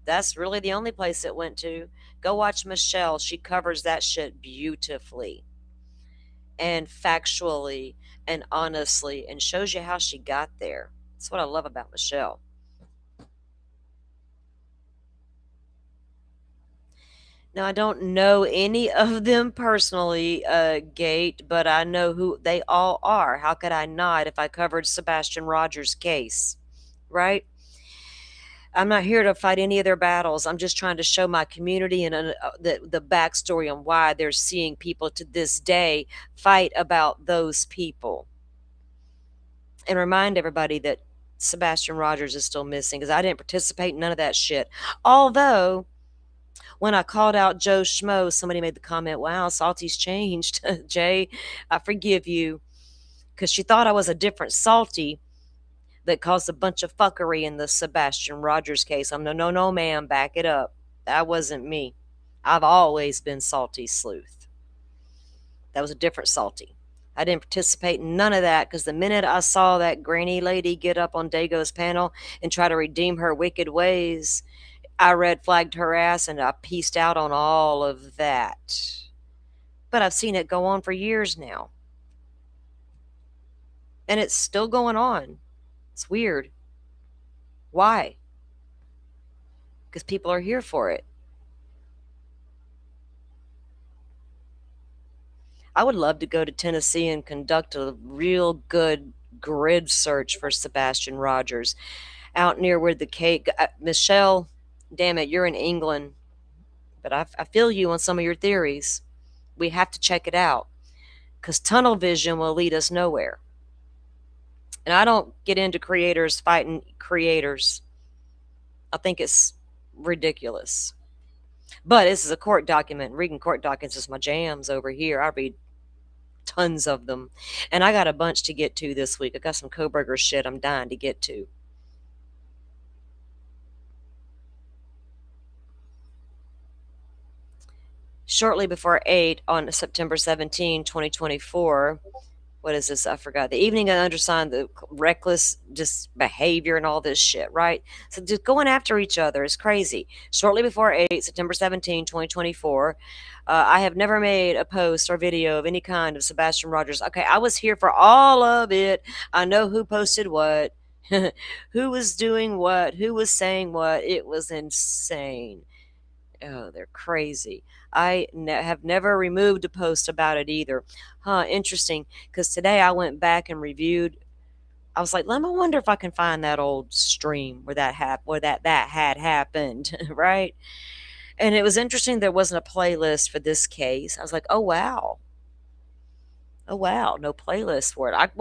That's really the only place it went to. Go watch Michelle. She covers that shit beautifully and factually and honestly, and shows you how she got there. That's what I love about Michelle. Now, I don't know any of them personally, Gate, but I know who they all are. How could I not if I covered Sebastian Rogers' case, right? I'm not here to fight any of their battles. I'm just trying to show my community and the backstory on why they're seeing people to this day fight about those people. And remind everybody that Sebastian Rogers is still missing because I didn't participate in none of that shit. Although, when I called out Joe Schmo, somebody made the comment, wow, Salty's changed. Jay, I forgive you. Because she thought I was a different Salty that caused a bunch of fuckery in the Sebastian Rogers case. I'm no, ma'am, back it up. That wasn't me. I've always been Salty Sleuth. That was a different Salty. I didn't participate in none of that because the minute I saw that granny lady get up on Dago's panel and try to redeem her wicked ways, I red flagged her ass and I pieced out on all of that. But I've seen it go on for years now. And it's still going on. It's weird. Why? Because people are here for it. I would love to go to Tennessee and conduct a real good grid search for Sebastian Rogers out near where the cake. Michelle, damn it, you're in England, but I feel you on some of your theories. We have to check it out because tunnel vision will lead us nowhere. And I don't get into creators fighting creators. I think it's ridiculous. But this is a court document. Reading court documents is my jams over here. I read tons of them. And I got a bunch to get to this week. I got some Kohberger shit I'm dying to get to. Shortly before 8 on September 17, 2024, what is this? I forgot. The evening I undersigned the reckless just behavior and all this shit, right? So just going after each other is crazy. Shortly before 8, September 17, 2024, I have never made a post or video of any kind of Sebastian Rogers. Okay, I was here for all of it. I know who posted what, who was doing what, who was saying what. It was insane. Oh, they're crazy. I have never removed a post about it either. Interesting. Because today I went back and reviewed. I was like, let me wonder if I can find that old stream where that had happened, right? And it was interesting. There wasn't a playlist for this case. I was like, oh wow, no playlist for it.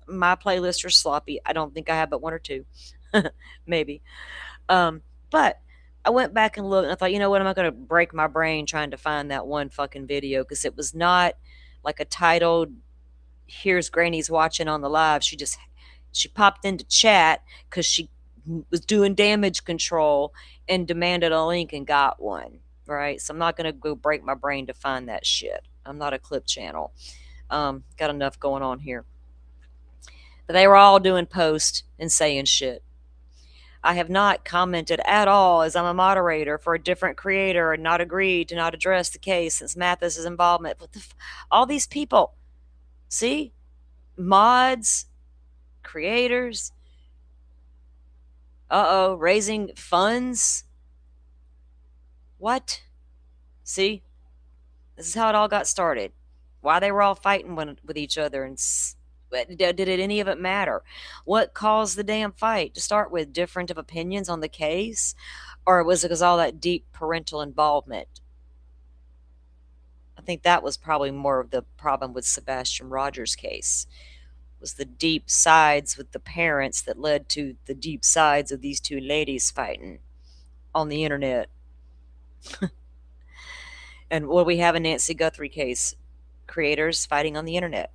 My playlists are sloppy. I don't think I have but one or two, maybe. But I went back and looked and I thought, you know what, I'm not going to break my brain trying to find that one fucking video because it was not like a titled, here's Granny's watching on the live. She popped into chat because she was doing damage control and demanded a link and got one, right? So I'm not going to go break my brain to find that shit. I'm not a clip channel. Got enough going on here. But they were all doing posts and saying shit. I have not commented at all as I'm a moderator for a different creator and not agreed to not address the case since Mathis's involvement. But all these people, see? Mods, creators, raising funds. What? See? This is how it all got started. Why they were all fighting with each other and did any of it matter? What caused the damn fight to start with? Different of opinions on the case? Or was it because all that deep parental involvement? I think that was probably more of the problem with Sebastian Rogers' case. Was the deep sides with the parents that led to the deep sides of these two ladies fighting on the internet. And what we have in Nancy Guthrie case? Creators fighting on the internet.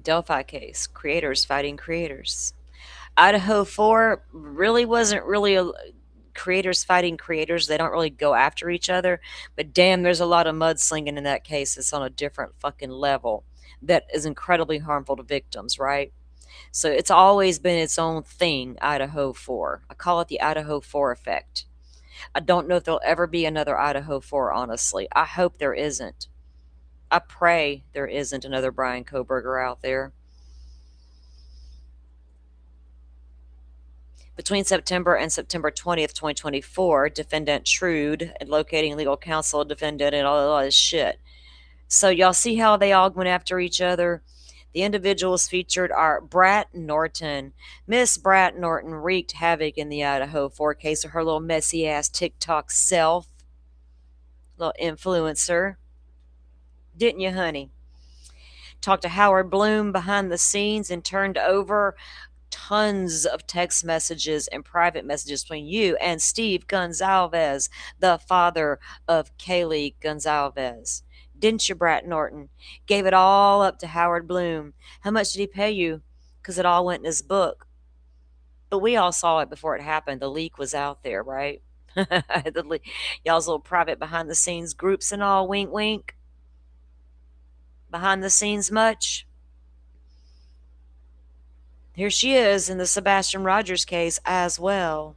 Delphi case, creators fighting creators. Idaho 4 really wasn't really creators fighting creators. They don't really go after each other, but damn, there's a lot of mudslinging in that case. It's on a different fucking level that is incredibly harmful to victims, right? So it's always been its own thing, Idaho 4. I call it the Idaho 4 effect. I don't know if there'll ever be another Idaho 4, honestly. I hope there isn't. I pray there isn't another Bryan Kohberger out there. Between September and September 20th, 2024, defendant Trude and locating legal counsel, defendant, and all this shit. So y'all see how they all went after each other? The individuals featured are Brat Norton. Miss Brat Norton wreaked havoc in the Idaho 4 case of her little messy ass TikTok self. Little influencer. Didn't you, honey? Talked to Howard Bloom behind the scenes and turned over tons of text messages and private messages between you and Steve Gonzalez, the father of Kaylee Gonzalez. Didn't you, Brat Norton? Gave it all up to Howard Bloom. How much did he pay you? Because it all went in his book. But we all saw it before it happened. The leak was out there, right? Y'all's little private behind the scenes groups and all, wink, wink. Behind the scenes much? Here she is in the Sebastian Rogers case as well.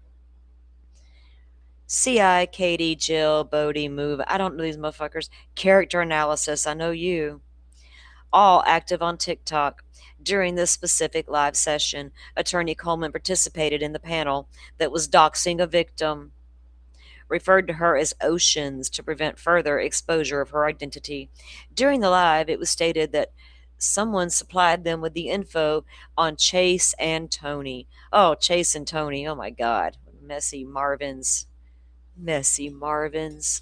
CI, Katie, Jill, Bodie, Move. I don't know these motherfuckers. Character analysis. I know you. All active on TikTok. During this specific live session, Attorney Coleman participated in the panel that was doxing a victim. Referred to her as Oceans to prevent further exposure of her identity. During the live, it was stated that someone supplied them with the info on Chase and Tony. Oh, Chase and Tony. Oh my God. Messy Marvins. Messy Marvins.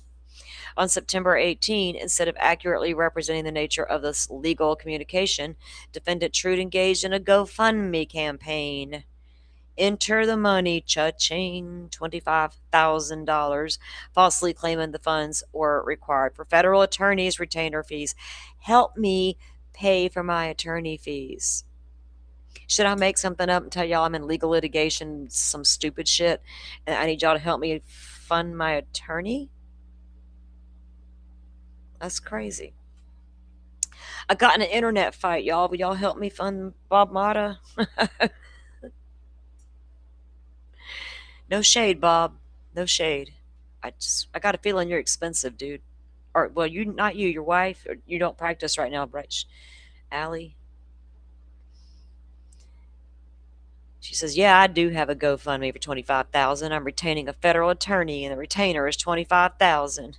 On September 18, instead of accurately representing the nature of this legal communication, defendant Trude engaged in a GoFundMe campaign. Enter the money, cha-ching, $25,000, falsely claiming the funds were required for federal attorneys' retainer fees. Help me pay for my attorney fees. Should I make something up and tell y'all I'm in legal litigation, some stupid shit, and I need y'all to help me fund my attorney? That's crazy. I got in an internet fight, y'all. Will y'all help me fund Bob Mata? No shade, Bob. No shade. I got a feeling you're expensive, dude. Or, well, not you, your wife. Or you don't practice right now, right? Allie. She says, yeah, I do have a GoFundMe for $25,000. I'm retaining a federal attorney, and the retainer is $25,000.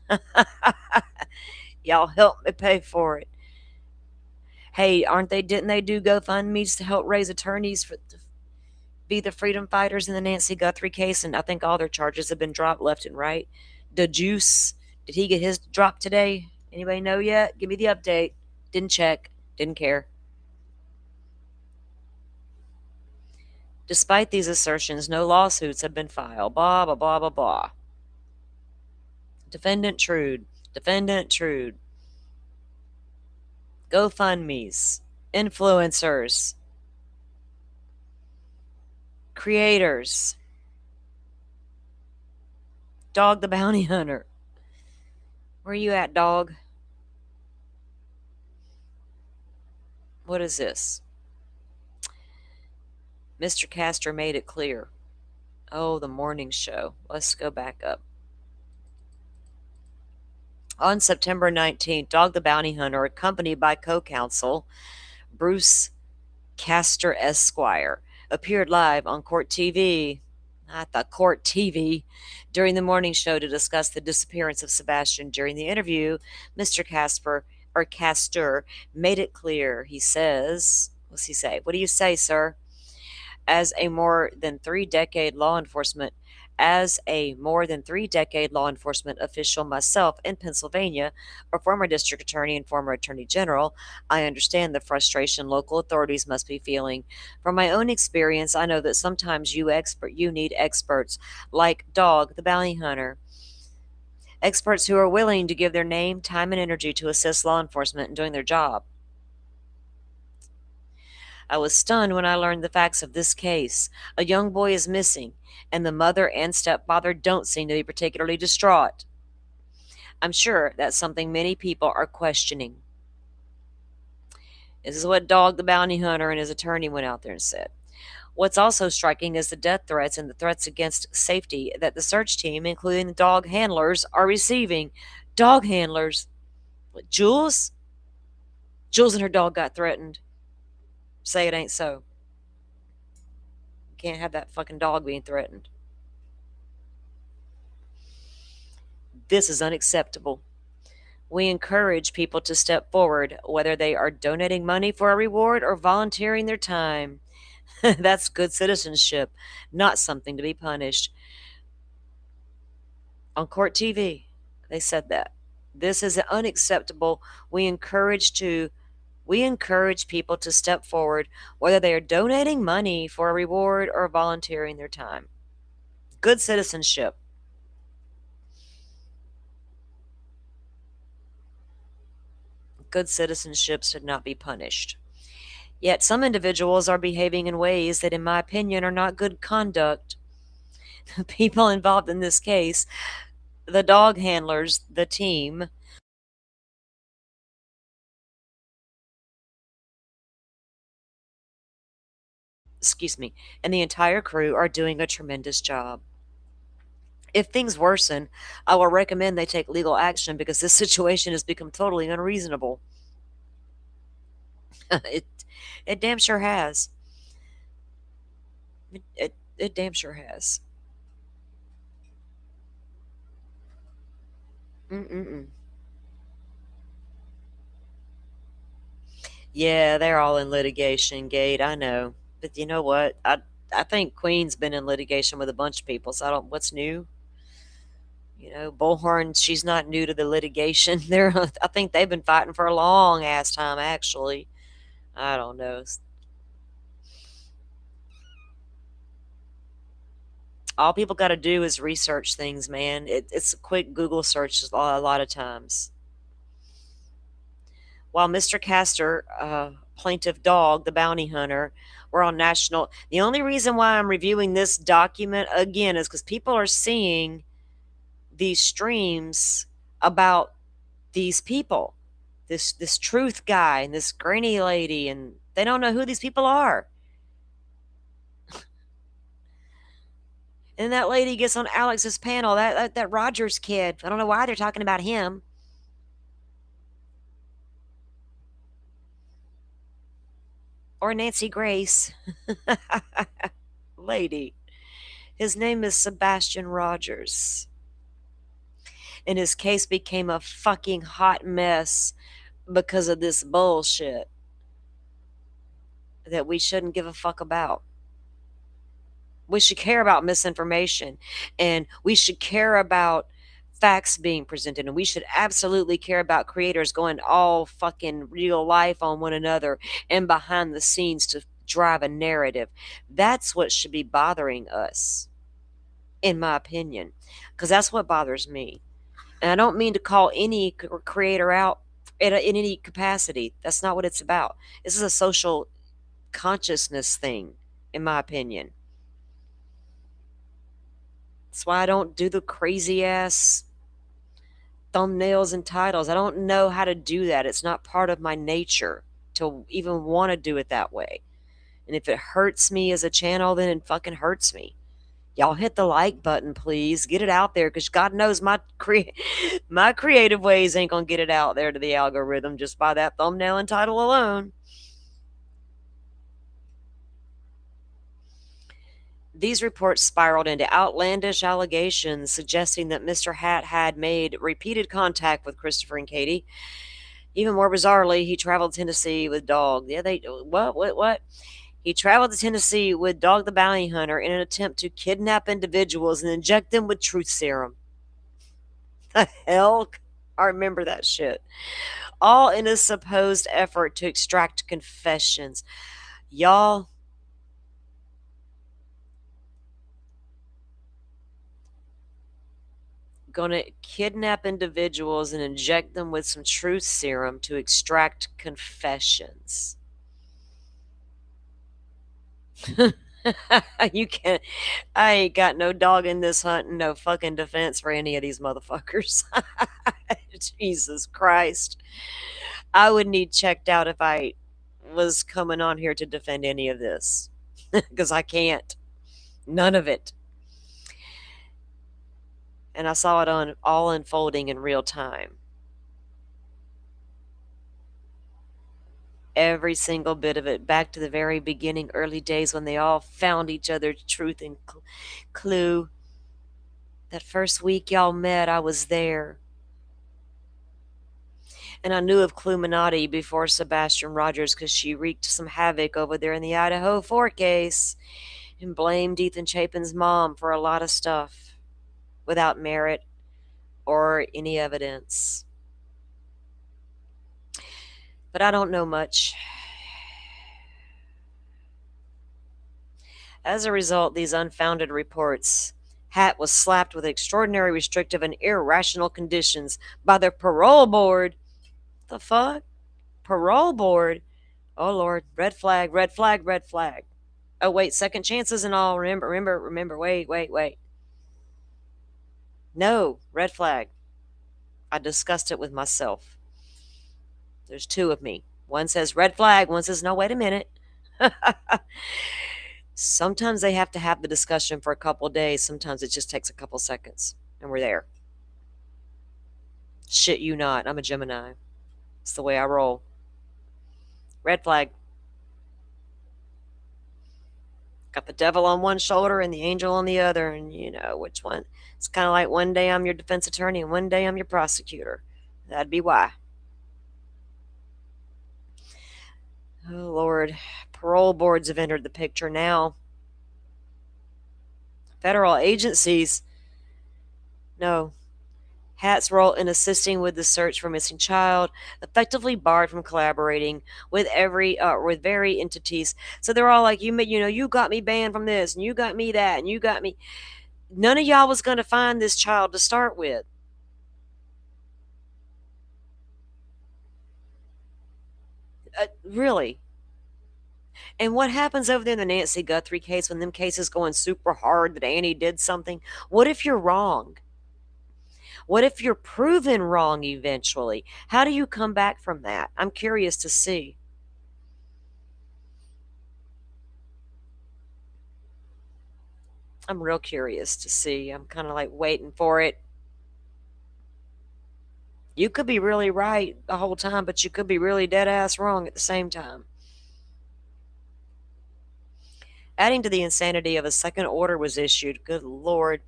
Y'all help me pay for it. Hey, didn't they do GoFundMes to help raise attorneys for be the freedom fighters in the Nancy Guthrie case? And I think all their charges have been dropped left and right. The Juice, did he get his dropped today? Anybody know yet? Give me the update. Didn't check. Didn't care. Despite these assertions, no lawsuits have been filed. Blah, blah, blah, blah, blah. Defendant Trude. GoFundMes. Influencers. Creators. Dog the Bounty Hunter. Where you at, dog? What is this? Mr. Castor made it clear. Oh, the morning show. Let's go back up. On September 19th, Dog the Bounty Hunter, accompanied by co-counsel Bruce Castor Esquire, appeared live on Court TV, not the Court TV, during the morning show to discuss the disappearance of Sebastian. During the interview, Mr. Castor made it clear. He says, what's he say? What do you say, sir? As a more than three-decade law enforcement official myself in Pennsylvania, a former district attorney and former attorney general, I understand the frustration local authorities must be feeling. From my own experience, I know that sometimes you need experts like Dog the Bounty Hunter. Experts who are willing to give their name, time, and energy to assist law enforcement in doing their job. I was stunned when I learned the facts of this case. A young boy is missing, and the mother and stepfather don't seem to be particularly distraught. I'm sure that's something many people are questioning. This is what Dog the Bounty Hunter and his attorney went out there and said. What's also striking is the death threats and the threats against safety that the search team, including the dog handlers, are receiving. Dog handlers? What, Jules? Jules and her dog got threatened. Say it ain't so. Can't have that fucking dog being threatened. This is unacceptable. We encourage people to step forward, whether they are donating money for a reward or volunteering their time. That's good citizenship, not something to be punished. On Court TV, they said that. This is unacceptable. We encourage people to step forward, whether they are donating money for a reward or volunteering their time. Good citizenship. Good citizenship should not be punished. Yet some individuals are behaving in ways that, in my opinion, are not good conduct. The people involved in this case, the dog handlers, the team, and the entire crew are doing a tremendous job. If things worsen, I will recommend they take legal action because this situation has become totally unreasonable. It damn sure has. It damn sure has. Mm-mm-mm. Yeah, they're all in litigation, Gate. I know, but you know what? I think Queen's been in litigation with a bunch of people. So I don't. What's new? You know, Bullhorn. She's not new to the litigation. I think they've been fighting for a long ass time. Actually, I don't know. All people got to do is research things, man. It's a quick Google search a lot of times. While Mr. Castor, plaintiff dog, the bounty hunter, were on national. The only reason why I'm reviewing this document again is because people are seeing these streams about these people, this truth guy and this granny lady, and they don't know who these people are. And that lady gets on Alex's panel, that Rogers kid. I don't know why they're talking about him. Or Nancy Grace. Lady. His name is Sebastian Rogers. And his case became a fucking hot mess because of this bullshit that we shouldn't give a fuck about. We should care about misinformation, and we should care about facts being presented, and we should absolutely care about creators going all fucking real life on one another and behind the scenes to drive a narrative. That's what should be bothering us, in my opinion, because that's what bothers me. And I don't mean to call any creator out in any capacity. That's not what it's about. This is a social consciousness thing, in my opinion. That's why I don't do the crazy ass thumbnails and titles. I don't know how to do that. It's not part of my nature to even want to do it that way. And if it hurts me as a channel, then it fucking hurts me. Y'all hit the like button, please. Get it out there, because God knows my creative ways ain't going to get it out there to the algorithm just by that thumbnail and title alone. These reports spiraled into outlandish allegations suggesting that Mr. Hat had made repeated contact with Christopher and Katie. Even more bizarrely, he traveled to Tennessee with Dog. Yeah, what? He traveled to Tennessee with Dog the Bounty Hunter in an attempt to kidnap individuals and inject them with truth serum. The hell? I remember that shit. All in a supposed effort to extract confessions. Y'all, gonna kidnap individuals and inject them with some truth serum to extract confessions. You can't. I ain't got no dog in this hunt and no fucking defense for any of these motherfuckers. Jesus Christ. I would need checked out if I was coming on here to defend any of this. Because I can't. None of it. And I saw it all unfolding in real time. Every single bit of it, back to the very beginning, early days when they all found each other's truth and clue. That first week y'all met, I was there. And I knew of Cluminati before Sebastian Rogers because she wreaked some havoc over there in the Idaho 4 case and blamed Ethan Chapin's mom for a lot of stuff without merit or any evidence. But I don't know much. As a result, these unfounded reports, Hatt was slapped with extraordinary restrictive and irrational conditions by the parole board. The fuck? Parole board? Oh Lord, red flag, red flag, red flag. Oh wait, second chances and all. Remember, wait. No, red flag. I discussed it with myself. There's two of me. One says red flag, one says no, wait a minute. Sometimes they have to have the discussion for a couple days. Sometimes it just takes a couple seconds and we're there. Shit you not. I'm a Gemini. It's the way I roll. Red flag. Got the devil on one shoulder and the angel on the other, and you know which one. It's kind of like one day I'm your defense attorney and one day I'm your prosecutor. That'd be why. Oh, Lord. Parole boards have entered the picture now. Federal agencies. No. Hatt's role in assisting with the search for missing child effectively barred from collaborating with very entities. So they're all like, you got me banned from this, and you got me that, and you got me. None of y'all was going to find this child to start with. Really. And what happens over there in the Nancy Guthrie case when them cases going super hard that Annie did something? What if you're wrong? What if you're proven wrong eventually? How do you come back from that? I'm curious to see. I'm real curious to see. I'm kind of like waiting for it. You could be really right the whole time, but you could be really dead ass wrong at the same time. Adding to the insanity of a second order was issued. Good Lord.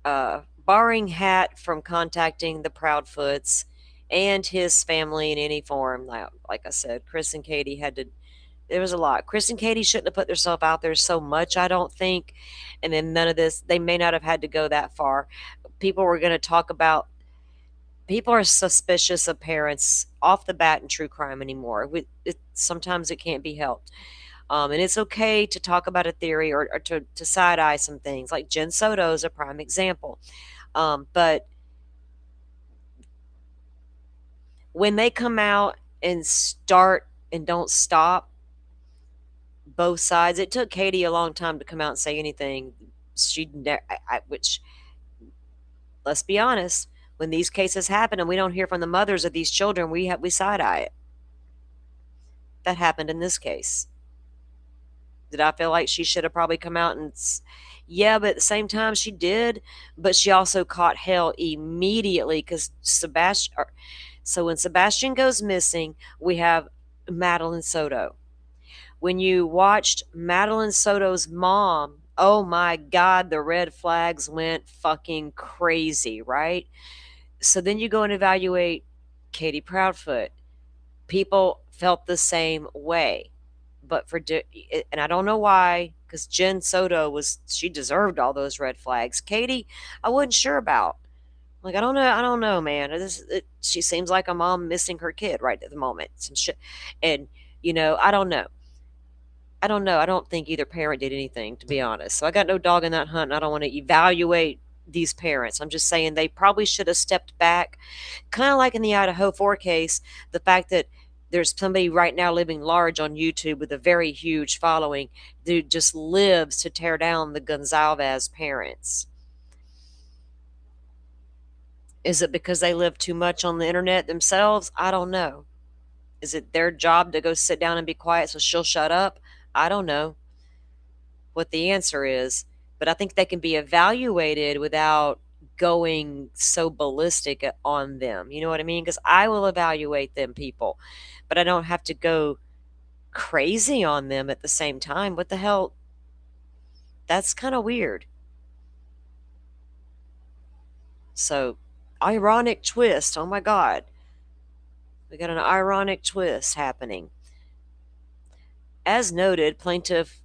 Barring Hatt from contacting the Proudfoots and his family in any form. Like I said, Chris and Katie had to. There was a lot. Chris and Katie shouldn't have put themselves out there so much, I don't think. And then none of this, they may not have had to go that far. People were going to talk about, people are suspicious of parents off the bat in true crime anymore. Sometimes it can't be helped. And it's okay to talk about a theory or to side-eye some things. Like Jen Soto is a prime example. But when they come out and start and don't stop, both sides. It took Katie a long time to come out and say anything. Which, let's be honest, when these cases happen and we don't hear from the mothers of these children, we side-eye it. That happened in this case. Did I feel like she should have probably come out and... Yeah, but at the same time she did, but she also caught hell immediately because Sebastian... So when Sebastian goes missing, we have Madeline Soto. When you watched Madeline Soto's mom, oh my God, the red flags went fucking crazy, right? So then you go and evaluate Katie Proudfoot. People felt the same way. But and I don't know why, because Jen Soto she deserved all those red flags. Katie, I wasn't sure about. Like, I don't know, man. She seems like a mom missing her kid right at the moment. Some shit. And, I don't know. I don't think either parent did anything, to be honest. So I got no dog in that hunt, and I don't want to evaluate these parents. I'm just saying they probably should have stepped back. Kind of like in the Idaho 4 case, the fact that there's somebody right now living large on YouTube with a very huge following who just lives to tear down the Gonzalez parents. Is it because they live too much on the internet themselves? I don't know. Is it their job to go sit down and be quiet so she'll shut up? I don't know what the answer is, but I think they can be evaluated without going so ballistic on them. You know what I mean? Because I will evaluate them people, but I don't have to go crazy on them at the same time. What the hell? That's kind of weird. So, ironic twist. Oh my God. We got an ironic twist happening. As noted, plaintiff,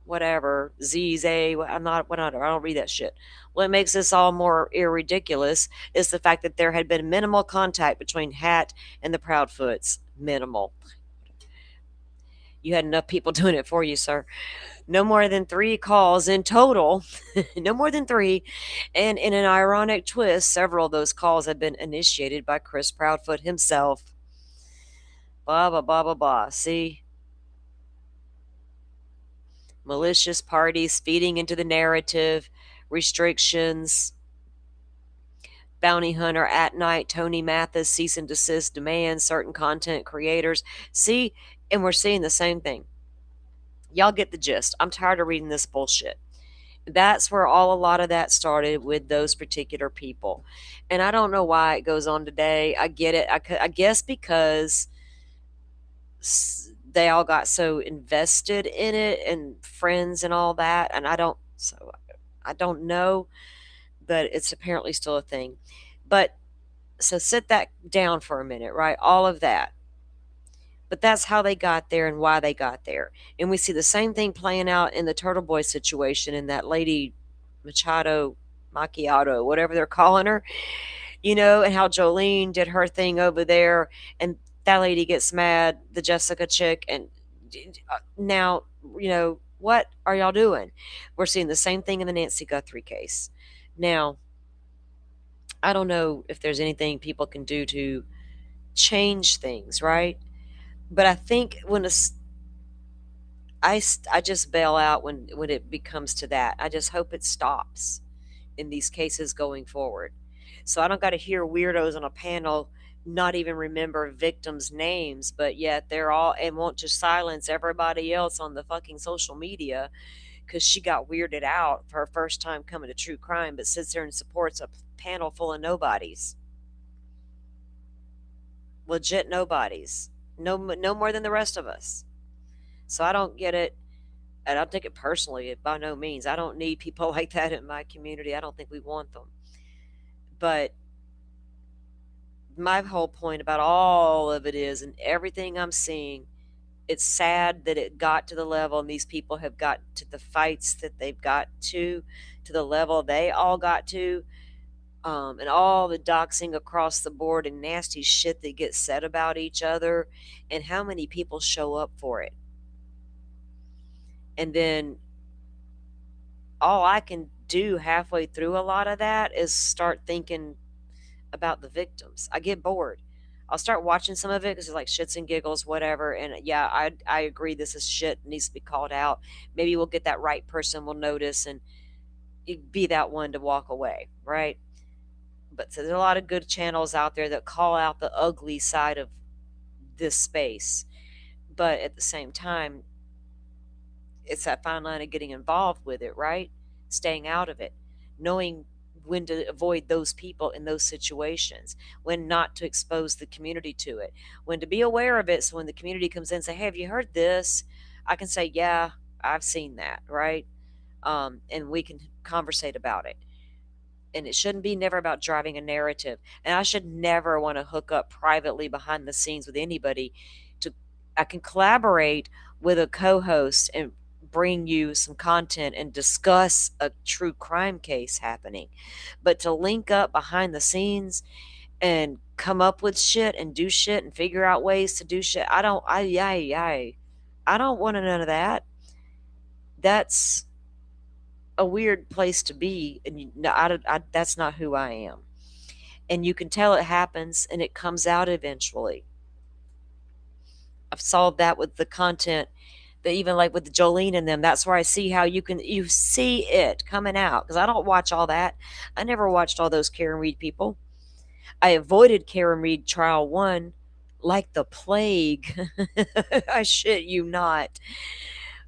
whatever, I don't read that shit. What makes this all more ridiculous is the fact that there had been minimal contact between Hat and the Proudfoots. Minimal. You had enough people doing it for you, sir. No more than 3 calls in total. No more than 3. And in an ironic twist, several of those calls have been initiated by Chris Proudfoot himself. Blah, blah, blah, blah, blah. See? Malicious parties feeding into the narrative, restrictions, bounty hunter at night, Tony Mathis, cease and desist demands, certain content creators. See? And we're seeing the same thing. Y'all get the gist. I'm tired of reading this bullshit. That's where a lot of that started, with those particular people. And I don't know why it goes on today. I get it. I guess because they all got so invested in it, and friends and all that. And I don't know, but it's apparently still a thing. But so sit that down for a minute, right? All of that. But that's how they got there and why they got there. And we see the same thing playing out in the Turtle Boy situation, and that lady Macchiato, whatever they're calling her, and how Jolene did her thing over there, and that lady gets mad, the Jessica chick, and now, what are y'all doing? We're seeing the same thing in the Nancy Guthrie case. Now, I don't know if there's anything people can do to change things, right? But I think I just bail out when it becomes to that. I just hope it stops in these cases going forward. So I don't got to hear weirdos on a panel not even remember victims' names, but yet they're all, and won't just silence everybody else on the fucking social media because she got weirded out for her first time coming to true crime, but sits there and supports a panel full of nobodies. Legit nobodies. No more than the rest of us. So I don't get it. And I don't take it personally, by no means. I don't need people like that in my community. I don't think we want them. But my whole point about all of it is, and everything I'm seeing, it's sad that it got to the level, and these people have got to the fights that they've got to the level they all got to. And all the doxing across the board and nasty shit that gets said about each other, and how many people show up for it. And then all I can do halfway through a lot of that is start thinking about the victims. I get bored. I'll start watching some of it because it's like shits and giggles, whatever. And yeah, I agree, this is shit, needs to be called out. Maybe we'll get that right person will notice and be that one to walk away, right? But so there's a lot of good channels out there that call out the ugly side of this space. But at the same time, it's that fine line of getting involved with it, right? Staying out of it. Knowing when to avoid those people in those situations. When not to expose the community to it. When to be aware of it, so when the community comes in and say, hey, have you heard this? I can say, yeah, I've seen that, right? And we can conversate about it. And it shouldn't be never about driving a narrative. And I should never want to hook up privately behind the scenes with anybody. I can collaborate with a co-host and bring you some content and discuss a true crime case happening. But to link up behind the scenes and come up with shit and do shit and figure out ways to do shit, I don't want none of that. That's a weird place to be, and that's not who I am. And you can tell it happens, and it comes out eventually. I've solved that with the content, that even like with the Jolene and them, that's where I see how you see it coming out, because I don't watch all that. I never watched all those Karen Read people. I avoided Karen Read trial 1 like the plague. I shit you not.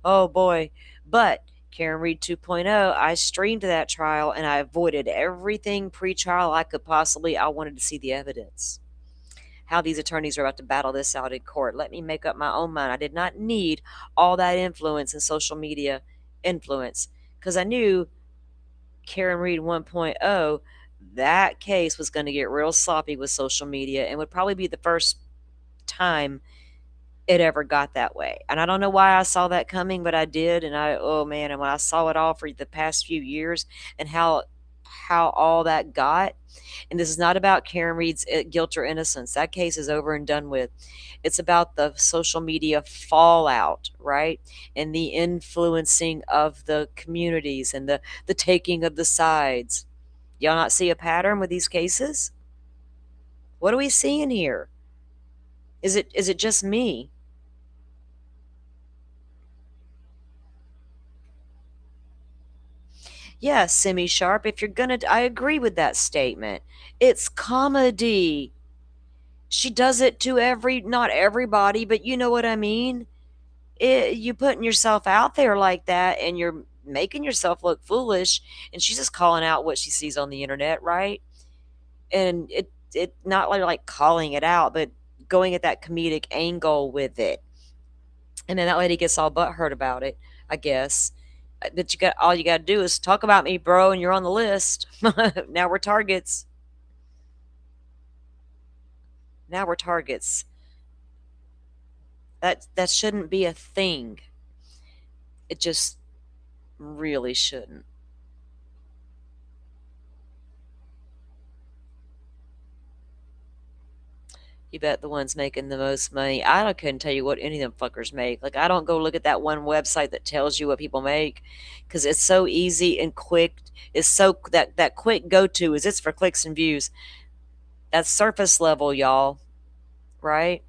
Oh boy. But Karen Read 2.0, I streamed that trial and I avoided everything pre-trial I could possibly. I wanted to see the evidence. How these attorneys are about to battle this out in court. Let me make up my own mind. I did not need all that influence and social media influence, because I knew Karen Read 1.0, that case was going to get real sloppy with social media and would probably be the first time it ever got that way. And I don't know why I saw that coming, but I did. And oh man, and when I saw it all for the past few years and how all that got, and this is not about Karen Read's guilt or innocence. That case is over and done with. It's about the social media fallout, right? And the influencing of the communities and the taking of the sides. Y'all not see a pattern with these cases? What are we seeing here? Is it just me? Yeah, Semi Sharp, if you're gonna, I agree with that statement. It's comedy. She does it to not everybody, but you know what I mean? You putting yourself out there like that and you're making yourself look foolish, and she's just calling out what she sees on the internet, right? And it not like calling it out, but going at that comedic angle with it. And then that lady gets all butthurt about it, I guess. But all you got to do is talk about me, bro, and you're on the list. Now we're targets. Now we're targets. That shouldn't be a thing. It just really shouldn't. You bet the ones making the most money. I couldn't tell you what any of them fuckers make. Like, I don't go look at that one website that tells you what people make, because it's so easy and quick. It's so that quick go-to is it's for clicks and views. That's surface level, y'all. Right?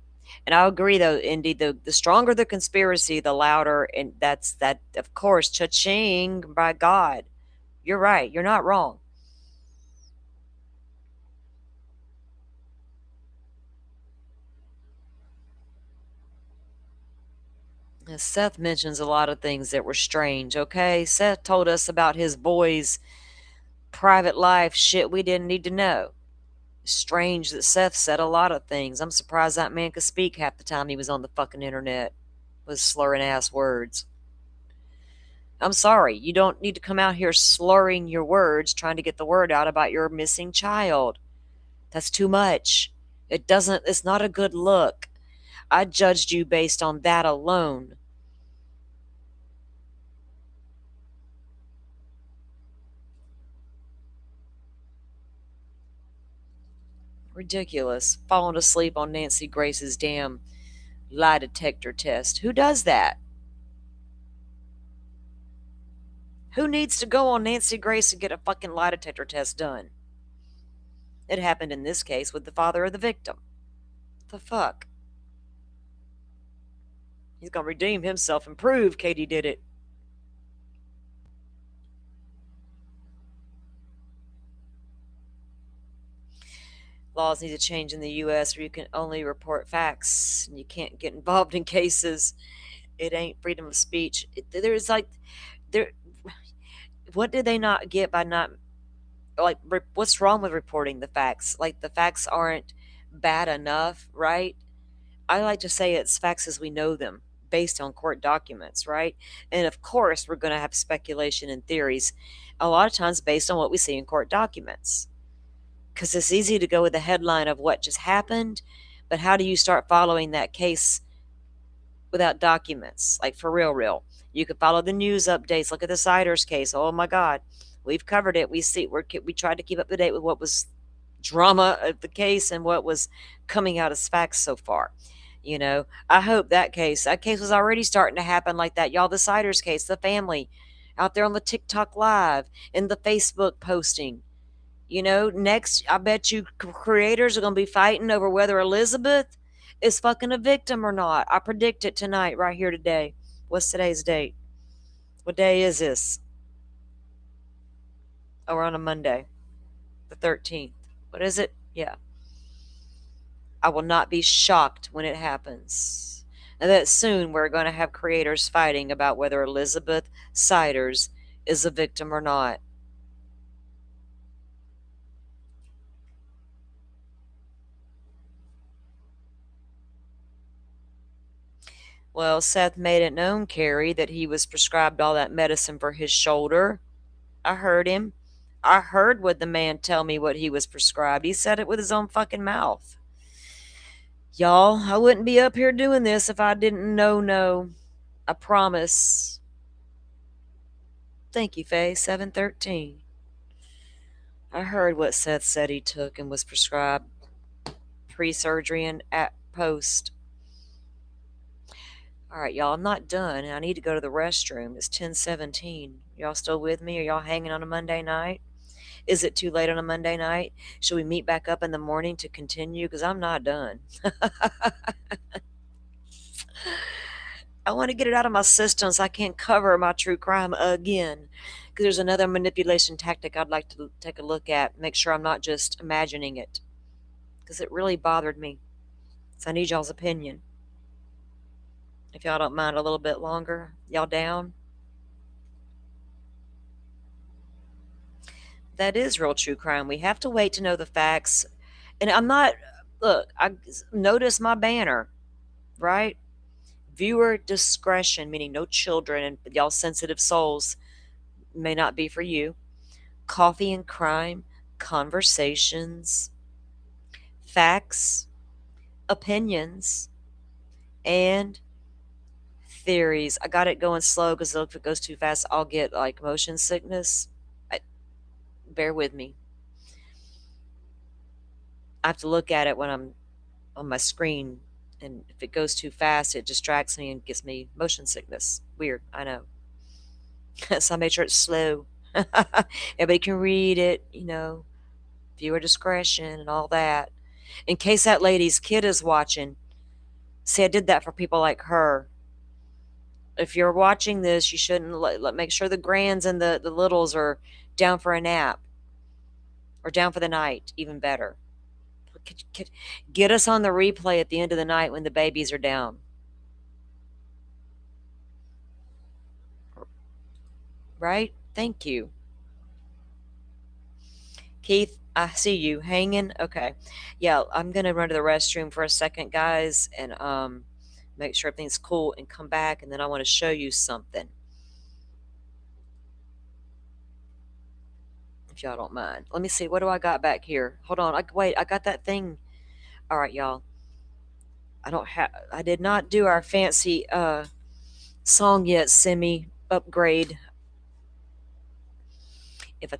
And I agree, though, Indy, the stronger the conspiracy, the louder. And that's, of course, cha-ching, by God. You're right. You're not wrong. Seth mentions a lot of things that were strange, okay? Seth told us about his boy's private life shit we didn't need to know. Strange that Seth said a lot of things. I'm surprised that man could speak half the time he was on the fucking internet with slurring ass words. I'm sorry, you don't need to come out here slurring your words trying to get the word out about your missing child. That's too much. It's not a good look. I judged you based on that alone. Ridiculous. Falling asleep on Nancy Grace's damn lie detector test. Who does that? Who needs to go on Nancy Grace and get a fucking lie detector test done? It happened in this case with the father of the victim. The fuck? He's gonna redeem himself and prove Katie did it. Laws need to change in the U.S. where you can only report facts and you can't get involved in cases. It ain't freedom of speech. What did they not get by not, what's wrong with reporting the facts? Like, the facts aren't bad enough, right? I like to say it's facts as we know them, based on court documents, right? And of course, we're going to have speculation and theories, a lot of times based on what we see in court documents. Because it's easy to go with the headline of what just happened, but how do you start following that case without documents? Like, for real. You could follow the news updates. Look at the Siders case. Oh my God, we've covered it. We tried to keep up to date with what was drama of the case and what was coming out as facts so far. You know, I hope that case was already starting to happen like that. Y'all, the Siders case, the family out there on the TikTok live and the Facebook posting. You know, next, I bet you creators are going to be fighting over whether Elizabeth is fucking a victim or not. I predict it tonight, right here today. What's today's date? What day is this? Oh, we're on a Monday, the 13th. What is it? Yeah. I will not be shocked when it happens. And that soon we're going to have creators fighting about whether Elizabeth Siders is a victim or not. Well, Seth made it known, Carrie, that he was prescribed all that medicine for his shoulder. I heard him. I heard what the man tell me what he was prescribed. He said it with his own fucking mouth. Y'all, I wouldn't be up here doing this if I didn't know no. I promise. Thank you, Faye. 713. I heard what Seth said he took and was prescribed pre-surgery and at post. All right, y'all, I'm not done. I need to go to the restroom. It's 10:17. Y'all still with me? Are y'all hanging on a Monday night? Is it too late on a Monday night? Should we meet back up in the morning to continue? Because I'm not done. I want to get it out of my system so I can't cover my true crime again. Because there's another manipulation tactic I'd like to take a look at. Make sure I'm not just imagining it. Because it really bothered me. So I need y'all's opinion. If y'all don't mind a little bit longer. Y'all down? That is real true crime. We have to wait to know the facts. And I'm not, look, I notice my banner, right? Viewer discretion, meaning no children, and y'all sensitive souls may not be for you. Coffee and crime, conversations, facts, opinions, and theories. I got it going slow because if it goes too fast, I'll get like motion sickness. Bear with me. I have to look at it when I'm on my screen, and if it goes too fast, it distracts me and gives me motion sickness. Weird, I know. So I made sure it's slow. Everybody can read it, viewer discretion and all that. In case that lady's kid is watching, see, I did that for people like her. If you're watching this, you shouldn't make sure the grands and the littles are down for a nap or down for the night, even better. Get us on the replay at the end of the night when the babies are down. Right? Thank you. Keith, I see you hanging. Okay. Yeah, I'm going to run to the restroom for a second, guys, and make sure everything's cool and come back, and then I want to show you something. If y'all don't mind. Let me see. What do I got back here? Hold on. Wait, I got that thing. All right, y'all. I did not do our fancy song yet, semi upgrade. If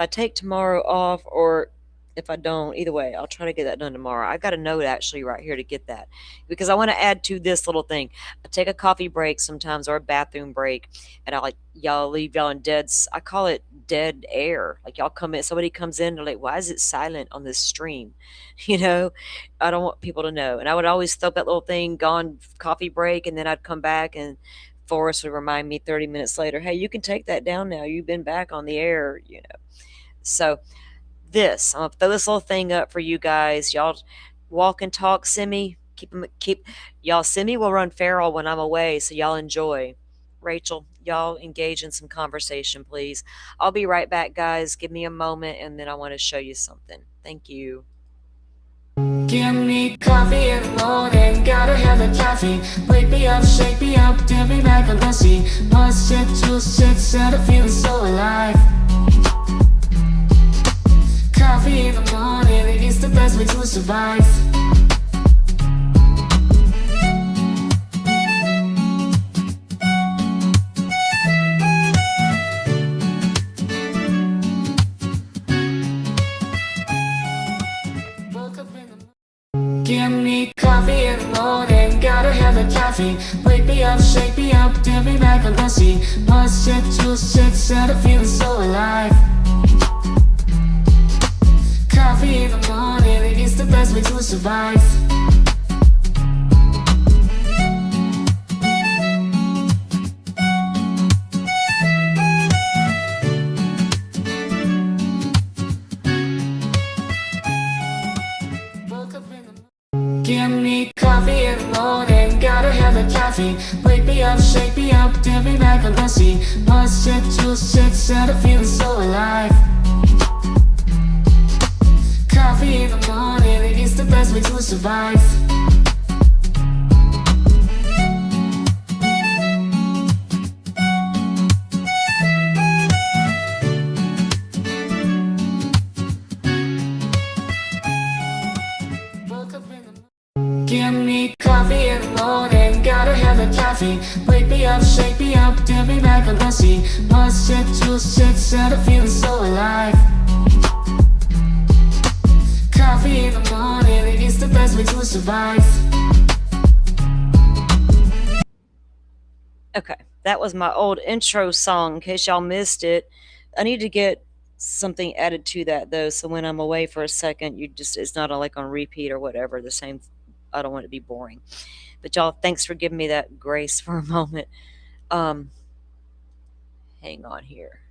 I take tomorrow off, or if I don't, either way, I'll try to get that done tomorrow. I got a note actually right here to get that, because I want to add to this little thing. I take a coffee break sometimes, or a bathroom break, and y'all leave y'all in I call it dead air. Like y'all come in, somebody comes in, they're like, why is it silent on this stream? I don't want people to know. And I would always throw that little thing, gone coffee break, and then I'd come back, and Forrest would remind me 30 minutes later, hey, you can take that down now. You've been back on the air, So I'm going to throw this little thing up for you guys. Y'all walk and talk, Simi. Y'all, Simi will run feral when I'm away, so y'all enjoy. Rachel, y'all engage in some conversation, please. I'll be right back, guys. Give me a moment, and then I want to show you something. Thank you. Give me coffee in the morning, gotta have the caffeine. Wake me up, shake me up, dip me back on the seat. Must shit to shit, set a feeling so alive. Coffee in the morning, it's the best way to survive. Give me coffee in the morning, gotta have the caffeine. Wake me up, shake me up, dip me back on the seat. Must shit to shit, set a feeling so alive. Coffee in the morning, it's the best way to survive. Give me coffee in the morning, gotta have the caffeine. Wake me up, shake me up, dip me back on the seat. Must shit to shit, set a feeling so alive. Coffee in the morning, it's the best way to survive. Give hella coffee. Wake me up, shake me up, dim me like a lussie. Pause shit, juice shit, set a feeling so alive. Coffee in the morning, it's the best way to survive. Okay, that was my old intro song in case y'all missed it. I need to get something added to that though, so when I'm away for a second, it's not like on repeat or whatever, the same. I don't want it to be boring. But y'all, thanks for giving me that grace for a moment. Hang on here.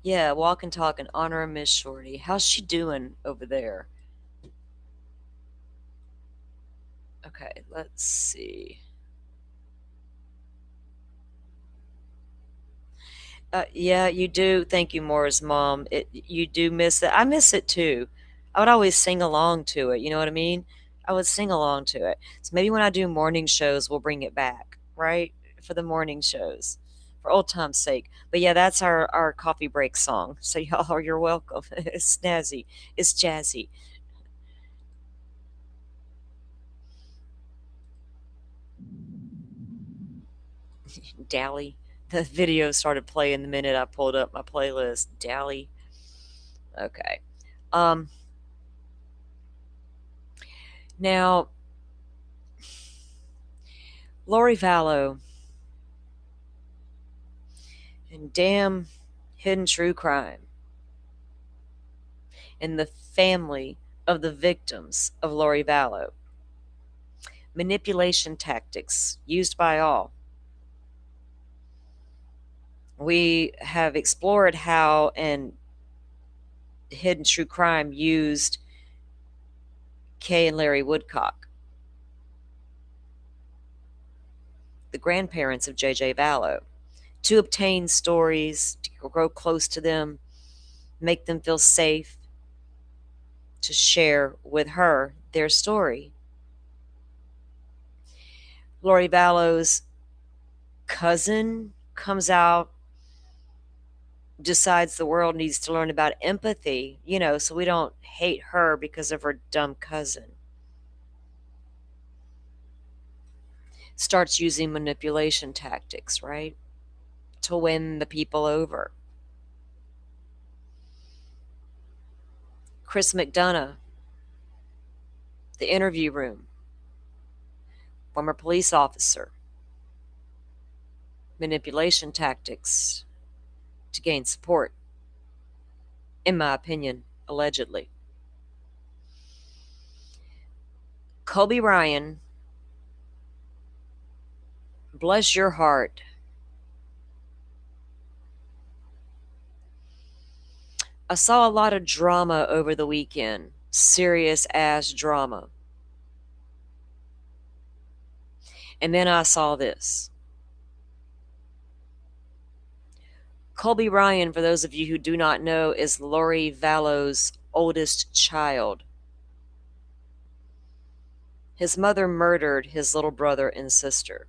Yeah, walk and talk in honor of Miss Shorty. How's she doing over there? Okay, let's see. Yeah, you do. Thank you, Mora's mom. You do miss it. I miss it too. I would always sing along to it. You know what I mean? I would sing along to it. So maybe when I do morning shows, we'll bring it back, right? For the morning shows, for old time's sake. But yeah, that's our coffee break song. So y'all, you're welcome. It's snazzy. It's jazzy. Dally. The video started playing the minute I pulled up my playlist. Dally. Okay. Now, Lori Vallow and damn Hidden True Crime and the family of the victims of Lori Vallow. Manipulation tactics used by all. We have explored how and Hidden True Crime used Kay and Larry Woodcock, the grandparents of J.J. Vallow, to obtain stories, to grow close to them, make them feel safe, to share with her their story. Lori Vallow's cousin comes out, decides the world needs to learn about empathy, so we don't hate her because of her dumb cousin. Starts using manipulation tactics, right? To win the people over. Chris McDonough, The Interview Room, former police officer. Manipulation tactics to gain support, in my opinion, allegedly. Kobe Ryan, bless your heart. I saw a lot of drama over the weekend, serious ass drama. And then I saw this. Kobe Ryan, for those of you who do not know, is Lori Vallow's oldest child. His mother murdered his little brother and sister,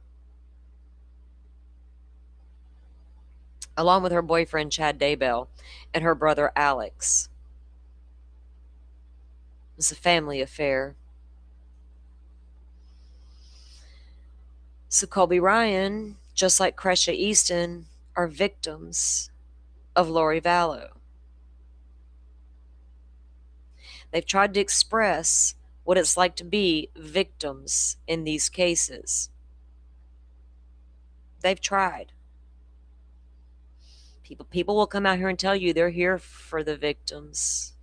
along with her boyfriend Chad Daybell and her brother Alex. It was a family affair. So Kobe Ryan, just like Cresha Easton, are victims of Lori Vallow. They've tried to express what it's like to be victims in these cases. They've tried. People will come out here and tell you they're here for the victims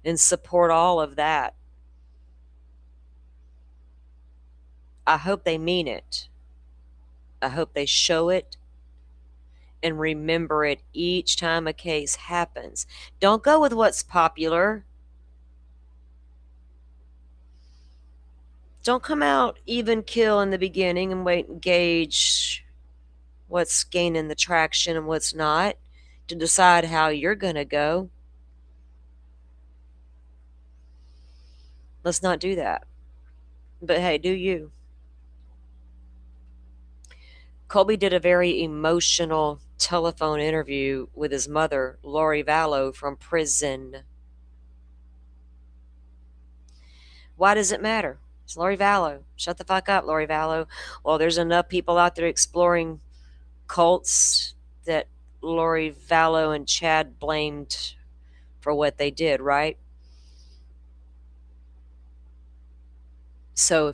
and support all of that. I hope they mean it. I hope they show it and remember it each time a case happens. Don't go with what's popular. Don't come out even kill in the beginning and wait and gauge what's gaining the traction and what's not to decide how you're going to go. Let's not do that. But hey, do you. Colby did a very emotional telephone interview with his mother, Lori Vallow, from prison. Why does it matter? It's Lori Vallow. Shut the fuck up, Lori Vallow. Well, there's enough people out there exploring cults that Lori Vallow and Chad blamed for what they did, right? So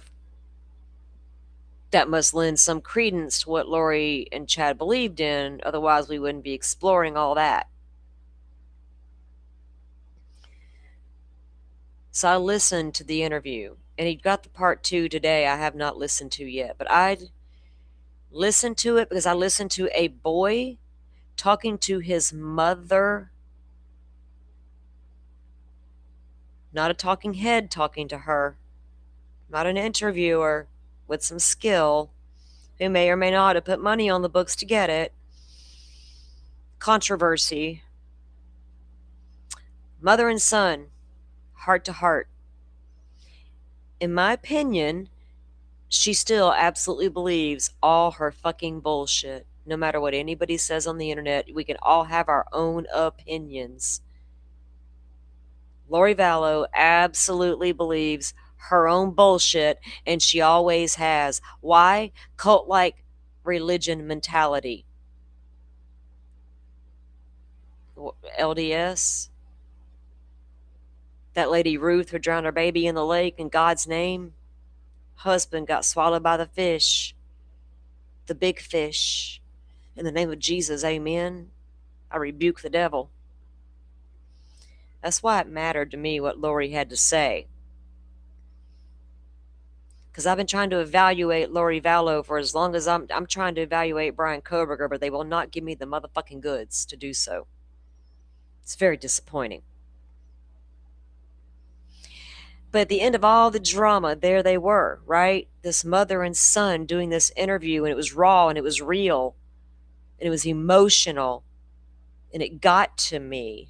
that must lend some credence to what Lori and Chad believed in. Otherwise, we wouldn't be exploring all that. So I listened to the interview, and he got the part 2 today I have not listened to yet. But I'd listened to it because I listened to a boy talking to his mother, not a talking head talking to her, not an interviewer with some skill who may or may not have put money on the books to get it. Controversy. Mother and son, heart to heart. In my opinion, she still absolutely believes all her fucking bullshit. No matter what anybody says on the internet, we can all have our own opinions. Lori Vallow absolutely believes her own bullshit, and she always has. Why? Cult-like religion mentality. LDS? That lady Ruth who drowned her baby in the lake in God's name? Husband got swallowed by the fish. The big fish. In the name of Jesus, amen. I rebuke the devil. That's why it mattered to me what Lori had to say. Because I've been trying to evaluate Lori Vallow for as long as I'm trying to evaluate Brian Koberger, but they will not give me the motherfucking goods to do so. It's very disappointing. But at the end of all the drama, there they were, right? This mother and son doing this interview, and it was raw, and it was real, and it was emotional, and it got to me.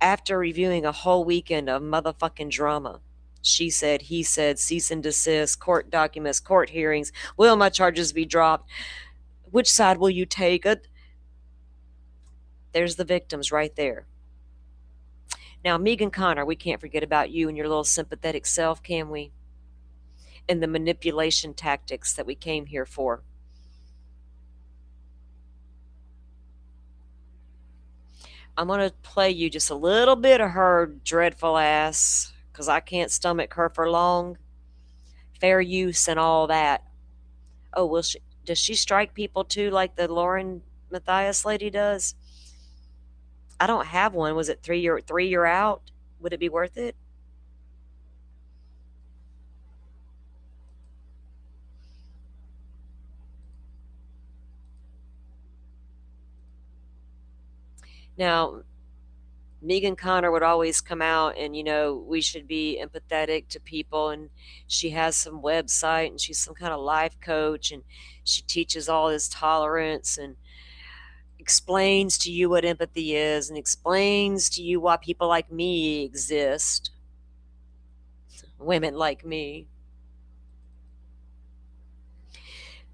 After reviewing a whole weekend of motherfucking drama, she said, he said, cease and desist, court documents, court hearings, will my charges be dropped? Which side will you take? There's the victims right there. Now, Megan Connor, we can't forget about you and your little sympathetic self, can we? And the manipulation tactics that we came here for. I'm going to play you just a little bit of her dreadful ass, because I can't stomach her for long. Fair use and all that. Oh, does she strike people too, like the Lauren Matthias lady does? I don't have one. Was it 3 year out? Would it be worth it? Now, Megan Connor would always come out and, we should be empathetic to people. And she has some website and she's some kind of life coach and she teaches all this tolerance and explains to you what empathy is and explains to you why people like me exist. Women like me.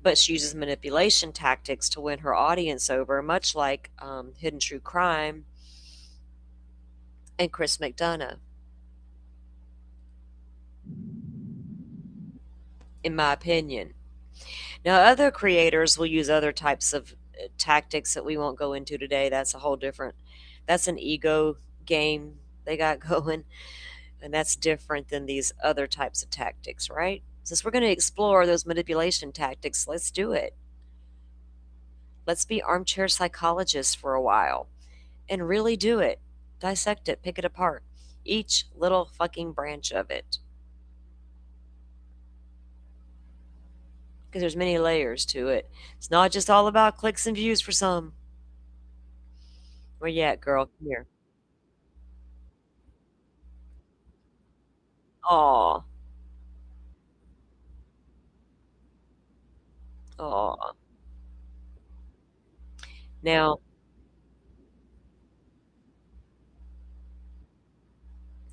But she uses manipulation tactics to win her audience over, much like Hidden True Crime and Chris McDonough. In my opinion. Now, other creators will use other types of tactics that we won't go into today. That's an ego game they got going. And that's different than these other types of tactics, right? Since we're going to explore those manipulation tactics, let's do it. Let's be armchair psychologists for a while and really do it. Dissect it, pick it apart. Each little fucking branch of it. Because there's many layers to it. It's not just all about clicks and views for some. Where you at, girl? Come here. Aw. Aw. Now,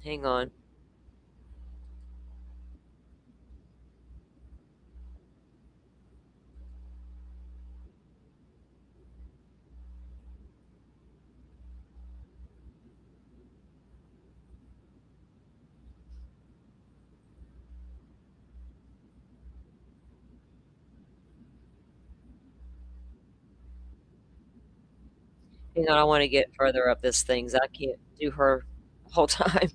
hang on. Hang on, I want to get further up this thing. 'Cause I can't do her the whole time.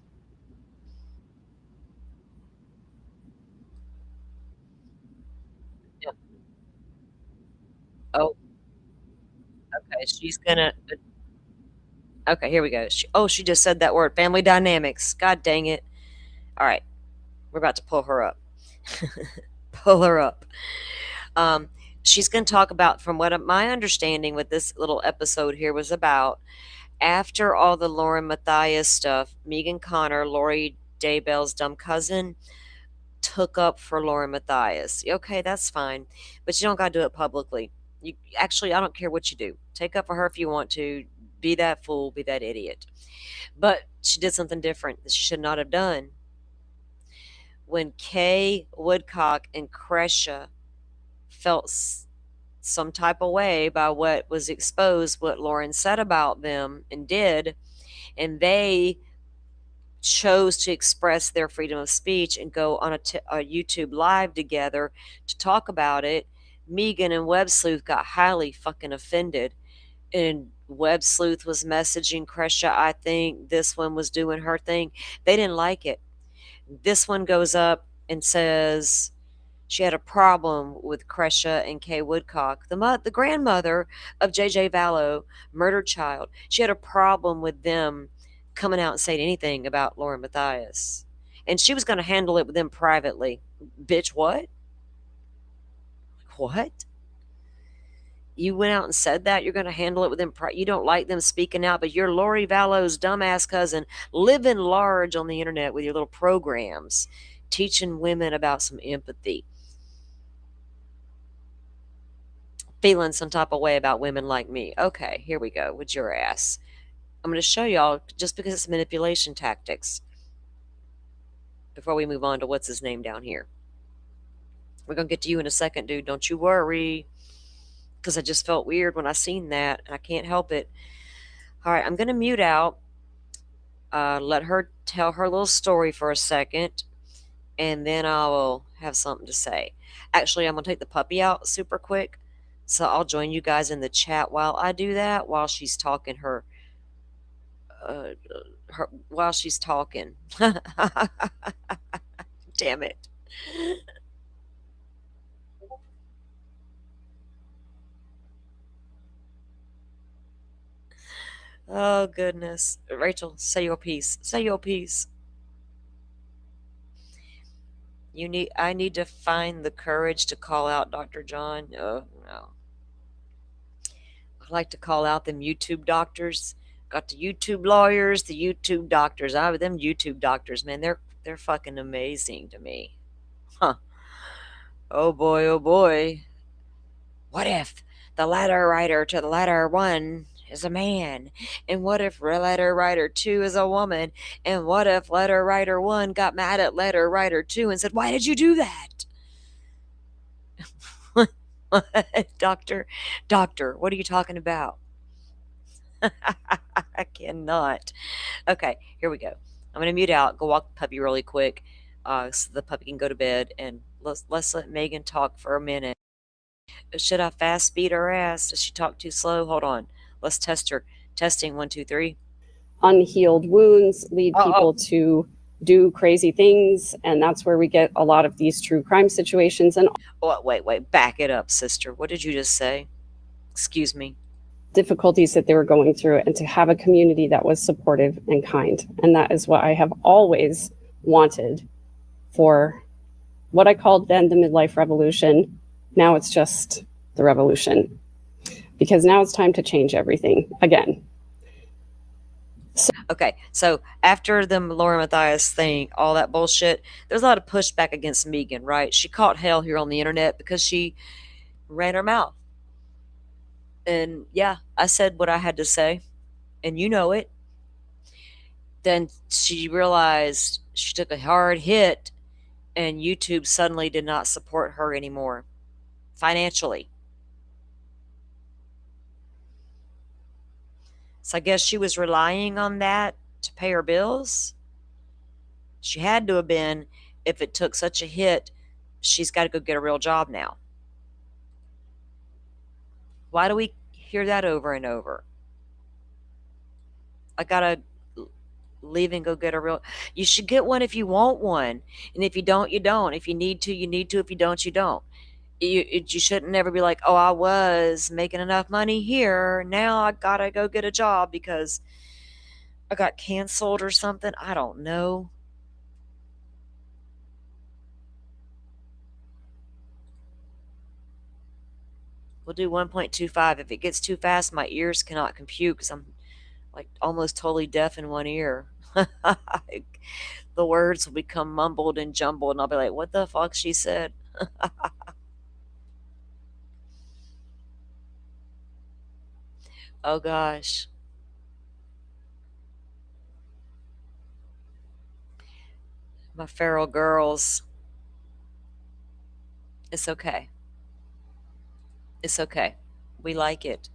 Yeah. Oh, okay. She's gonna. Okay, here we go. She just said that word. Family dynamics. God dang it. All right, we're about to pull her up. Pull her up. She's going to talk about, from what my understanding with this little episode here was about, after all the Lauren Matthias stuff, Megan Connor, Lori Daybell's dumb cousin, took up for Lauren Matthias. Okay, that's fine, but you don't got to do it publicly. You actually, I don't care what you do. Take up for her if you want to. Be that fool, be that idiot. But she did something different that she should not have done. When Kay Woodcock and Kresha felt some type of way by what was exposed, what Lauren said about them and did, and they chose to express their freedom of speech and go on a YouTube live together to talk about it, Megan and Web Sleuth got highly fucking offended. And Web Sleuth was messaging Kresha, I think. This one was doing her thing. They didn't like it. This one goes up and says she had a problem with Kresha and Kay Woodcock, the grandmother of JJ Vallow, murdered child. She had a problem with them coming out and saying anything about Lauren Matthias. And she was going to handle it with them privately. Bitch, what? What? You went out and said that you're going to handle it with them. You don't like them speaking out, but you're Lori Vallow's dumbass cousin living large on the internet with your little programs, teaching women about some empathy, feeling some type of way about women like me. Okay, here we go with your ass. I'm going to show y'all, just because it's manipulation tactics, before we move on to what's his name down here. We're going to get to you in a second, dude. Don't you worry. Because I just felt weird when I seen that, and I can't help it. All right, I'm going to mute out. Let her tell her little story for a second, and then I will have something to say. Actually, I'm going to take the puppy out super quick, so I'll join you guys in the chat while I do that, while she's talking while she's talking. Damn it. Oh, goodness. Rachel, say your piece. Say your piece. I need to find the courage to call out Dr. John. Oh, no. I like to call out them YouTube doctors. Got the YouTube lawyers, the YouTube doctors. Them YouTube doctors, man, they're fucking amazing to me. Huh. Oh, boy, oh, boy. What if the letter writer to the letter 1 is a man? And what if letter writer 2 is a woman? And what if letter writer 1 got mad at letter writer 2 and said, why did you do that? Doctor, what are you talking about? I cannot. Okay, here we go. I'm going to mute out, go walk the puppy really quick, so the puppy can go to bed, and let's let Megan talk for a minute. Should I fast speed her ass? Does she talk too slow? Hold on. Let's test her. Testing 1, 2, 3. Unhealed wounds lead people to do crazy things, and that's where we get a lot of these true crime situations. And wait, back it up, sister. What did you just say? Excuse me. Difficulties that they were going through, and to have a community that was supportive and kind. And that is what I have always wanted for what I called then the midlife revolution. Now it's just the revolution, because now it's time to change everything again. Okay, so after the Lauren Matthias thing, all that bullshit, there's a lot of pushback against Megan, right? She caught hell here on the internet because she ran her mouth. And yeah, I said what I had to say, and you know it. Then she realized she took a hard hit, and YouTube suddenly did not support her anymore financially. So I guess she was relying on that to pay her bills. She had to have been. If it took such a hit, she's got to go get a real job now. Why do we hear that over and over? I gotta leave and go get a real. You should get one if you want one, and if you don't, you don't. If you need to, you need to. If you don't, you don't. You shouldn't never be like, oh, I was making enough money here. Now I gotta go get a job because I got canceled or something. I don't know. We'll do 1.25. If it gets too fast, my ears cannot compute because I'm like almost totally deaf in one ear. The words will become mumbled and jumbled, and I'll be like, what the fuck she said? Oh gosh. My feral girls. It's okay. It's okay. We like it.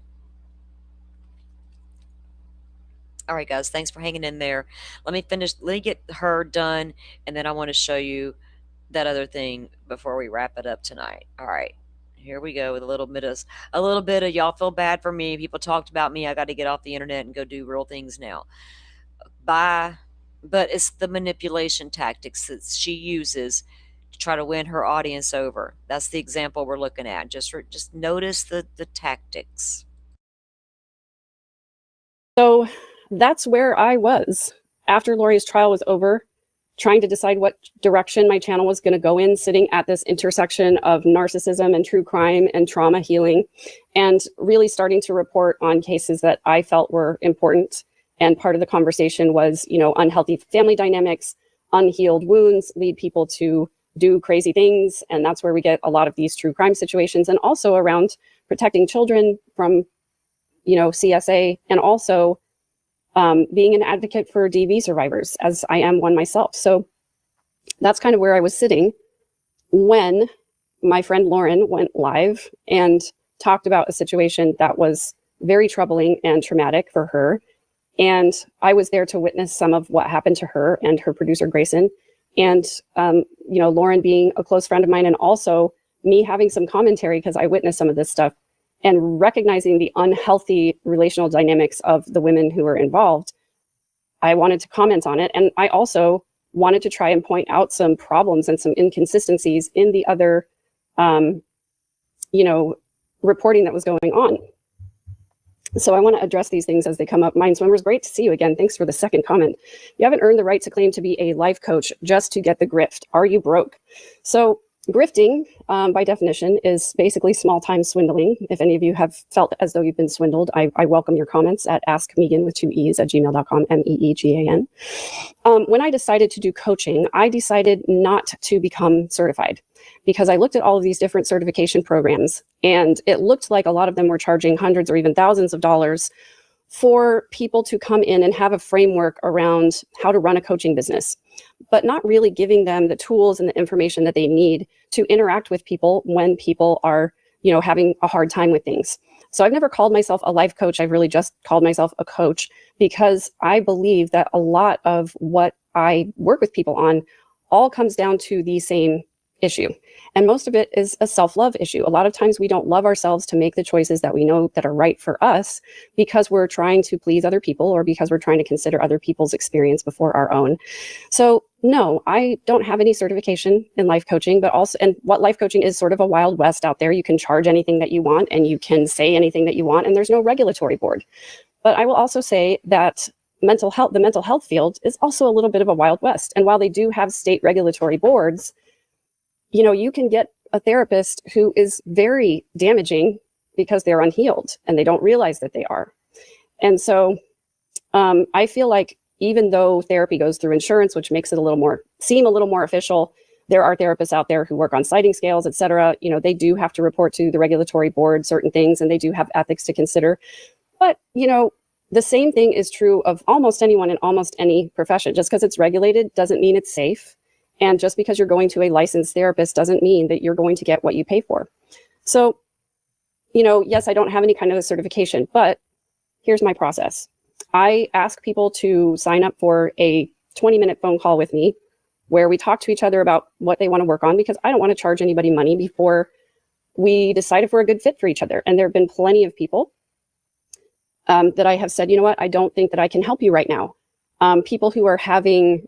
All right, guys, thanks for hanging in there. Let me get her done, and then I want to show you that other thing before we wrap it up tonight. All right, here we go with a little bit of y'all feel bad for me. People talked about me. I got to get off the internet and go do real things now. Bye. But it's the manipulation tactics that she uses to try to win her audience over. That's the example we're looking at. Just notice the tactics. So that's where I was after Lori's trial was over, trying to decide what direction my channel was going to go in, sitting at this intersection of narcissism and true crime and trauma healing, and really starting to report on cases that I felt were important. And part of the conversation was, unhealthy family dynamics, unhealed wounds lead people to do crazy things. And that's where we get a lot of these true crime situations, and also around protecting children from, CSA, and also being an advocate for DV survivors, as I am one myself. So that's kind of where I was sitting when my friend Lauren went live and talked about a situation that was very troubling and traumatic for her. And I was there to witness some of what happened to her and her producer, Grayson. And, Lauren being a close friend of mine, and also me having some commentary because I witnessed some of this stuff, and recognizing the unhealthy relational dynamics of the women who were involved. I wanted to comment on it. And I also wanted to try and point out some problems and some inconsistencies in the other, reporting that was going on. So I want to address these things as they come up. Mindswimmers, great to see you again. Thanks for the second comment. You haven't earned the right to claim to be a life coach just to get the grift. Are you broke? So grifting, by definition, is basically small-time swindling. If any of you have felt as though you've been swindled, I welcome your comments at askmegan with 2 E's at gmail.com, MEEGAN. When I decided to do coaching, I decided not to become certified because I looked at all of these different certification programs, and it looked like a lot of them were charging hundreds or even thousands of dollars for people to come in and have a framework around how to run a coaching business, but not really giving them the tools and the information that they need to interact with people when people are, having a hard time with things. So I've never called myself a life coach. I've really just called myself a coach because I believe that a lot of what I work with people on all comes down to the same issue. And most of it is a self-love issue. A lot of times we don't love ourselves to make the choices that we know that are right for us because we're trying to please other people, or because we're trying to consider other people's experience before our own. So no, I don't have any certification in life coaching, but also, and what life coaching is sort of a wild west out there. You can charge anything that you want and you can say anything that you want, and there's no regulatory board. But I will also say that the mental health field is also a little bit of a wild west. And while they do have state regulatory boards, you can get a therapist who is very damaging because they're unhealed and they don't realize that they are. And so I feel like even though therapy goes through insurance, which makes it seem a little more official, there are therapists out there who work on sliding scales, et cetera. They do have to report to the regulatory board certain things, and they do have ethics to consider. But, the same thing is true of almost anyone in almost any profession. Just because it's regulated doesn't mean it's safe. And just because you're going to a licensed therapist doesn't mean that you're going to get what you pay for. So, yes, I don't have any kind of certification, but here's my process. I ask people to sign up for a 20-minute phone call with me where we talk to each other about what they want to work on, because I don't want to charge anybody money before we decide if we're a good fit for each other. And there have been plenty of people that I have said, you know what, I don't think that I can help you right now. People who are having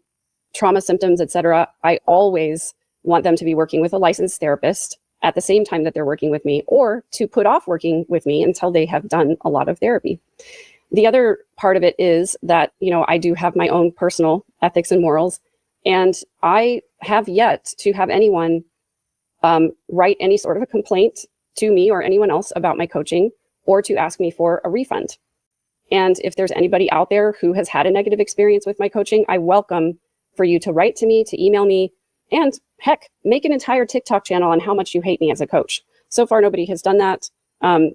trauma symptoms, etc., I always want them to be working with a licensed therapist at the same time that they're working with me, or to put off working with me until they have done a lot of therapy. The other part of it is that, you know, I do have my own personal ethics and morals, and I have yet to have anyone write any sort of a complaint to me or anyone else about my coaching, or to ask me for a refund. And if there's anybody out there who has had a negative experience with my coaching, I welcome for you to write to me, to email me, and heck, make an entire TikTok channel on how much you hate me as a coach. So far, nobody has done that.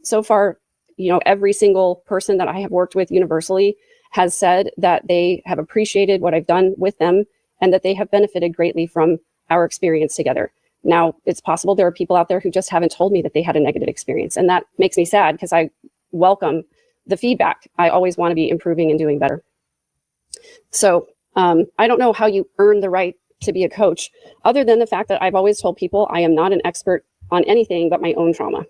So far, you know, every single person that I have worked with universally has said that they have appreciated what I've done with them and that they have benefited greatly from our experience together. Now, it's possible there are people out there who just haven't told me that they had a negative experience, and that makes me sad because I welcome the feedback. I always want to be improving and doing better. So I don't know how you earn the right to be a coach, other than the fact that I've always told people I am not an expert on anything but my own trauma.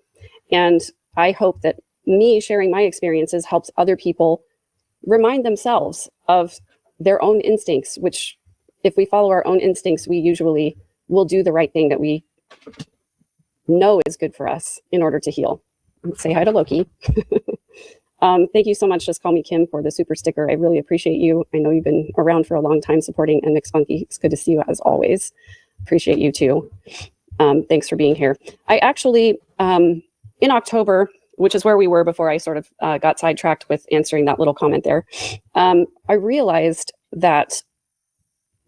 And I hope that me sharing my experiences helps other people remind themselves of their own instincts, which if we follow our own instincts, we usually will do the right thing that we know is good for us in order to heal. Say hi to Loki. Thank you so much. Just call me Kim for the super sticker. I really appreciate you. I know you've been around for a long time supporting MX Funky. It's good to see you as always. Appreciate you too. Thanks for being here. I actually, in October, which is where we were before I sort of got sidetracked with answering that little comment there, I realized that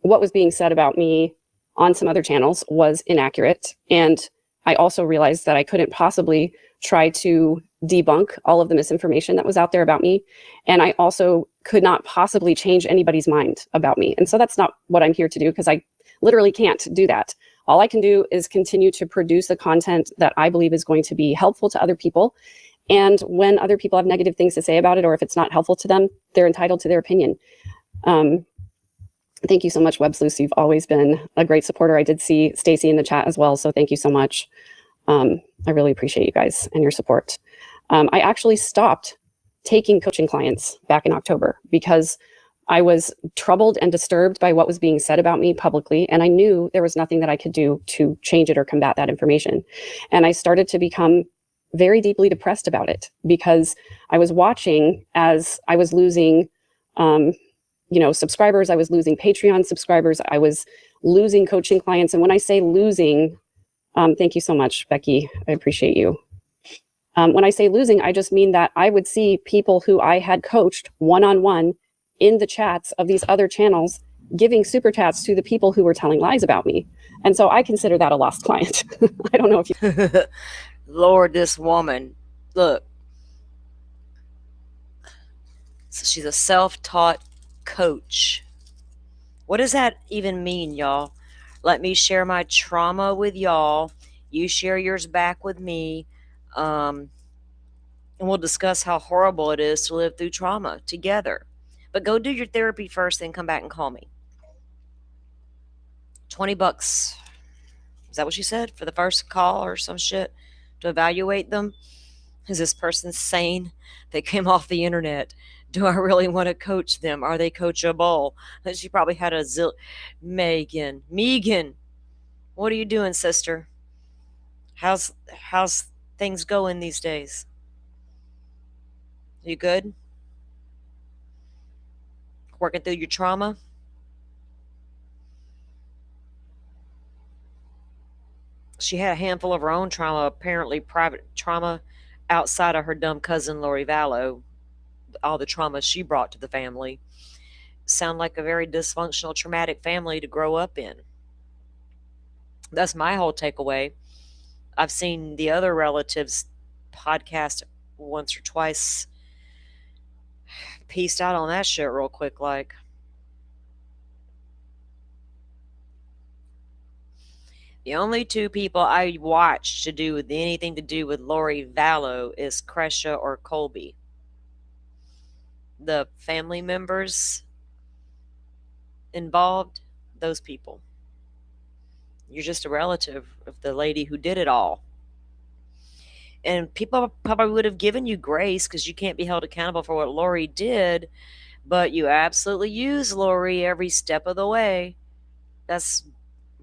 what was being said about me on some other channels was inaccurate. And I also realized that I couldn't possibly try to debunk all of the misinformation that was out there about me. And I also could not possibly change anybody's mind about me. And so that's not what I'm here to do, because I literally can't do that. All I can do is continue to produce the content that I believe is going to be helpful to other people. And when other people have negative things to say about it, or if it's not helpful to them, they're entitled to their opinion. Thank you so much, Web Sleuth. You've always been a great supporter. I did see Stacy in the chat as well, so thank you so much. I really appreciate you guys and your support. I actually stopped taking coaching clients back in October because I was troubled and disturbed by what was being said about me publicly, and I knew there was nothing that I could do to change it or combat that information. And I started to become very deeply depressed about it because I was watching as I was losing subscribers, I was losing Patreon subscribers, I was losing coaching clients. And when I say losing, thank you so much, Becky. I appreciate you. When I say losing, I just mean that I would see people who I had coached one-on-one in the chats of these other channels giving super chats to the people who were telling lies about me. And so I consider that a lost client. I don't know if you... Lord, this woman, look. So she's a self-taught coach. What does that even mean, y'all? Let me share my trauma with y'all. You share yours back with me. And we'll discuss how horrible it is to live through trauma together. But go do your therapy first, then come back and call me. $20. Is that what she said? For the first call or some shit? To evaluate them? Is this person sane? They came off the internet. Do I really want to coach them? Are they coachable? She probably had a Megan, what are you doing, sister? How's things going these days? You good? Working through your trauma? She had a handful of her own trauma, apparently private trauma, outside of her dumb cousin Lori Vallow. All the trauma she brought to the family. Sound like a very dysfunctional, traumatic family to grow up in. That's my whole takeaway. I've seen the other relatives podcast once or twice. Pieced out on that shit real quick, like. The only two people I watched to do with anything to do with Lori Vallow is Cresha or Colby. The family members involved, those people. You're just a relative of the lady who did it all. and people probably would have given you grace because you can't be held accountable for what Lori did, but you absolutely use Lori every step of the way. That's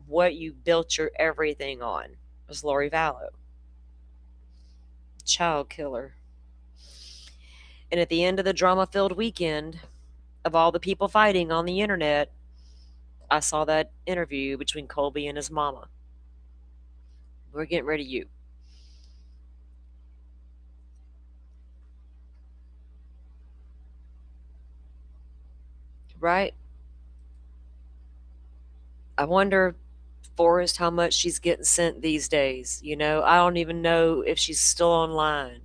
what you built your everything on, was Lori Vallow. Child killer. And at the end of the drama-filled weekend of all the people fighting on the internet, I saw that interview between Colby and his mama. We're getting rid of you. Right? I wonder, Forrest, how much she's getting sent these days. You know, I don't even know if she's still online.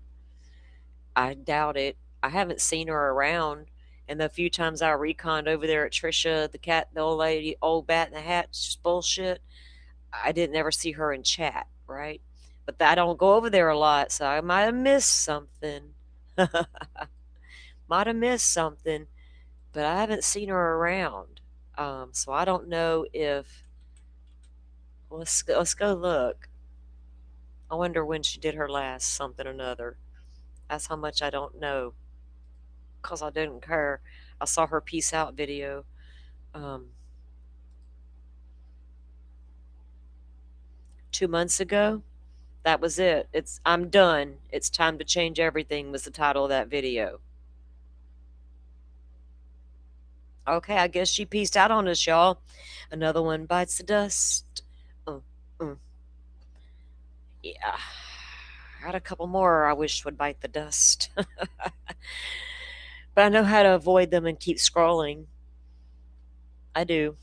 I doubt it. I haven't seen her around. And the few times I reconned over there at Trisha, the old lady, old bat in the hat, just bullshit, I didn't ever see her in chat, right? But I don't go over there a lot, so I might have missed something. Might have missed something, but I haven't seen her around. So I don't know if... Let's go look. I wonder when she did her last something or another. That's how much I don't know. Because I didn't care. I saw her peace out video. 2 months ago. That was it. I'm done. It's time to change everything was the title of that video. Okay, I guess she peaced out on us, y'all. Another one bites the dust. Yeah. I had a couple more I wish would bite the dust. But I know how to avoid them and keep scrolling. I do.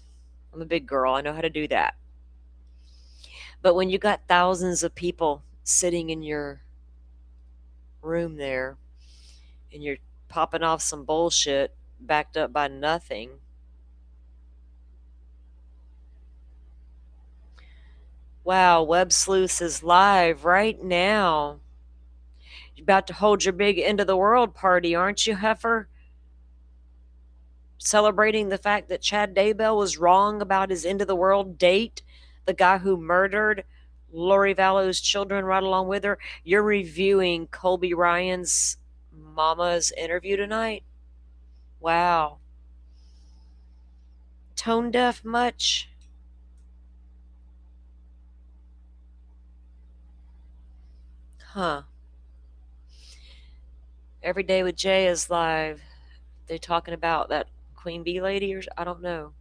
I'm a big girl. I know how to do that. But when you got thousands of people sitting in your room there and you're popping off some bullshit backed up by nothing, wow, Web Sleuths is live right now. You're about to hold your big end of the world party, aren't you, Heifer? Celebrating the fact that Chad Daybell was wrong about his end of the world date, the guy who murdered Lori Vallow's children right along with her. You're reviewing Colby Ryan's mama's interview tonight? Wow. Tone deaf much? Huh. Every Day with Jay is live. They talking about that Queen Bee lady, or I don't know.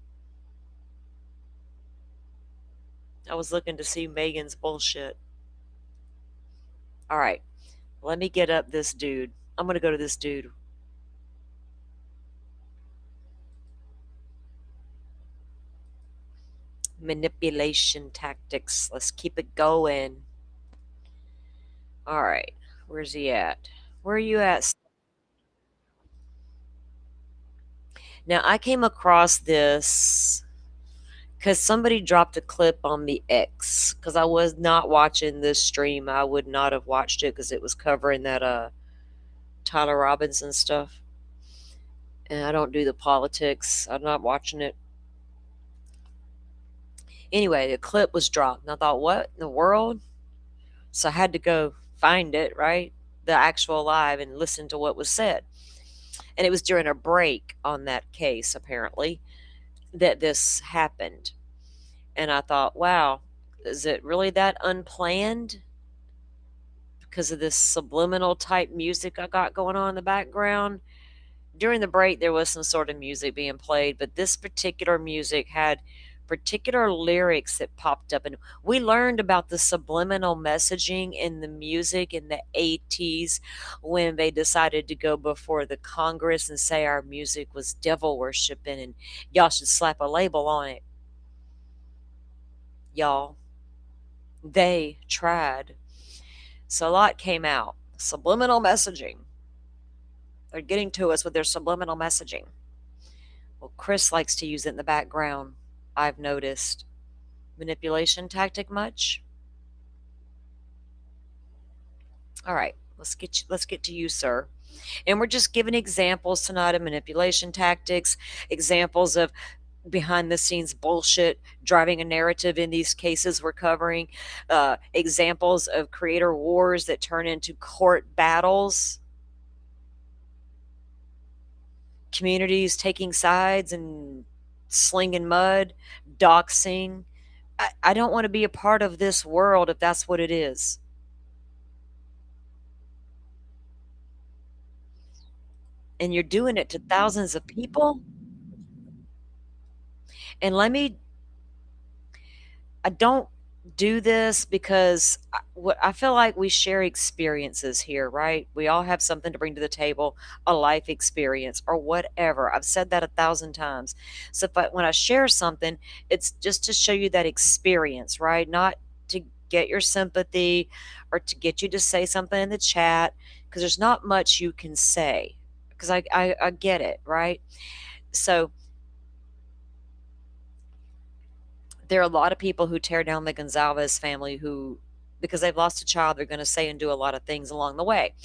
I was looking to see Megan's bullshit. All right. Let me get up this dude. I'm going to go to this dude. Manipulation tactics. Let's keep it going. All right. Where's he at? Where are you at? Now, I came across this because somebody dropped a clip on the X, because I was not watching this stream. I would not have watched it because it was covering that Tyler Robinson stuff. And I don't do the politics. I'm not watching it. Anyway, the clip was dropped. And I thought, what in the world? So I had to go find it, right? The actual live, and listen to what was said. And it was during a break on that case, apparently, that this happened. And I thought, wow, is it really that unplanned? Because of this subliminal type music I got going on in the background. During the break, there was some sort of music being played, but this particular music had particular lyrics that popped up. And we learned about the subliminal messaging in the music in the 80s when they decided to go before the Congress and say our music was devil worshiping and y'all should slap a label on it. Y'all, they tried. So a lot came out. Subliminal messaging. They're getting to us with their subliminal messaging. Well, Chris likes to use it in the background, I've noticed. Manipulation tactic much? All right, let's get to you, sir. And we're just giving examples tonight of manipulation tactics, examples of behind the scenes bullshit driving a narrative in these cases we're covering, examples of creator wars that turn into court battles, communities taking sides and slinging mud, doxing. I don't want to be a part of this world if that's what it is. And you're doing it to thousands of people. And I don't do this because I feel like we share experiences here, right? We all have something to bring to the table, a life experience or whatever. I've said that 1,000 times. So when I share something, it's just to show you that experience, right? Not to get your sympathy or to get you to say something in the chat, because there's not much you can say, because I get it, right? So there are a lot of people who tear down the Gonzalez family who, because they've lost a child, they're going to say and do a lot of things along the way.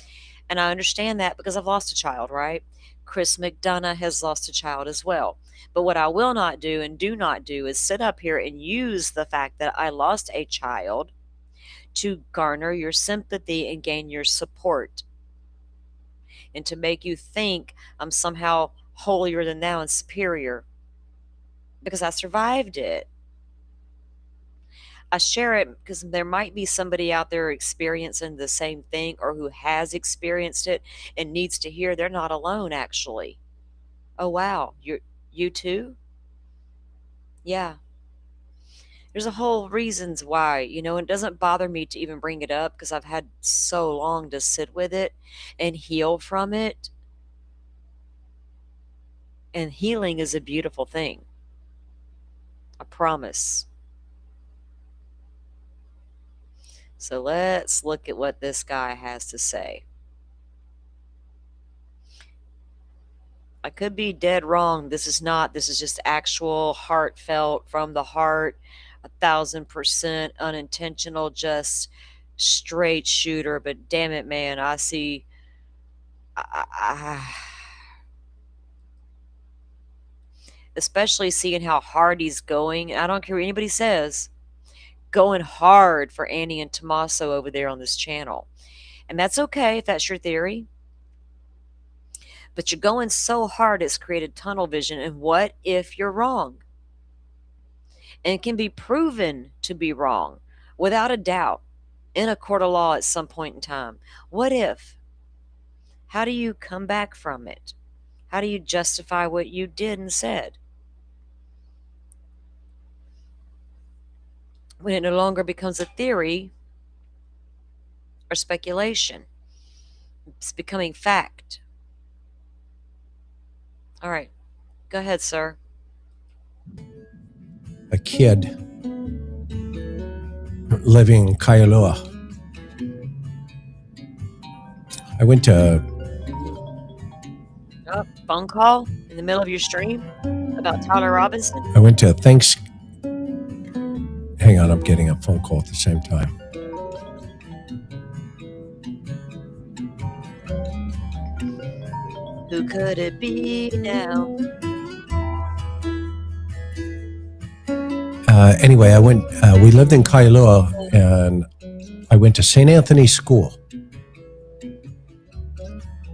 And I understand that because I've lost a child, right? Chris McDonough has lost a child as well. But what I will not do and do not do is sit up here and use the fact that I lost a child to garner your sympathy and gain your support, and to make you think I'm somehow holier than thou and superior because I survived it. I share it because there might be somebody out there experiencing the same thing, or who has experienced it and needs to hear they're not alone, actually. Oh, wow. You too? Yeah. There's a whole reasons why, it doesn't bother me to even bring it up because I've had so long to sit with it and heal from it. And healing is a beautiful thing. I promise. So let's look at what this guy has to say. I could be dead wrong. This is just actual heartfelt, from the heart, 1,000% unintentional, just straight shooter. But damn it, man, I see. Especially seeing how hard he's going. I don't care what anybody says. Going hard for Annie and Tommaso over there on this channel. And that's okay if that's your theory. But you're going so hard it's created tunnel vision. And what if you're wrong? And it can be proven to be wrong without a doubt in a court of law at some point in time. What if? How do you come back from it? How do you justify what you did and said? When it no longer becomes a theory or speculation, it's becoming fact. All right, go ahead, sir. A kid living in Kailua. I went to phone call in the middle of your stream about Tyler Robinson. I went to Hang on, I'm getting a phone call at the same time. Who could it be now? Anyway, we lived in Kailua, and I went to St. Anthony's School.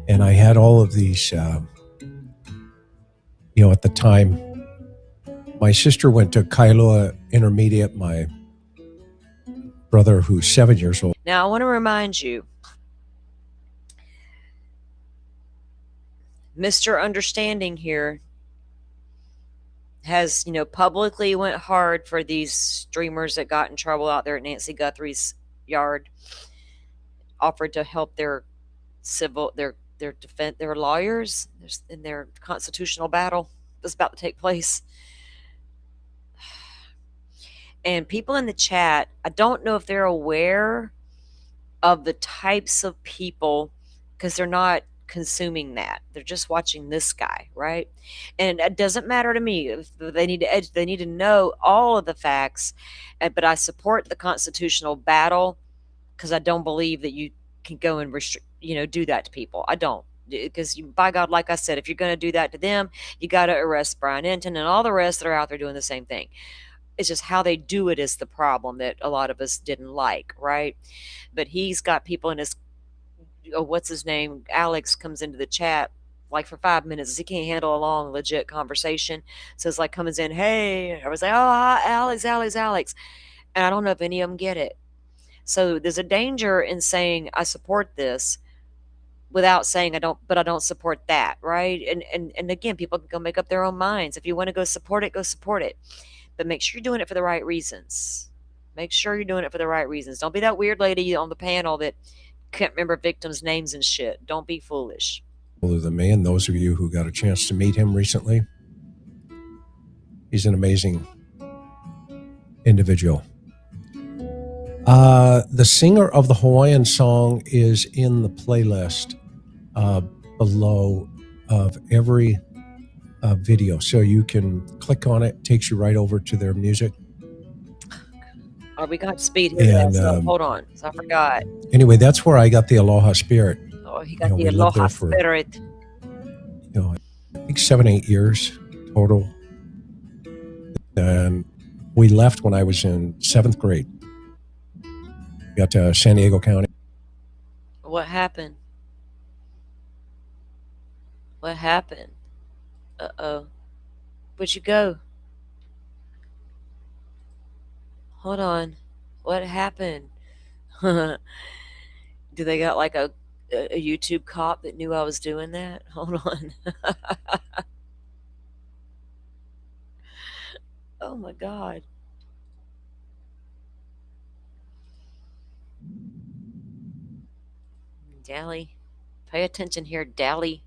And I had all of these, at the time, my sister went to Kailua Intermediate, my brother, who's 7 years old. Now, I want to remind you, Mr. Understanding here has, publicly went hard for these streamers that got in trouble out there at Nancy Guthrie's yard, offered to help their lawyers in their constitutional battle that's about to take place. And people in the chat, I don't know if they're aware of the types of people, because they're not consuming that. They're just watching this guy, right? And it doesn't matter to me if they need to know all of the facts. But I support the constitutional battle because I don't believe that you can go and do that to people. I don't. because by God, like I said, if you're going to do that to them, you got to arrest Brian Enton and all the rest that are out there doing the same thing. It's just how they do it is the problem that a lot of us didn't like, right? But he's got people in his, what's his name? Alex comes into the chat like for 5 minutes. He can't handle a long, legit conversation. So it's like comes in, hey, I was like, oh, hi, Alex. And I don't know if any of them get it. So there's a danger in saying I support this without saying I don't support that, right? And again, people can go make up their own minds. If you want to go support it, but make sure you're doing it for the right reasons. Make sure you're doing it for the right reasons. Don't be that weird lady on the panel that can't remember victims' names and shit. Don't be foolish. Than me, and those of you who got a chance to meet him recently, he's an amazing individual. The singer of the Hawaiian song is in the playlist below of every video, so you can click on it. Takes you right over to their music. Oh, we got speed here. And, hold on, so I forgot. Anyway, that's where I got the Aloha Spirit. Oh, he got the Aloha Spirit. I think 7-8 years total. And we left when I was in 7th grade. Got to San Diego County. What happened? Uh-oh. Where'd you go? Hold on. What happened? Do they got like a YouTube cop that knew I was doing that? Hold on. Oh my God. Dally. Pay attention here, Dally.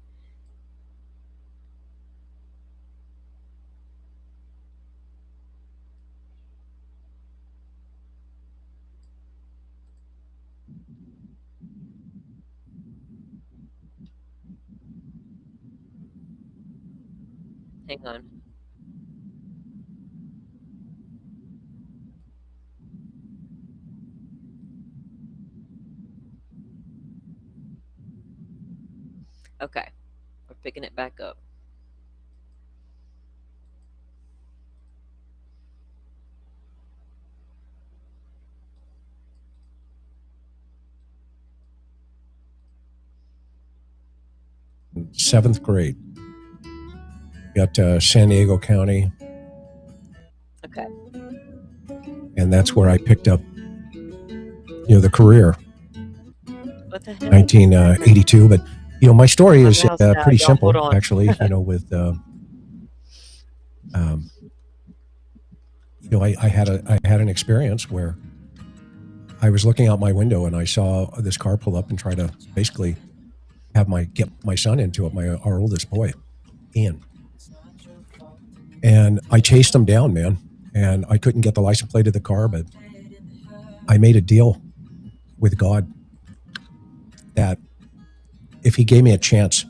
Hang on. Okay. We're picking it back up. Seventh grade. Got to San Diego County. Okay. And that's where I picked up, the career. What the hell? 1982. But, my story is pretty Y'all, simple, hold on. actually, with, I had an experience where I was looking out my window and I saw this car pull up and try to basically get my son into it, our oldest boy, Ian. And I chased him down, man. And I couldn't get the license plate of the car, but I made a deal with God that if he gave me a chance,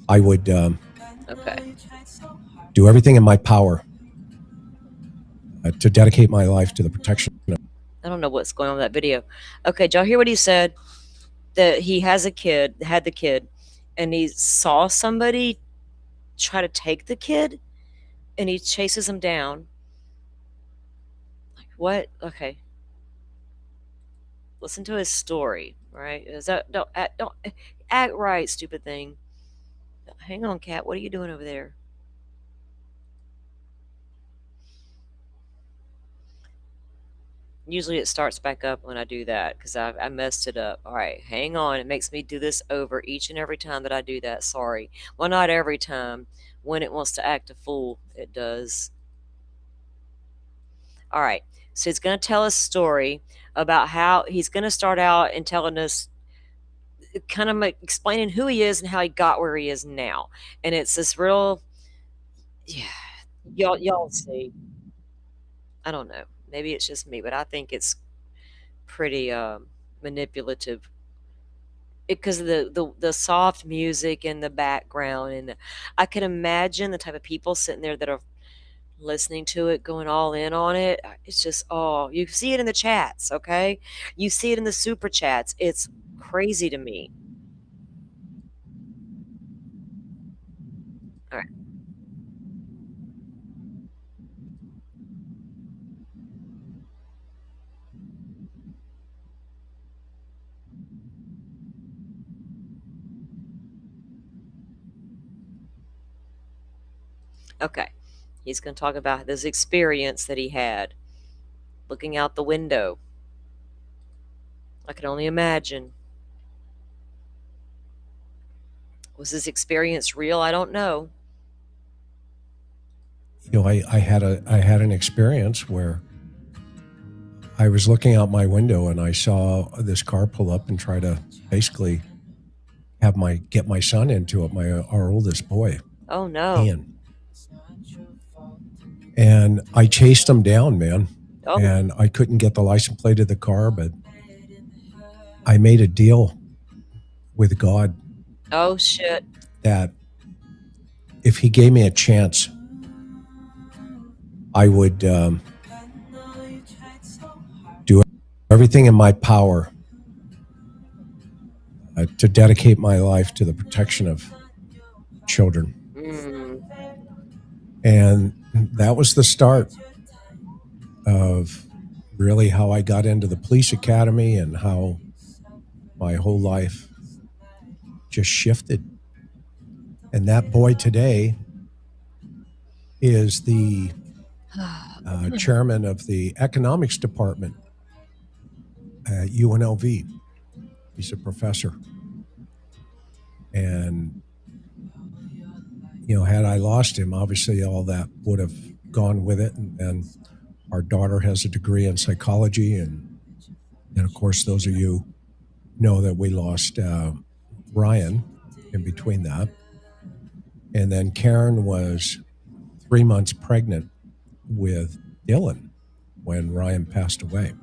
I would do everything in my power to dedicate my life to the protection. I don't know what's going on with that video. Okay, did y'all hear what he said? That he had the kid, and he saw somebody try to take the kid, and he chases him down. Like, what? Okay. Listen to his story, right? Don't act right, stupid thing. Hang on, Kat. What are you doing over there? Usually it starts back up when I do that because I messed it up. All right, hang on. It makes me do this over each and every time that I do that. Sorry. Well, not every time. When it wants to act a fool, it does. All right. So he's going to tell a story about how he's going to start out and telling us, kind of explaining who he is and how he got where he is now. And it's this real, y'all see. I don't know. Maybe it's just me, but I think it's pretty manipulative because of the soft music in the background, and I can imagine the type of people sitting there that are listening to it, going all in on it. It's just, you see it in the chats, okay? You see it in the super chats. It's crazy to me. Okay. He's going to talk about this experience that he had looking out the window. I can only imagine. Was this experience real? I don't know. You know, I had an experience where I was looking out my window and I saw this car pull up and try to basically get my son into it, our oldest boy, Oh no. Ian. And I chased him down, man. Oh. And I couldn't get the license plate of the car, but I made a deal with God Oh shit. that if he gave me a chance, I would do everything in my power to dedicate my life to the protection of children. Mm. And that was the start of really how I got into the police academy and how my whole life just shifted. And that boy today is the chairman of the economics department at UNLV. He's a professor. And, you know, had I lost him, obviously all that would have gone with it. And our daughter has a degree in psychology. And of course, those of you know that we lost Ryan in between that. And then Karen was 3 months pregnant with Dylan when Ryan passed away.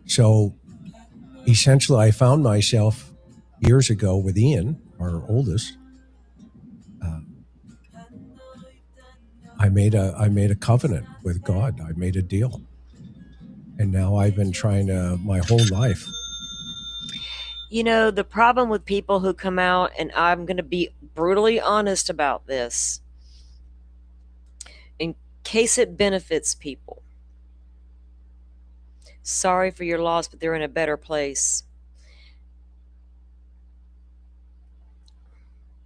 So essentially, I found myself years ago with Ian, our oldest. I made a covenant with God. I made a deal, and now I've been trying to my whole life. You know, the problem with people who come out, and I'm going to be brutally honest about this, in case it benefits people. Sorry for your loss, but they're in a better place.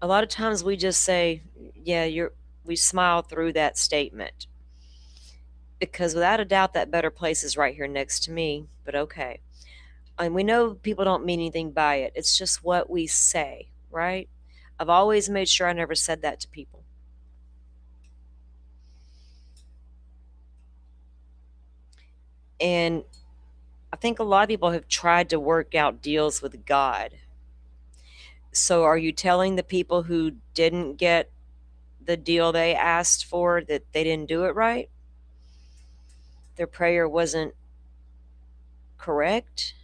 A lot of times we just say, yeah, we smile through that statement. Because without a doubt, that better place is right here next to me, but okay. And we know people don't mean anything by it. It's just what we say, right? I've always made sure I never said that to people. And I think a lot of people have tried to work out deals with God. So are you telling the people who didn't get the deal they asked for that they didn't do it right? Their prayer wasn't correct?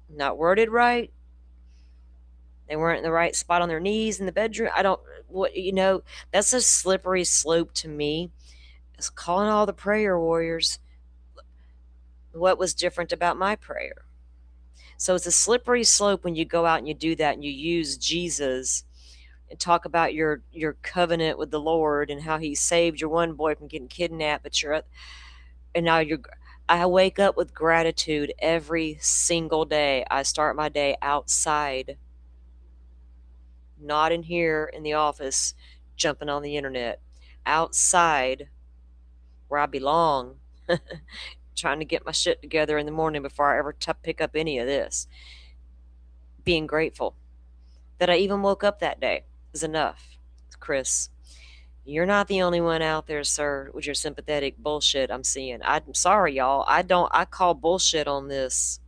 Not worded right? They weren't in the right spot on their knees in the bedroom? That's a slippery slope to me. It's calling all the prayer warriors. What was different about my prayer? So it's a slippery slope when you go out and you do that and you use Jesus and talk about your covenant with the Lord and how he saved your one boy from getting kidnapped, I wake up with gratitude every single day. I start my day outside, not in here in the office jumping on the internet. Outside where I belong. Trying to get my shit together in the morning before I ever pick up any of this. Being grateful that I even woke up that day is enough. Chris, you're not the only one out there, sir, with your sympathetic bullshit I'm seeing. I'm sorry, y'all. I call bullshit on this.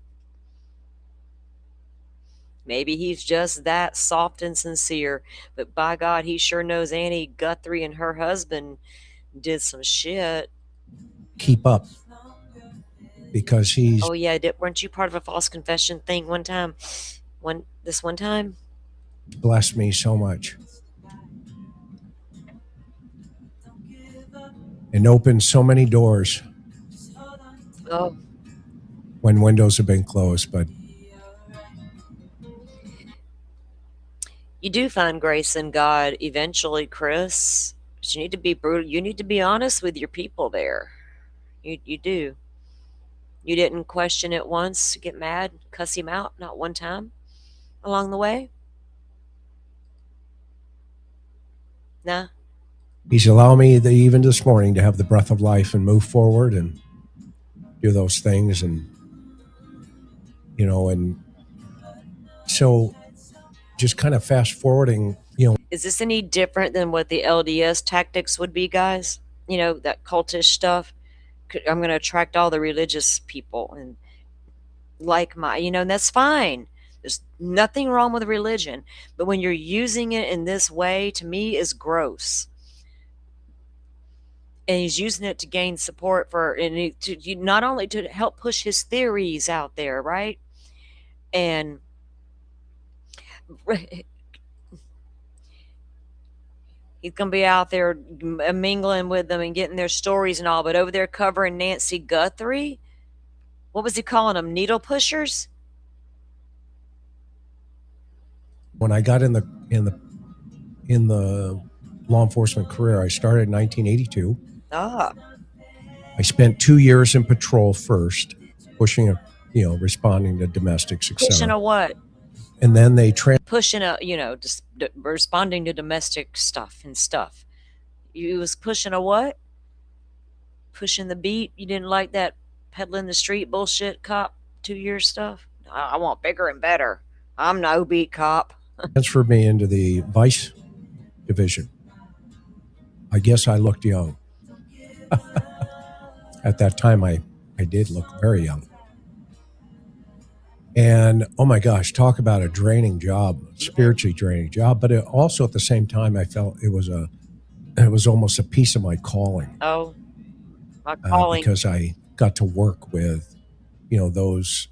Maybe he's just that soft and sincere, but by God, he sure knows Annie Guthrie and her husband did some shit. Keep up. Because he's... Oh, yeah. Weren't you part of a false confession thing one time? This one time? Blessed me so much. And opened so many doors. Oh. When windows have been closed, but... You do find grace in God eventually, Chris. But you need to be brutal. You need to be honest with your people there. You do. You didn't question it once, get mad, cuss him out, not one time along the way? Nah. He's allowed me, even this morning, to have the breath of life and move forward and do those things. And, you know, and so just kind of fast forwarding, you know. Is this any different than what the LDS tactics would be, guys? You know, that cultish stuff. I'm going to attract all the religious people and like my, you know, and that's fine. There's nothing wrong with religion. But when you're using it in this way, to me, is gross. And he's using it to gain support for, and not only to help push his theories out there, right? And he's going to be out there mingling with them and getting their stories and all, but over there covering Nancy Guthrie, what was he calling them? Needle pushers? When I got in the law enforcement career, I started in 1982. Ah. I spent 2 years in patrol first, pushing responding to domestics, etc. Pushing a what? And then they pushing a, just responding to domestic stuff. You was pushing a what? Pushing the beat. You didn't like that peddling the street bullshit cop 2 year stuff? I want bigger and better. I'm no beat cop. transferred me into the vice division. I guess I looked young. At that time, I did look very young. And oh my gosh, talk about a draining job, spiritually draining job. But it also at the same time, I felt it was almost a piece of my calling. Oh, my calling. Because I got to work with, those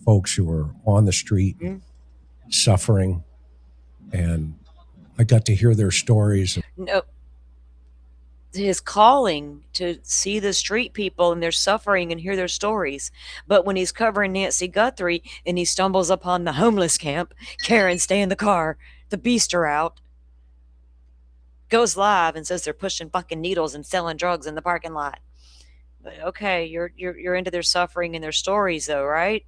folks who were on the street, suffering, and I got to hear their stories. No, his calling to see the street people and their suffering and hear their stories. But when he's covering Nancy Guthrie and he stumbles upon the homeless camp, Karen, stay in the car, the beasts are out, goes live and says they're pushing fucking needles and selling drugs in the parking lot. But okay, you're into their suffering and their stories though, right?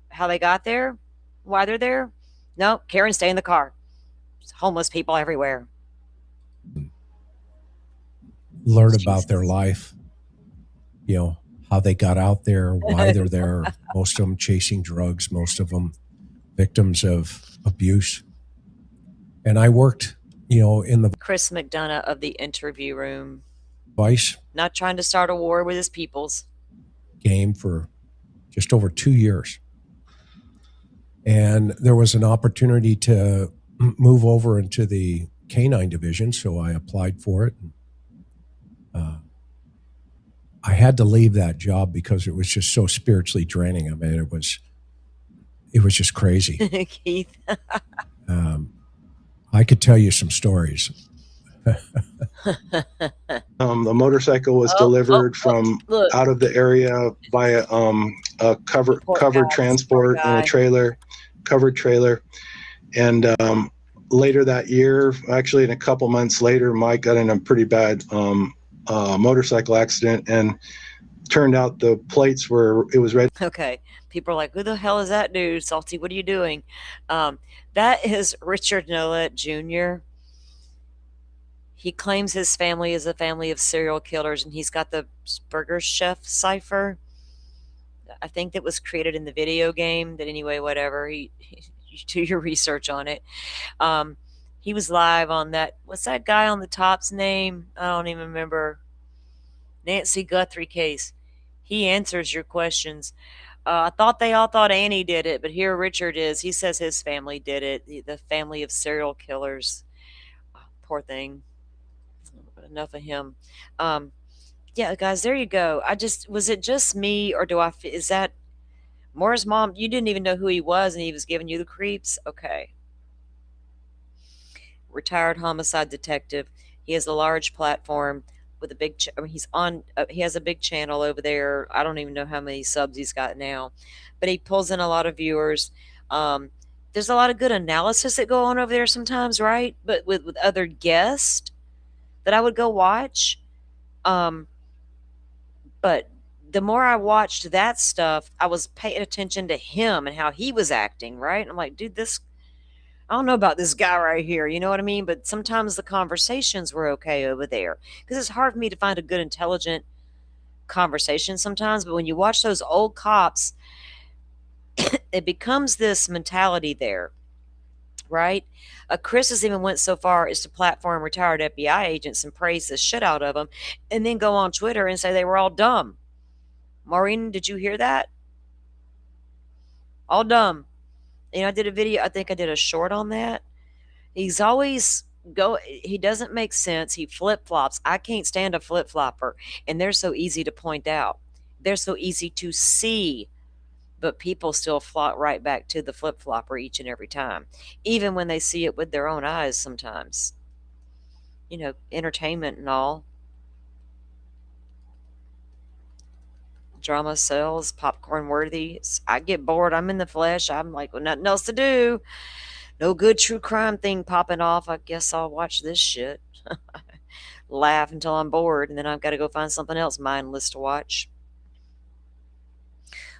How they got there, why they're there. No, Karen, stay in the car. There's homeless people everywhere. Learn about their life, how they got out there, why they're there. Most of them chasing drugs, most of them victims of abuse. And I worked, in the Chris McDonough of the Interview Room. Vice. Not trying to start a war with his peoples. Game for just over 2 years. And there was an opportunity to move over into the K-9 division, so I applied for it. I had to leave that job because it was just so spiritually draining. I mean, it was just crazy. Keith. I could tell you some stories. The motorcycle was delivered from out of the area via a covered transport in a trailer, covered trailer. And later that year, actually in a couple months later, Mike got in a pretty bad motorcycle accident, and turned out the plates it was ready. Okay. People are like, who the hell is that dude? Salty, what are you doing? That is Richard Nolet Jr. He claims his family is a family of serial killers, and he's got the Burger Chef cipher. I think that was created in the video game. That anyway, whatever. You do your research on it. He was live on that. What's that guy on the top's name? I don't even remember. Nancy Guthrie case. He answers your questions. I thought they all thought Annie did it, but here Richard is. He says his family did it. The family of serial killers. Oh, poor thing. Enough of him. Yeah, guys, there you go. Was it just me, or is that Moore's mom? You didn't even know who he was, and he was giving you the creeps? Okay. Retired homicide detective. He has a large platform with a big, he has a big channel over there. I don't even know how many subs he's got now, but he pulls in a lot of viewers. There's a lot of good analysis that go on over there sometimes, right? But with other guests that I would go watch. But the more I watched that stuff, I was paying attention to him and how he was acting, right? I'm like, dude, I don't know about this guy right here, you know what I mean? But sometimes the conversations were okay over there because it's hard for me to find a good, intelligent conversation sometimes. But when you watch those old cops, it becomes this mentality there, right? Chris has even went so far as to platform retired FBI agents and praise the shit out of them, and then go on Twitter and say they were all dumb. Maureen, did you hear that? All dumb. You know, I did a video, I think I did a short on that. He's always he doesn't make sense. He flip-flops. I can't stand a flip-flopper, and they're so easy to point out. They're so easy to see, but people still flock right back to the flip-flopper each and every time, even when they see it with their own eyes sometimes. You know, entertainment and all. Drama sells, popcorn worthy. I get bored. I'm in the flesh. I'm like, well, nothing else to do. No good true crime thing popping off. I guess I'll watch this shit. Laugh until I'm bored, and then I've got to go find something else mindless to watch.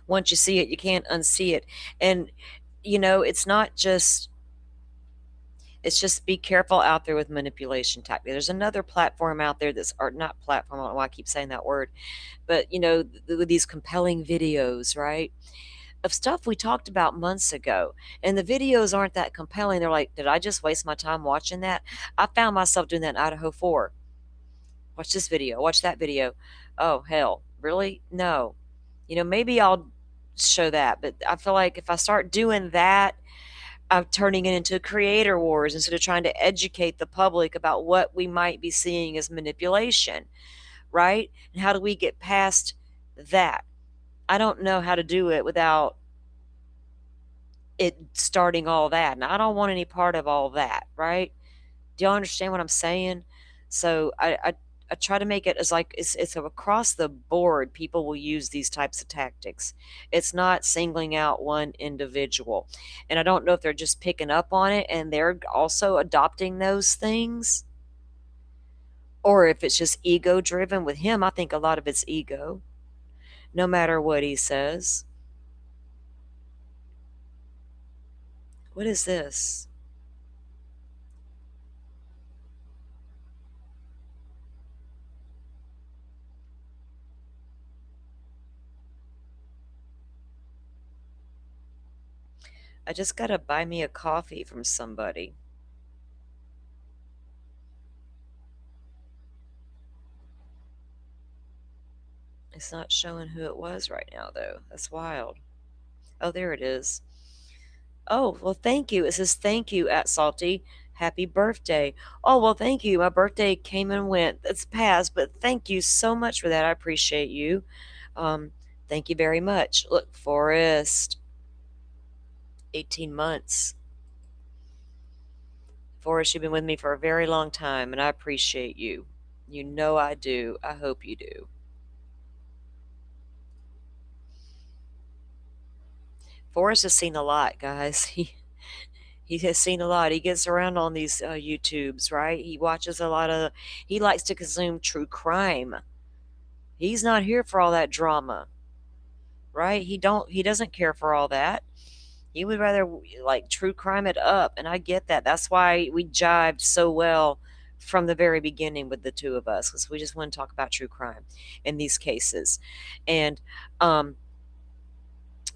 Once you see it, you can't unsee it. And, you know, it's just be careful out there with manipulation tactics. There's another platform out there or not platform, I don't know why I keep saying that word, but, you know, with these compelling videos, right, of stuff we talked about months ago. And the videos aren't that compelling. They're like, did I just waste my time watching that? I found myself doing that in Idaho 4. Watch this video. Watch that video. Oh, hell. Really? No. You know, maybe I'll show that. But I feel like if I start doing that, I'm turning it into creator wars instead of trying to educate the public about what we might be seeing as manipulation, right? And how do we get past that? I don't know how to do it without it starting all that. And I don't want any part of all that, right? Do y'all understand what I'm saying? So I try to make it as like it's across the board. People will use these types of tactics. It's not singling out one individual. And I don't know if they're just picking up on it and they're also adopting those things, or if it's just ego driven. With him, I think a lot of it's ego, no matter what he says. What is this? I just got to buy me a coffee from somebody. It's not showing who it was right now, though. That's wild. Oh, there it is. Oh, well, thank you. It says, thank you, at Salty. Happy birthday. Oh, well, thank you. My birthday came and went. It's past, but thank you so much for that. I appreciate you. Thank you very much. Look, Forrest. 18 months. Forrest, you've been with me for a very long time, and I appreciate you. You know I do. I hope you do. Forrest has seen a lot, guys. He has seen a lot. He gets around on these YouTubes, right? He watches a lot of. He likes to consume true crime. He's not here for all that drama, right? He doesn't care for all that. He would rather like true crime it up, and I get that. That's why we jived so well from the very beginning with the two of us, because we just want to talk about true crime in these cases. And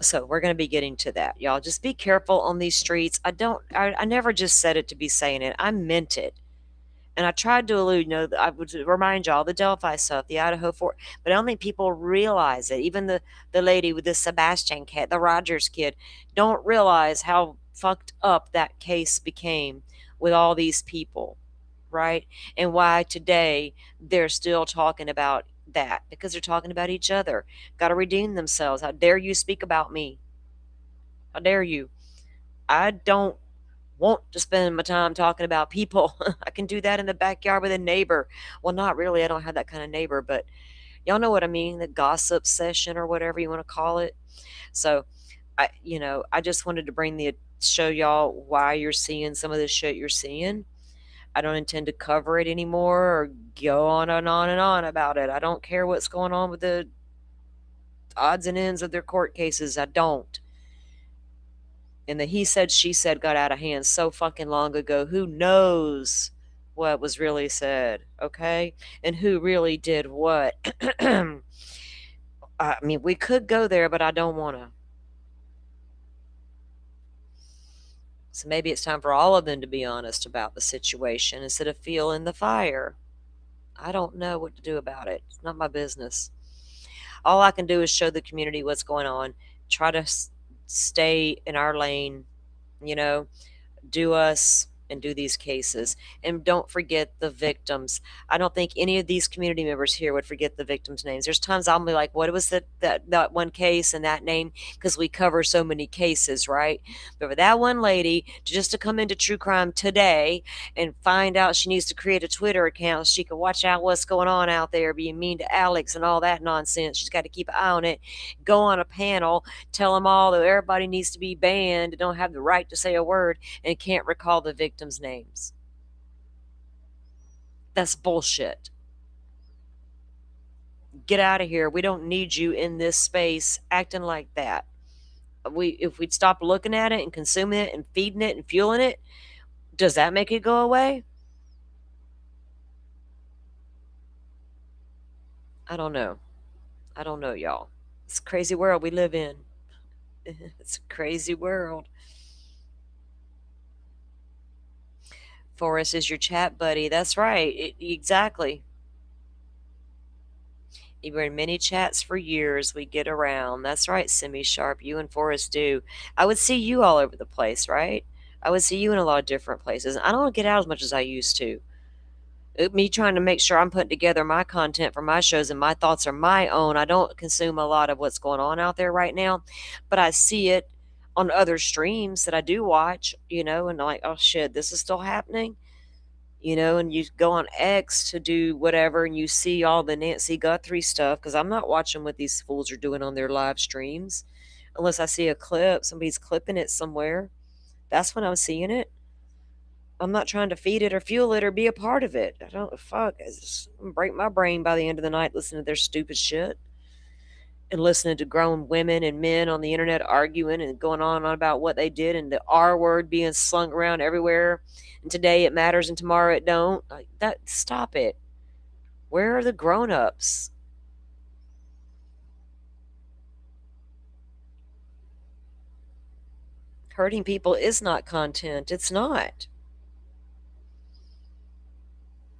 so we're going to be getting to that, y'all. Just be careful on these streets. I never just said it to be saying it. I meant it. And I tried to allude, I would remind y'all the Delphi stuff, the Idaho 4, but I don't think people realize it. Even the lady with the Sebastian cat, the Rogers kid, don't realize how fucked up that case became with all these people, right? And why today they're still talking about that, because they're talking about each other. Got to redeem themselves. How dare you speak about me? How dare you? I don't want to spend my time talking about people. I can do that in the backyard with a neighbor. Well, not really. I don't have that kind of neighbor, but y'all know what I mean, the gossip session or whatever you want to call it. So I just wanted to show y'all why you're seeing some of the shit you're seeing. I don't intend to cover it anymore or go on and on and on about it. I don't care what's going on with the odds and ends of their court cases. I don't. And the he said, she said got out of hand so fucking long ago. Who knows what was really said, okay? And who really did what? I mean, we could go there, but I don't want to. So maybe it's time for all of them to be honest about the situation instead of feeling the fire. I don't know what to do about it. It's not my business. All I can do is show the community what's going on, try to stay in our lane, do us and do these cases. And don't forget the victims. I don't think any of these community members here would forget the victims' names. There's times I'll be like, what was that one case and that name? Because we cover so many cases, right? But for that one lady just to come into true crime today and find out she needs to create a Twitter account so she can watch out what's going on out there, being mean to Alex and all that nonsense. She's got to keep an eye on it, go on a panel, tell them all that everybody needs to be banned, don't have the right to say a word, and can't recall the victims' names. That's bullshit. Get out of here. We don't need you in this space acting like that. If we'd stop looking at it and consuming it and feeding it and fueling it, does that make it go away? I don't know. I don't know, y'all. It's a crazy world we live in. It's a crazy world. Forrest is your chat buddy. That's right. Exactly. We're in many chats for years. We get around. That's right, Simi Sharp. You and Forrest do. I would see you all over the place, right? I would see you in a lot of different places. I don't get out as much as I used to. Me trying to make sure I'm putting together my content for my shows and my thoughts are my own. I don't consume a lot of what's going on out there right now, but I see it on other streams that I do watch, and I'm like, oh shit, this is still happening, and you go on X to do whatever and you see all the Nancy Guthrie stuff, because I'm not watching what these fools are doing on their live streams unless I see a clip, somebody's clipping it somewhere. That's when I'm seeing it. I'm not trying to feed it or fuel it or be a part of it. I don't, fuck, it's just break my brain by the end of the night listening to their stupid shit. And listening to grown women and men on the internet arguing and going on about what they did and the R word being slung around everywhere. And today it matters and tomorrow it don't. Like that, stop it. Where are the grown-ups? Hurting people is not content. It's not.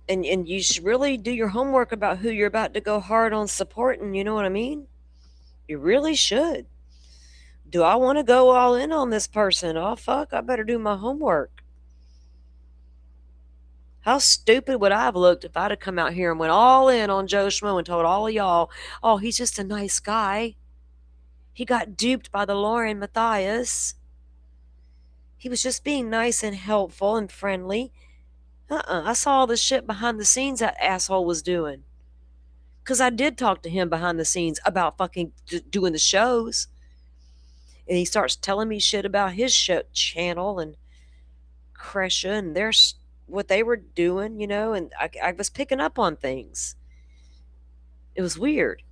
And you should really do your homework about who you're about to go hard on supporting, you know what I mean? You really should. Do I want to go all in on this person? Oh, fuck, I better do my homework. How stupid would I have looked if I'd have come out here and went all in on Joe Schmo and told all of y'all, oh, he's just a nice guy. He got duped by the Lauren Matthias. He was just being nice and helpful and friendly. I saw all the shit behind the scenes that asshole was doing. Because I did talk to him behind the scenes about fucking doing the shows. And he starts telling me shit about his show channel and Kresha and their what they were doing, and I was picking up on things. It was weird.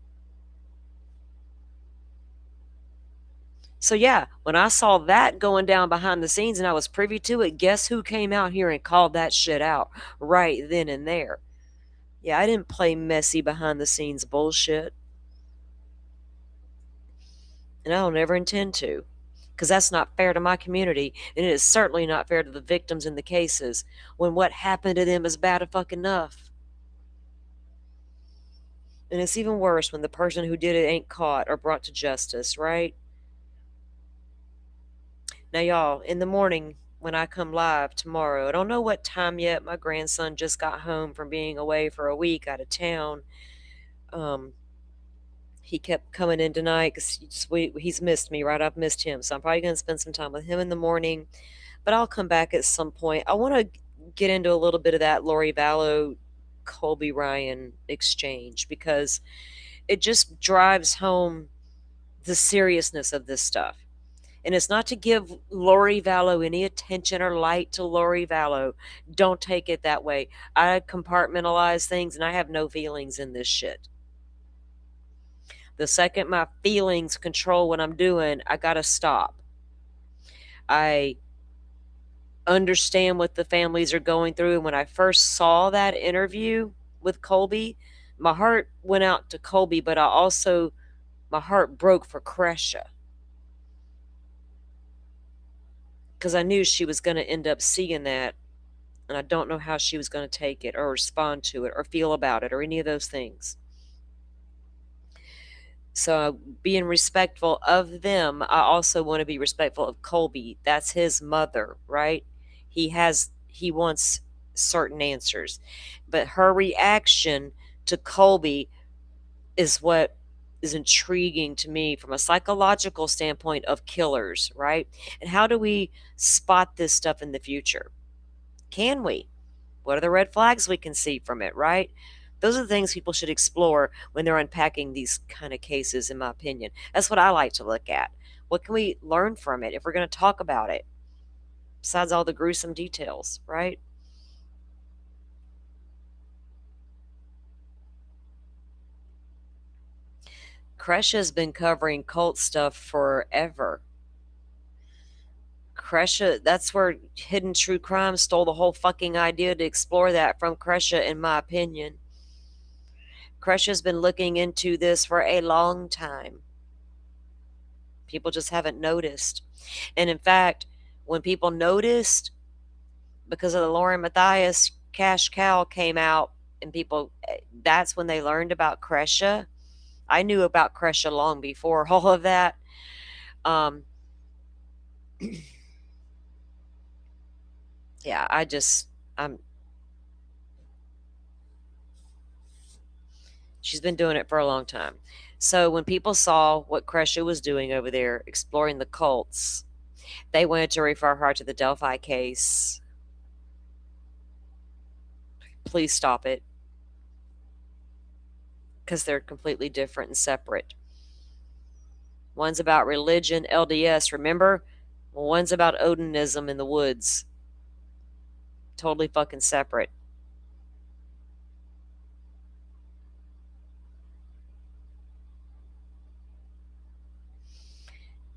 So yeah, when I saw that going down behind the scenes and I was privy to it, guess who came out here and called that shit out right then and there? Yeah, I didn't play messy behind the scenes bullshit. And I don't ever intend to. Because that's not fair to my community. And it is certainly not fair to the victims in the cases when what happened to them is bad enough. And it's even worse when the person who did it ain't caught or brought to justice, right? Now, y'all, in the morning when I come live tomorrow, I don't know what time yet. My grandson just got home from being away for a week out of town. He kept coming in tonight because he's missed me, right? I've missed him. So I'm probably going to spend some time with him in the morning. But I'll come back at some point. I want to get into a little bit of that Lori Vallow, Colby Ryan exchange because it just drives home the seriousness of this stuff. And it's not to give Lori Vallow any attention or light to Lori Vallow. Don't take it that way. I compartmentalize things and I have no feelings in this shit. The second my feelings control what I'm doing, I gotta stop. I understand what the families are going through. And when I first saw that interview with Colby, my heart went out to Colby, but my heart broke for Kresha. Because I knew she was going to end up seeing that, and I don't know how she was going to take it or respond to it or feel about it or any of those things. So being respectful of them, I also want to be respectful of Colby. That's his mother, right? He wants certain answers. But her reaction to Colby is what is intriguing to me from a psychological standpoint of killers, right? And how do we spot this stuff in the future? Can we? What are the red flags we can see from it, right? Those are the things people should explore when they're unpacking these kind of cases, in my opinion. That's what I like to look at. What can we learn from it if we're going to talk about it? Besides all the gruesome details, right? Kresha has been covering cult stuff forever. Kresha, that's where Hidden True Crime stole the whole fucking idea to explore that from Kresha, in my opinion. Kresha's been looking into this for a long time. People just haven't noticed. And in fact, when people noticed, because of the Lauren Matthias cash cow came out, and that's when they learned about Kresha. I knew about Kresha long before all of that. Yeah, she's been doing it for a long time. So when people saw what Kresha was doing over there, exploring the cults, they wanted to refer her to the Delphi case. Please stop it. Because they're completely different and separate. One's about religion, LDS, remember? Well, one's about Odinism in the woods. Totally fucking separate.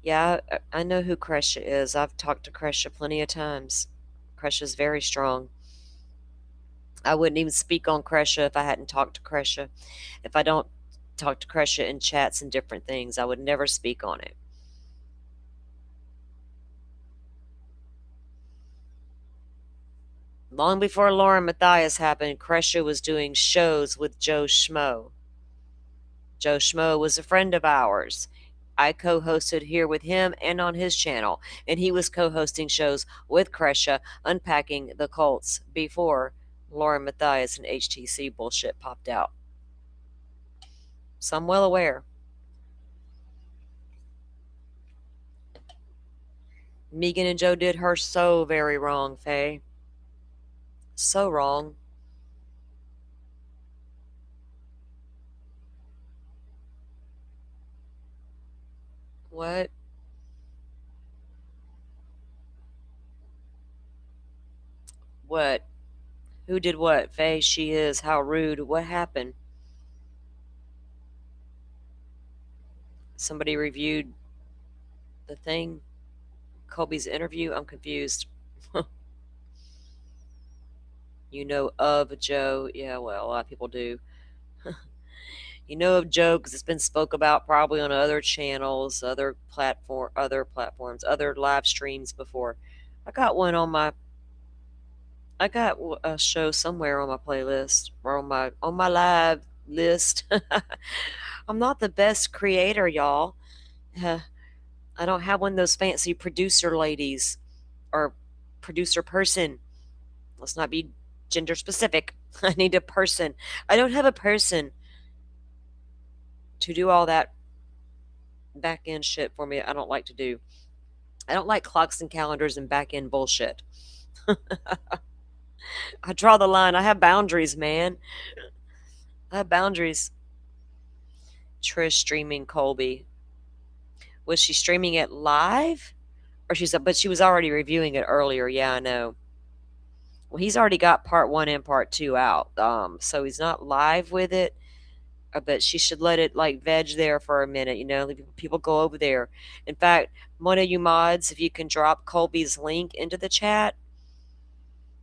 Yeah, I know who Kresha is. I've talked to Kresha plenty of times. Kresha's very strong. I wouldn't even speak on Kresha if I hadn't talked to Kresha. If I don't talk to Kresha in chats and different things, I would never speak on it. Long before Lauren Matthias happened, Kresha was doing shows with Joe Schmo. Joe Schmo was a friend of ours. I co-hosted here with him and on his channel, and he was co-hosting shows with Kresha, unpacking the cults before Lauren Matthias and HTC bullshit popped out. So I'm well aware. Megan and Joe did her so very wrong, Faye. So wrong. What? What? Who did what? Faye, she is. How rude. What happened? Somebody reviewed the thing? Colby's interview? I'm confused. You know of Joe. Yeah, well, a lot of people do. You know of Joe because it's been spoke about probably on other channels, other platforms, other live streams before. I got a show somewhere on my playlist or on my live list. I'm not the best creator, y'all. I don't have one of those fancy producer ladies or producer person. Let's not be gender specific. I need a person. I don't have a person to do all that back end shit for me. I don't like to do. I don't like clocks and calendars and back end bullshit. I draw the line. I have boundaries, man. I have boundaries. Trish streaming Colby. Was she streaming it live? But she was already reviewing it earlier. Yeah, I know. Well, he's already got part 1 and part 2 out. So he's not live with it. But she should let it like veg there for a minute, people go over there. In fact, one of you mods, if you can drop Colby's link into the chat,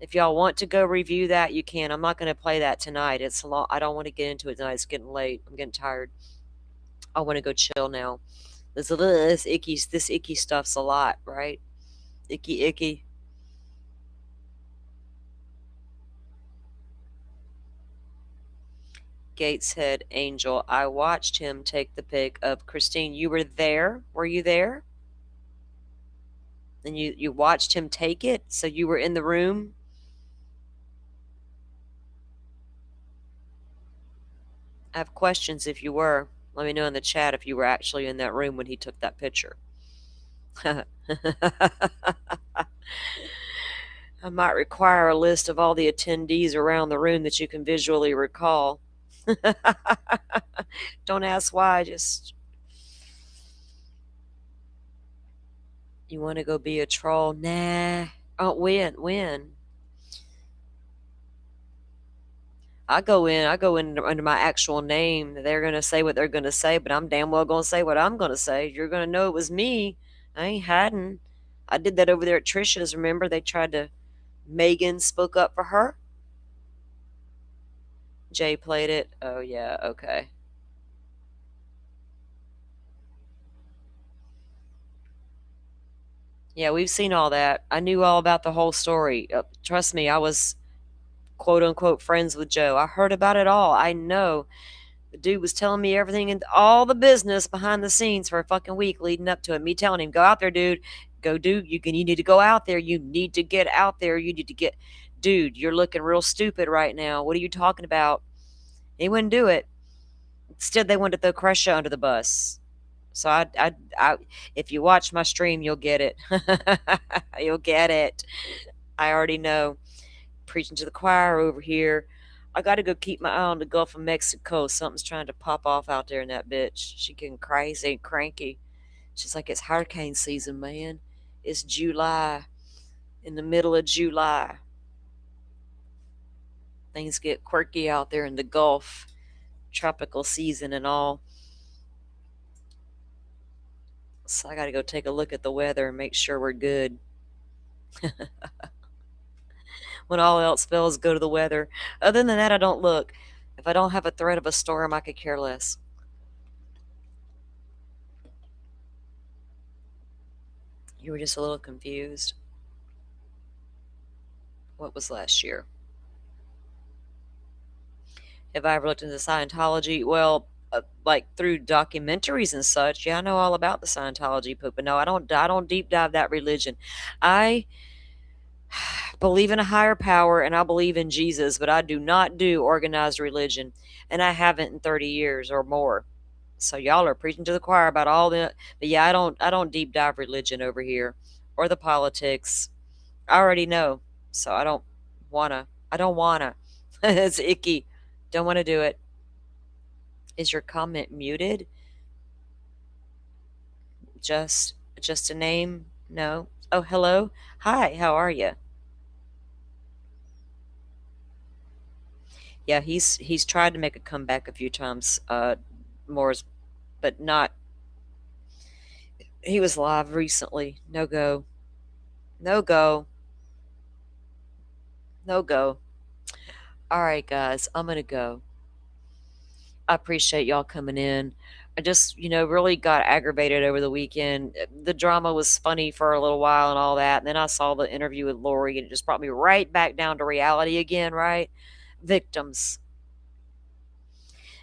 if y'all want to go review that, you can. I'm not going to play that tonight. It's a lot. I don't want to get into it tonight. It's getting late. I'm getting tired. I want to go chill now. This icky stuff's a lot, right? Icky. Gateshead Angel. I watched him take the pic of Christine. You were there? Were you there? And you watched him take it? So you were in the room? I have questions if you were. Let me know in the chat if you were actually in that room when he took that picture. I might require a list of all the attendees around the room that you can visually recall. Don't ask why, just... You want to go be a troll? Nah. Oh, when? I go in under my actual name. They're going to say what they're going to say, but I'm damn well going to say what I'm going to say. You're going to know it was me. I ain't hiding. I did that over there at Trisha's. Remember, they tried to... Megan spoke up for her. Jay played it. Oh, yeah. Okay. Yeah, we've seen all that. I knew all about the whole story. Trust me, I was quote-unquote friends with Joe. I heard about it all. I know. The dude was telling me everything and all the business behind the scenes for a fucking week leading up to it. Me telling him, go out there, dude. Go, dude. You need to go out there. You need to get out there. You need to get... Dude, you're looking real stupid right now. What are you talking about? He wouldn't do it. Instead, they wanted to throw Crusher under the bus. So I if you watch my stream, you'll get it. You'll get it. I already know. Preaching to the choir over here. I got to go keep my eye on the Gulf of Mexico. Something's trying to pop off out there in that bitch. She getting crazy and cranky. She's like, it's hurricane season, man. It's July. In the middle of July. Things get quirky out there in the Gulf. Tropical season and all. So I got to go take a look at the weather and make sure we're good. When all else fails, go to the weather. Other than that, I don't look. If I don't have a threat of a storm, I could care less. You were just a little confused. What was last year? Have I ever looked into Scientology? Well, like through documentaries and such. Yeah, I know all about the Scientology poop, but no, I don't deep dive that religion. I believe in a higher power and I believe in Jesus, but I do not do organized religion, and I haven't in 30 years or more. So y'all are preaching to the choir about all that. But yeah, I don't deep dive religion over here or the politics. I already know. So I don't wanna. It's icky. Don't want to do it. Is your comment muted? Just a name? No. Oh, hello. Hi, how are you? Yeah, he's tried to make a comeback a few times, more, but not. He was live recently. No go. All right, guys, I'm gonna go. I appreciate y'all coming in. I just, really got aggravated over the weekend. The drama was funny for a little while and all that. And then I saw the interview with Lori, and it just brought me right back down to reality again, right? Victims.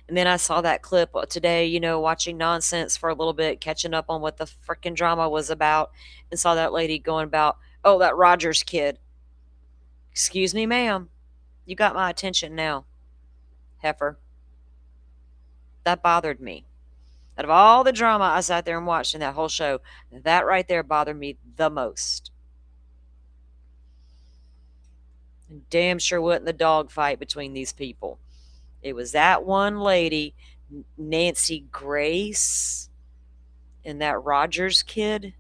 And then I saw that clip today, watching nonsense for a little bit, catching up on what the freaking drama was about, and saw that lady going about, oh, that Rogers kid. Excuse me, ma'am. You got my attention now, heifer. That bothered me. Out of all the drama I sat there and watched in that whole show, that right there bothered me the most. And damn sure wasn't the dog fight between these people. It was that one lady, Nancy Grace, and that Rogers kid.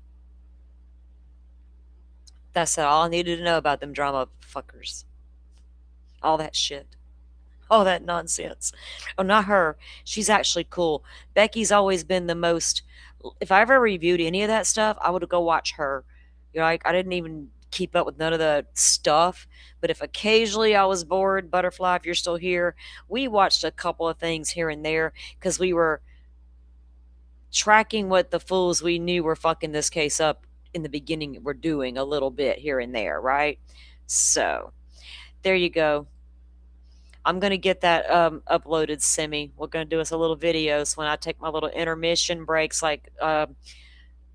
That's all I needed to know about them drama fuckers. All that shit. all that nonsense. Oh, not her. She's actually cool. Becky's always been the most. If I ever reviewed any of that stuff, I would go watch her. Like, I didn't even keep up with none of the stuff. But if occasionally I was bored, Butterfly, if you're still here, we watched a couple of things here and there because we were tracking what the fools we knew were fucking this case up in the beginning were doing a little bit here and there, right? So there you go. I'm going to get that uploaded, Simi. We're going to do us a little video. So when I take my little intermission breaks, like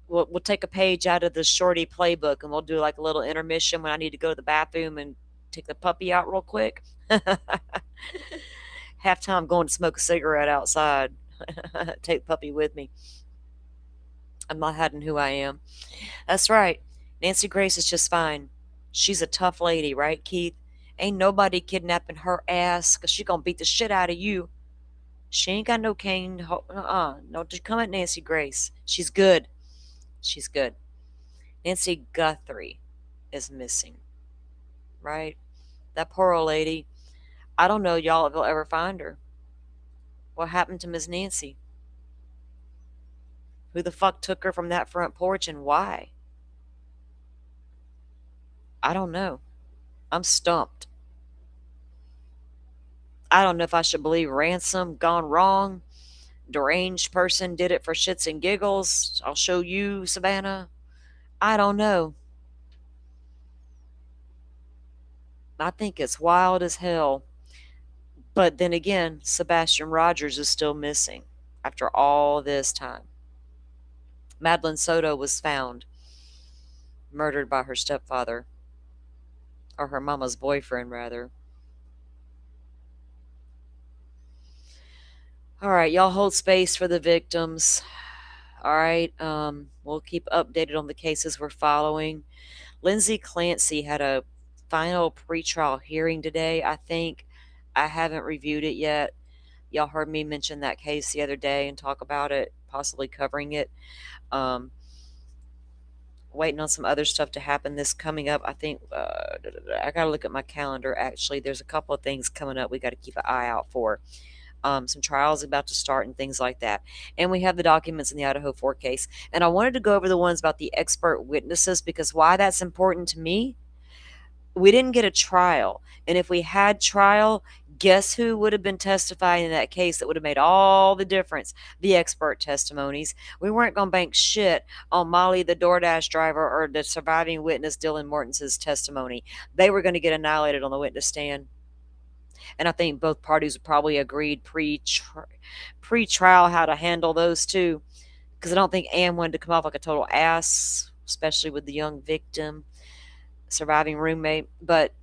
we'll take a page out of the Shorty playbook and we'll do like a little intermission when I need to go to the bathroom and take the puppy out real quick. Half time going to smoke a cigarette outside. Take the puppy with me. I'm not hiding who I am. That's right. Nancy Grace is just fine. She's a tough lady, right, Keith? Ain't nobody kidnapping her ass because she gonna beat the shit out of you. She ain't got no cane. No, just come at Nancy Grace. She's good. She's good. Nancy Guthrie is missing, right? That poor old lady. I don't know, y'all, if you'll ever find her. What happened to Miss Nancy? Who the fuck took her from that front porch and why? I don't know. I'm stumped. I don't know if I should believe ransom gone wrong. Deranged person did it for shits and giggles. I'll show you, Savannah. I don't know. I think it's wild as hell. But then again, Sebastian Rogers is still missing after all this time. Madeline Soto was found murdered by her stepfather, or her mama's boyfriend, rather. All right, y'all hold space for the victims. All right, we'll keep updated on the cases we're following. Lindsay Clancy had a final pretrial hearing today, I think. I haven't reviewed it yet. Y'all heard me mention that case the other day and talk about it, possibly covering it. Waiting on some other stuff to happen this coming up. I think I gotta look at my calendar. Actually, there's a couple of things coming up we got to keep an eye out for. Some trials about to start and things like that. And we have the documents in the Idaho 4 case. And I wanted to go over the ones about the expert witnesses, because why that's important to me, we didn't get a trial. And if we had trial, guess who would have been testifying in that case that would have made all the difference? The expert testimonies. We weren't going to bank shit on Molly, the DoorDash driver, or the surviving witness, Dylan Mortens's testimony. They were going to get annihilated on the witness stand. And I think both parties probably agreed pre-trial how to handle those two, because I don't think Ann wanted to come off like a total ass, especially with the young victim, surviving roommate. But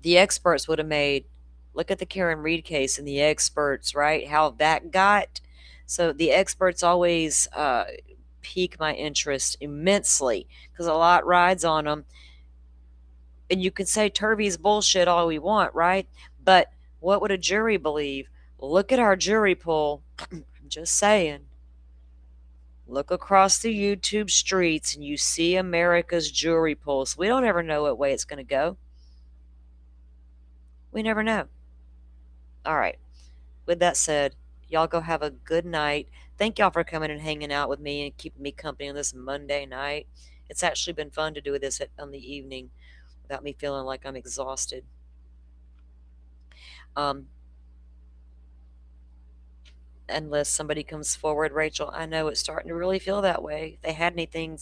the experts would have made, look at the Karen Reed case and the experts, right? How that got. So the experts always pique my interest immensely, because a lot rides on them. And you can say Turvey's bullshit all we want, right? But what would a jury believe? Look at our jury pool. I'm just saying. Look across the YouTube streets and you see America's jury pool. So we don't ever know what way it's going to go. We never know. All right. With that said, y'all go have a good night. Thank y'all for coming and hanging out with me and keeping me company on this Monday night. It's actually been fun to do this on the evening without me feeling like I'm exhausted. Unless somebody comes forward, Rachel, I know it's starting to really feel that way. If they had anything,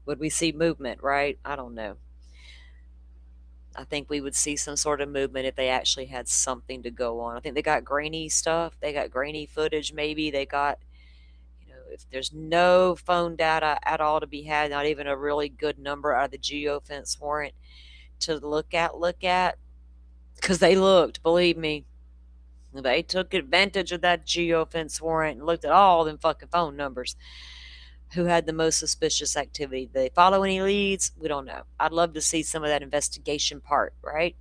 would we see movement, right? I don't know. I think we would see some sort of movement if they actually had something to go on. I think they got grainy stuff. They got grainy footage, maybe. They got, if there's no phone data at all to be had, not even a really good number out of the geofence warrant to look at, because they looked, believe me, they took advantage of that geofence warrant and looked at all them fucking phone numbers. Who had the most suspicious activity? Did they follow any leads? We don't know. I'd love to see some of that investigation part, right?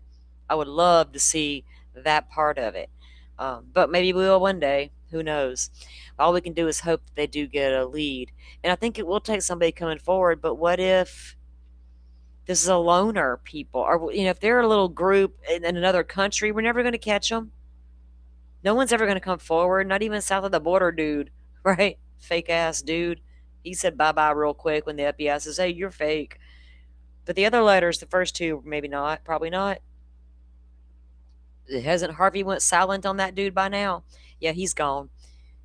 I would love to see that part of it. But maybe we will one day. Who knows? All we can do is hope that they do get a lead. And I think it will take somebody coming forward, but what if This is a loner, people. Or, you know, if they're a little group in another country, we're never going to catch them. No one's ever going to come forward, not even south of the border dude, right? Fake ass dude. He said bye-bye real quick when the FBI says, hey, you're fake. But the other letters, the first two, maybe not, probably not. Hasn't Harvey went silent on that dude by now? Yeah, he's gone.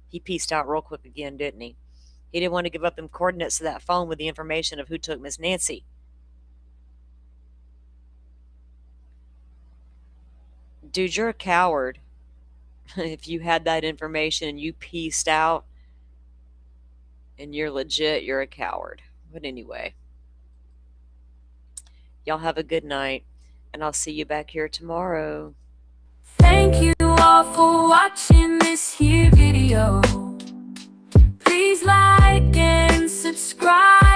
He pieced out real quick again, didn't he? He didn't want to give up them coordinates to that phone with the information of who took Miss Nancy. Dude, you're a coward. If you had that information and you pieced out and you're legit, you're a coward. But anyway, y'all have a good night, and I'll see you back here tomorrow. Thank you all for watching this here video. Please like and subscribe.